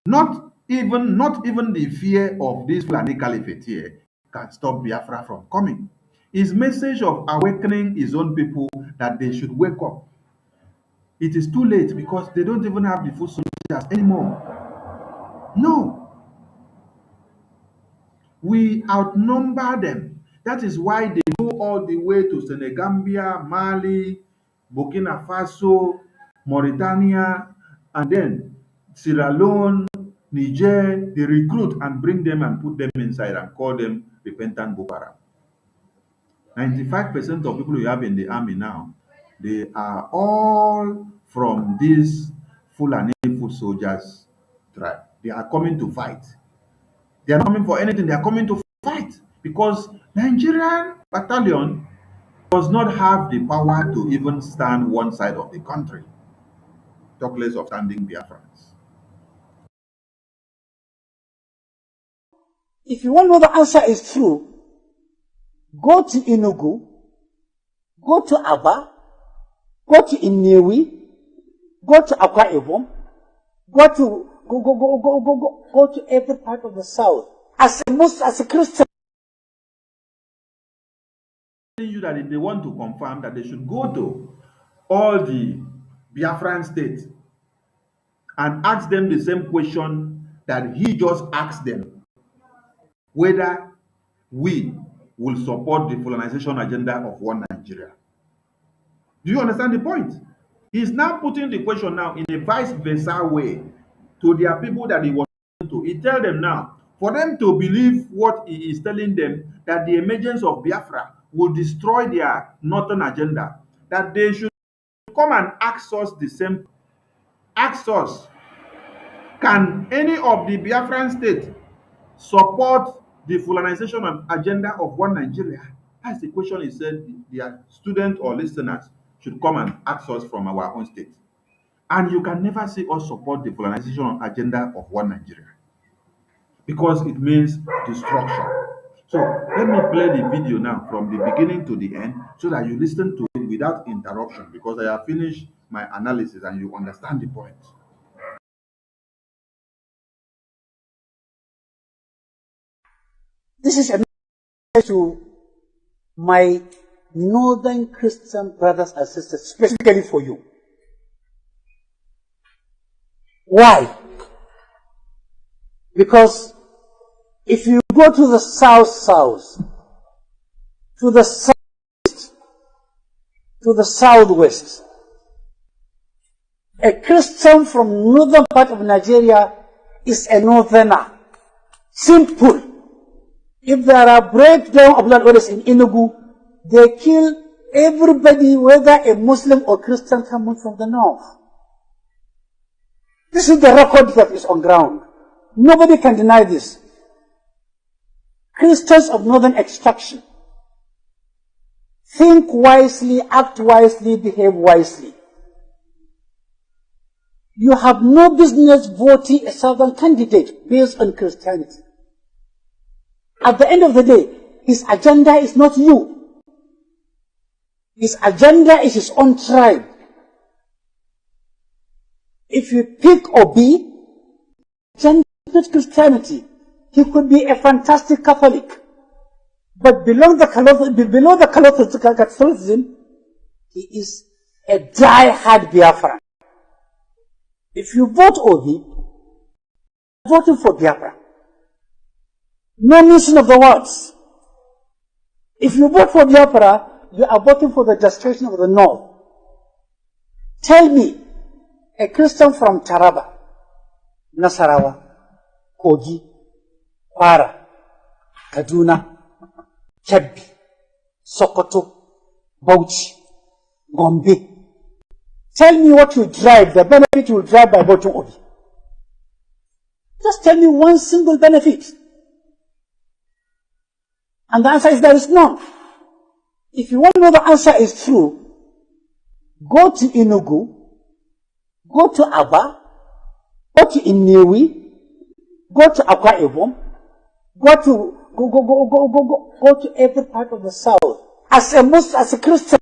Not even the fear of this Fulani Caliphate here can stop Biafra from coming. His message of awakening his own people that they should wake up. It is too late because they don't even have the food soldiers anymore. No, we outnumber them. That is why they go all the way to Senegambia, Mali, Burkina Faso, Mauritania, and then Sierra Leone, Niger. They recruit and bring them and put them inside and call them repentant Boko Haram. 95% of people you have in the army now, they are all from these Fulani foot soldiers tribe. They are coming to fight. They are not coming for anything. They are coming to fight because Nigerian battalion does not have the power to even stand one side of the country. Talk less of standing Biafrans. If you want to know the answer is true, go to Enugu, go to Aba, go to Inewi, go to Akwa Ibom, go to every part of the south. As a Christian, Telling you that if they want to confirm that they should go to all the Biafran states and ask them the same question that he just asked them, whether we will support the colonization agenda of one Nigeria. Do you understand the point? He's now putting the question now in a vice versa way to their people that he was to. He tells them now, for them to believe what he is telling them, that the emergence of Biafra will destroy their northern agenda, that they should come and ask us the same. Ask us, can any of the Biafran states support the colonization agenda of one Nigeria? That's the question he said their students or listeners should come and ask us from our own state. And you can never see us support the colonization agenda of one Nigeria. because it means destruction. So let me play the video now from the beginning to the end so that you listen to it without interruption, because I have finished my analysis and you understand the point. This is a message to my northern Christian brothers and sisters, specifically for you. Why? Because if you go to the south, to the south, to the southwest, a Christian from northern part of Nigeria is a northerner. Simple. If there are breakdown of land orders in Enugu, they kill everybody, whether a Muslim or Christian coming from the north. This is the record that is on ground. Nobody can deny this. Christians of northern extraction, think wisely, act wisely, behave wisely. You have no business voting a southern candidate based on Christianity. At the end of the day, his agenda is not you. His agenda is his own tribe. If you pick Obi, agenda is not Christianity. He could be a fantastic Catholic. But below the Catholicism, he is a die-hard Biafra. If you vote Obi, voting for Biafra. No mention of the words. If you vote for Biafra, you are voting for the destruction of the North. Tell me, a Christian from Taraba, Nasarawa, Kogi, Kwara, Kaduna, Kebbi, Sokoto, Bauchi, Gombe. Tell me what you drive, the benefit you will drive by voting Obi. Just tell me one single benefit. And the answer is there is none. If you want to know the answer is true, go to Enugu, go to Aba, go to Inewi, go to Akwa Ibom, go to every part of the south. As a Christian.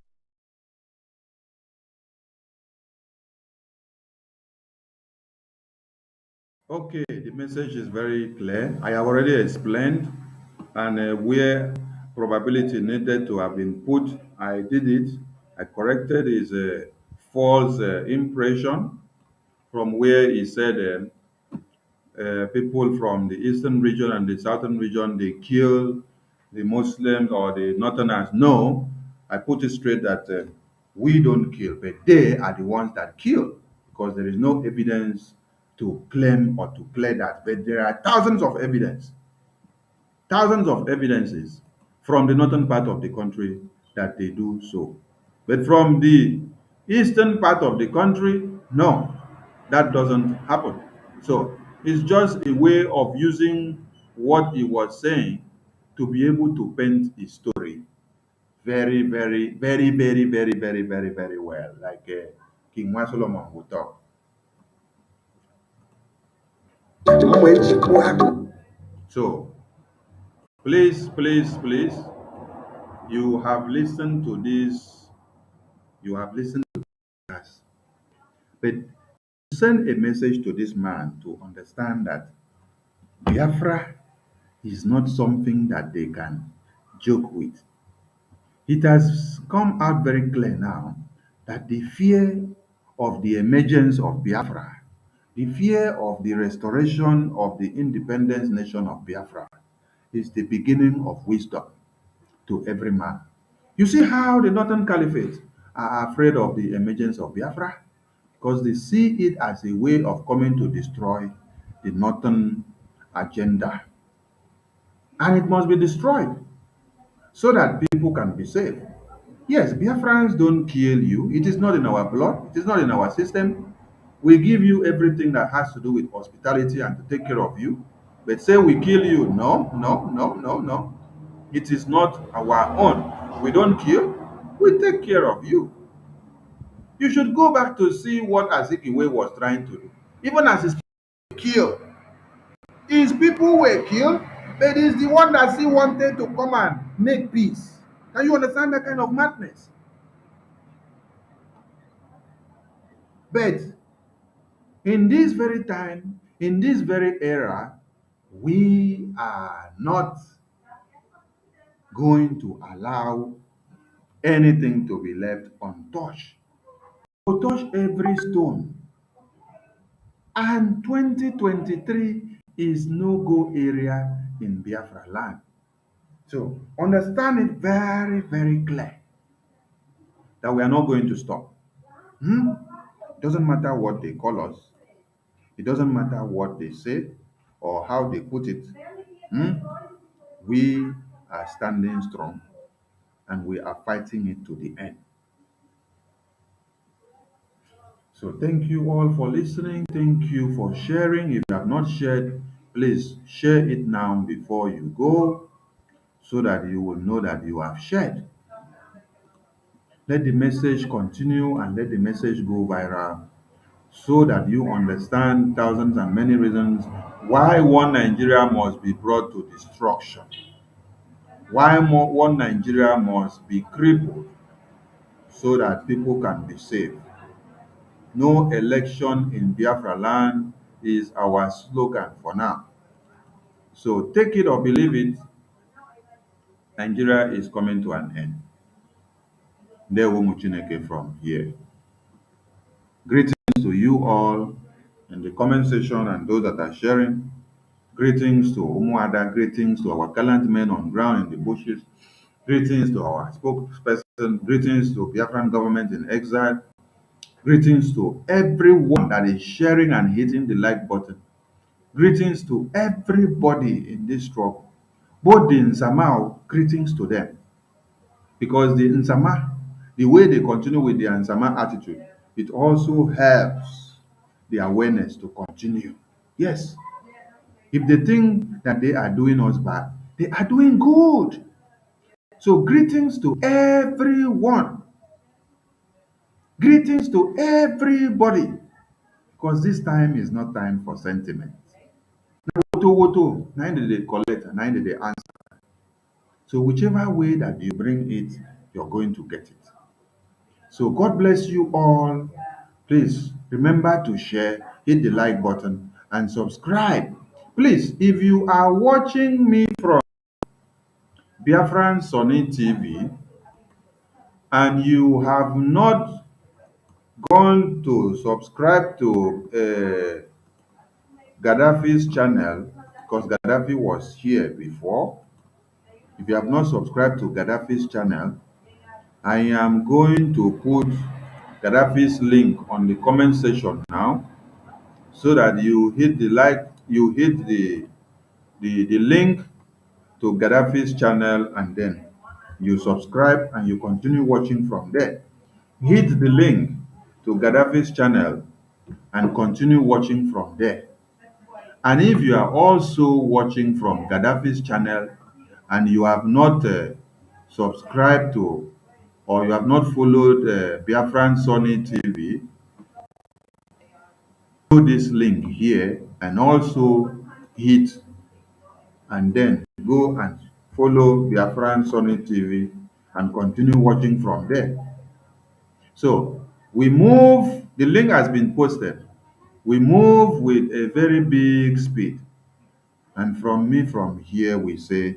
Okay, the message is very clear. I have already explained, and where probability needed to have been put, I did it. I corrected his false impression from where he said people from the eastern region and the southern region, they kill the Muslims or the northerners. No, I put it straight that we don't kill, but they are the ones that kill, because there is no evidence to claim or to play that. But there are thousands of evidences from the northern part of the country that they do so. But from the eastern part of the country, no, that doesn't happen. So it's just a way of using what he was saying to be able to paint his story very, very, very, very, very, very, very, very well, like King Solomon would talk. So please, please, please, you have listened to this, you have listened to us, but send a message to this man to understand that Biafra is not something that they can joke with. It has come out very clear now that the fear of the emergence of Biafra, the fear of the restoration of the independence nation of Biafra, is the beginning of wisdom to every man. You see how the Northern Caliphate are afraid of the emergence of Biafra? Because they see it as a way of coming to destroy the Northern agenda. And it must be destroyed so that people can be safe. Yes, Biafrans don't kill you. It is not in our blood. It is not in our system. We give you everything that has to do with hospitality and to take care of you. But say we kill you, no, no, no, no, no. It is not our own. We don't kill. We take care of you. You should go back to see what Azikiwe was trying to do. Even as he killed His people were killed, but he's the one that still wanted to come and make peace. Can you understand that kind of madness? But in this very time, in this very era, we are not going to allow anything to be left untouched. To touch every stone. And 2023 is no-go area in Biafra land. So understand it very, very clear that we are not going to stop. It doesn't matter what they call us. It doesn't matter what they say or how they put it. We are standing strong and we are fighting it to the end. So thank you all for listening. Thank you for sharing. If you have not shared, please share it now before you go so that you will know that you have shared. Let the message continue and let the message go viral so that you understand thousands and many reasons why one Nigeria must be brought to destruction. Why one Nigeria must be crippled so that people can be saved. No election in Biafra land is our slogan for now. So take it or believe it, Nigeria is coming to an end. Ndewo Chineke from here. Greetings to you all in the comment section and those that are sharing. Greetings to Umuada, greetings to our gallant men on ground in the bushes. Greetings to our spokesperson, greetings to Biafran government in exile. Greetings to everyone that is sharing and hitting the like button. Greetings to everybody in this struggle. Both the Nsama, greetings to them. Because the Nsama, the way they continue with the Nsama attitude, it also helps the awareness to continue. Yes, if they think that they are doing us bad, they are doing good. So greetings to everyone. Greetings to everybody. Because this time is not time for sentiment. Woto, neither they collect, neither they answer. So whichever way that you bring it, you're going to get it. So God bless you all. Please remember to share, hit the like button, and subscribe. Please, if you are watching me from Biafran Sunny TV and you have not gone to subscribe to Gaddafi's channel, because Gaddafi was here before. If you have not subscribed to Gaddafi's channel, I am going to put Gaddafi's link on the comment section now so that you hit the like, you hit the link to Gaddafi's channel and then you subscribe and you continue watching from there. Hit the link to Gaddafi's channel and continue watching from there. And if you are also watching from Gaddafi's channel and you have not subscribed to or you have not followed Biafran Sunny TV, do this link here and also hit and then go and follow Biafran Sunny TV and continue watching from there. So we move, the link has been posted. We move with a very big speed. And from here, we say,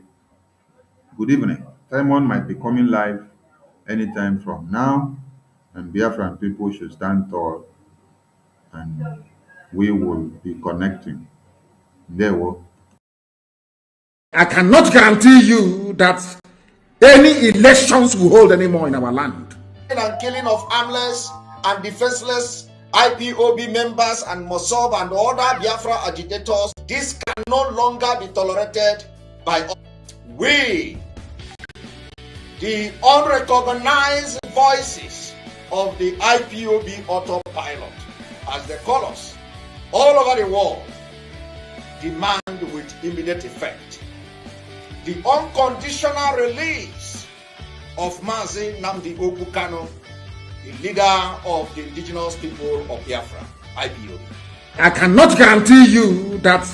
good evening. Simon might be coming live anytime from now, and Biafran people should stand tall, and we will be connecting. There will. I cannot guarantee you that any elections will hold anymore in our land. And killing of armless and defenseless IPOB members and Mossab and other Biafra agitators, this can no longer be tolerated by us. We, the unrecognized voices of the IPOB autopilot, as they call us, all over the world, demand with immediate effect the unconditional release of Mazi Nnamdi Kanu, the leader of the indigenous people of Biafra, IPOB. I cannot guarantee you that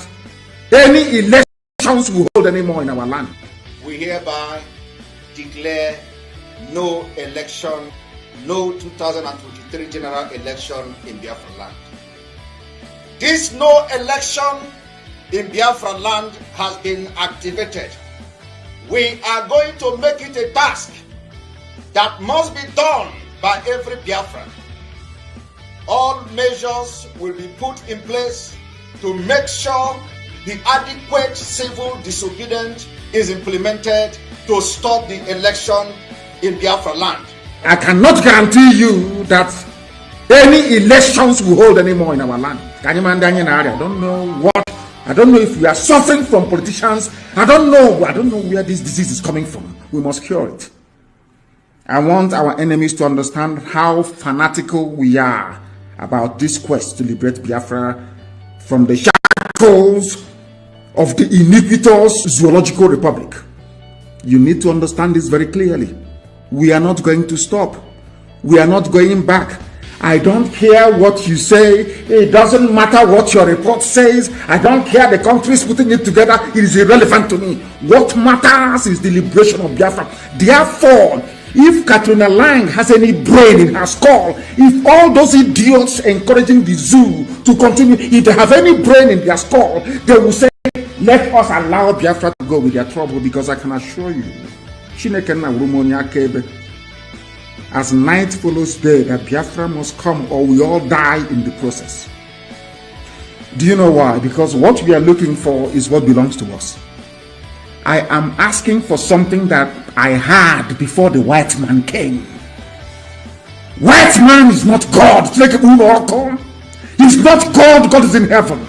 any elections we hold anymore in our land. We hereby declare no election, no 2023 general election in Biafra land. This no election in Biafra land has been activated. We are going to make it a task that must be done by every Biafran. All measures will be put in place to make sure the adequate civil disobedience is implemented to stop the election in Biafra land. I cannot guarantee you that any elections we hold anymore in our land. I don't know what. I don't know if we are suffering from politicians. I don't know where this disease is coming from. We must cure it. I want our enemies to understand how fanatical we are about this quest to liberate Biafra from the shackles of the iniquitous zoological republic. You need to understand this very clearly. We are not going to stop. We are not going back. I don't care what you say. It doesn't matter what your report says. I don't care the countries putting it together. It is irrelevant to me. What matters is the liberation of Biafra. Therefore, if Katrina Lang has any brain in her skull, if all those idiots encouraging the zoo to continue, if they have any brain in their skull, they will say, let us allow Biafra to go with their trouble, because I can assure you, as night follows day, that Biafra must come or we all die in the process. Do you know why? Because what we are looking for is what belongs to us. I am asking for something that I had before the white man came. White man is not God. He's not God. God is in heaven.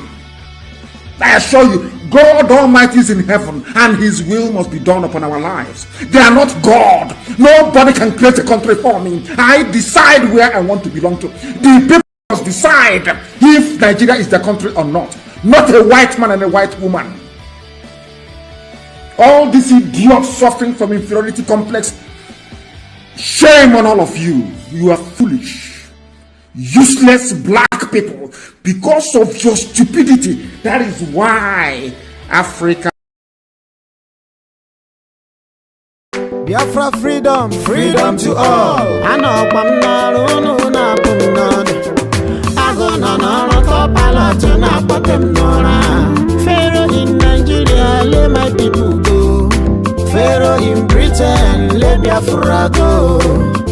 I assure you, God Almighty is in heaven, and His will must be done upon our lives. They are not God. Nobody can create a country for me. I decide where I want to belong to. The people must decide if Nigeria is their country or not. Not a white man and a white woman. All these idiots suffering from inferiority complex, shame on all of you. You are foolish, useless black people. Because of your stupidity, that is why Africa. Biafra freedom, freedom to all. I know Pharaoh in Nigeria, let my people go. Pharaoh in Britain, let Biafra go.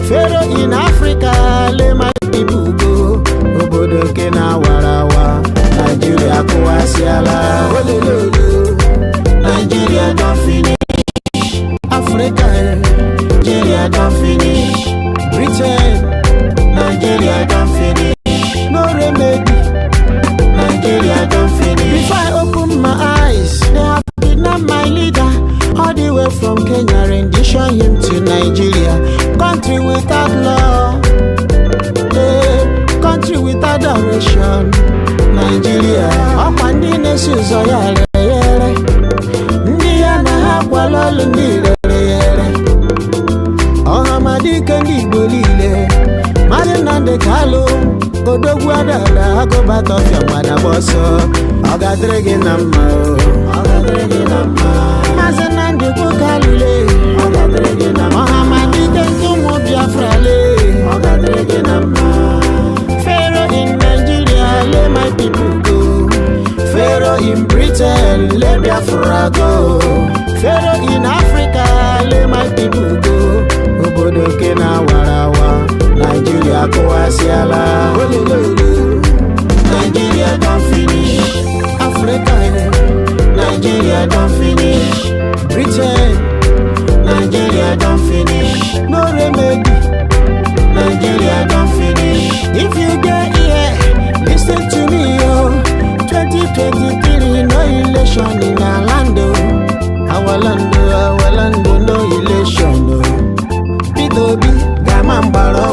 Pharaoh in Africa, let my people go. Obodo Kena warawa, Nigeria kuwasiala. Nigeria don't finish. Africa, Nigeria don't finish. Britain, Nigeria don't finish. No remedy, Nigeria don't finish. Before I open my eyes, they have kidnapped my leader all the way from Kenya, rendition him to Nigeria. Country without law, country without direction. Nigeria, Opandi Nesus Oyale, Ndia na Hakwalolo Ndirere, Ohamadi Kandi Bolile, Marinande Kalo, Odogwada, Agobat of Yamada Bosso, Ogadregi Nama, Mazanande Bukalule, Ogadregi Nama, Mohamadi Kantumo Biafrale, Ogadregi Nama. Pharaoh in Nigeria, let my people go. Pharaoh in Britain, let Biafra go. Pharaoh in Africa, let my people go. Obodo Kena warawa, Nigeria kuwasiala. Nigeria don't finish. Africa, Nigeria don't finish. Britain, Nigeria don't finish. No remedy, Nigeria don't finish. If you get here, listen to me, yo. 2023, no election in our land, our land, no election, no. P2B, Gamambaro,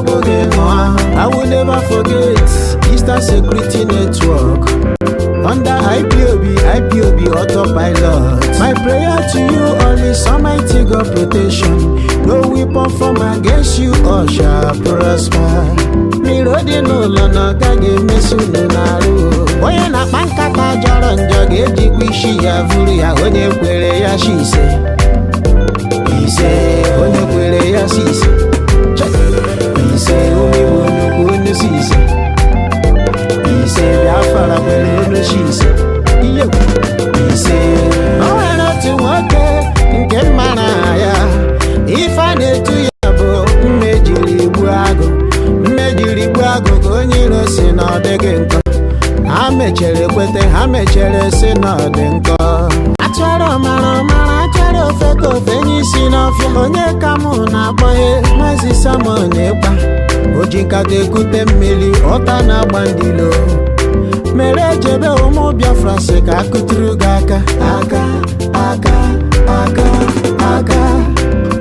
I will never forget Eastern Security Network. Under IPOB autopilot. My prayer to you, only all shall prosper. Mirodi no lana gage mesunu naru. Onye na-akpa nkata jọrọ njọ ga-ejikwa isi ya vuru ya. Onye kwere ya shi ise. Onye kwere ya si ise. Ise omegbu nnukwu onye si ise. Biafra kwere elu shi ise. O nwere otu nwoke nke mara ya. Ife a na-etu ya bụ mmejiri gbu agụ ka onye iro si na ọ dịghị nkọ. Ha mechere kwete, ha mechere si na ọ dị nkọ. Achọrọ mara achọrọ ofe ka ofe n'isi n'ọfịa. Onye ka mụ na-akpọghe Maazị Simon Ekpa. O ji nkata ekute mmiri ọta na-agba ndilo. Mere jebe ụmụ Biafra sị ka akụtụrụ gị aka.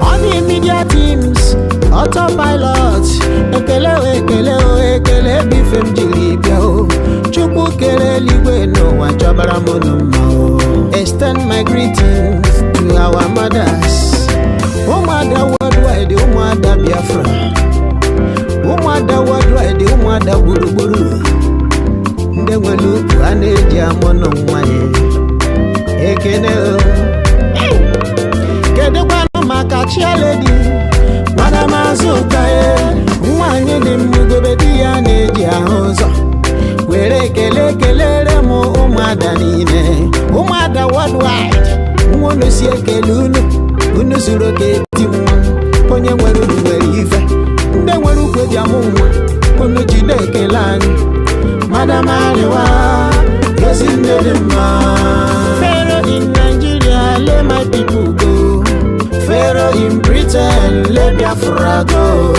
All the media teams, autopilot. Ekele bife m jiri bịa o. Chukwu kere eluigwe n'ụwa chọbara m unu mma o. Extend my greetings to our mothers. Ụmụada worldwide, ụmụada Biafra. Ụmụada worldwide, ụmụada gburugburu. Ndị nwere ukwu a na-eji amụnụ nwanyị. Ekene o. Kedụkwanụ maka chialedi Madam Azụka nwanyị dị mmugobe di ya na-eji ahụ ụzọ. Were kelere m ụmụada niile. Ụmụada worldwide. Unu si ekele unu zuru oke eti nwa. Onye nwere unu nwere ife. Ndị nwere ukwu eji amụ nwa. Unu jide ekele anyị. Madam Ariwa gosi nne dị mma. Pharaoh in Nigeria, let my people go. Pharaoh in Britain, let Biafra go.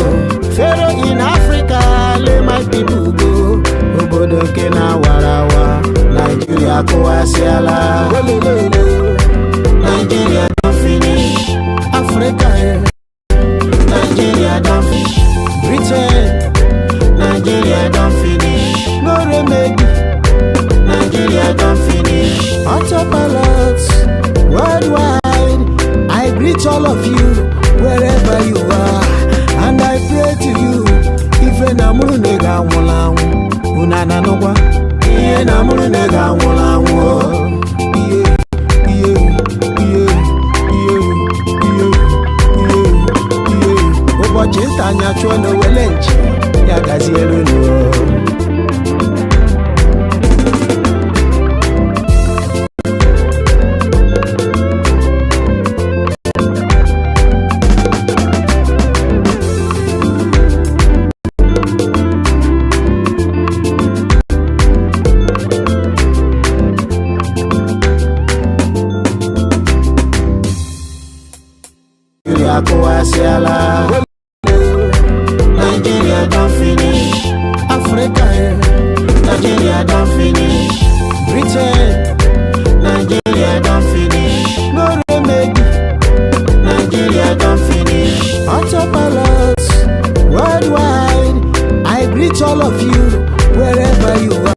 Pharaoh in Africa, let my people go. Obodo nke na warawa, Nigeria kụwasịala. Nigeria don't finish, Africa Nigeria don't finish, Britain, Nigeria don't finish, no remedy, Nigeria don't finish. Autopilots worldwide, I greet all of you wherever you are, and I pray to you. Ife na muru nega nwụla anwụ, unana nụkwa. Ihe na muru nega nwụla anwụ. Ụbọchị nta anya chụọ n'owele nchi ya gaziere unu. Nigeria don't finish, Africa Nigeria don't finish, Britain, Nigeria don't finish, no remedy, Nigeria don't finish. Autopilots worldwide, I greet all of you wherever you are.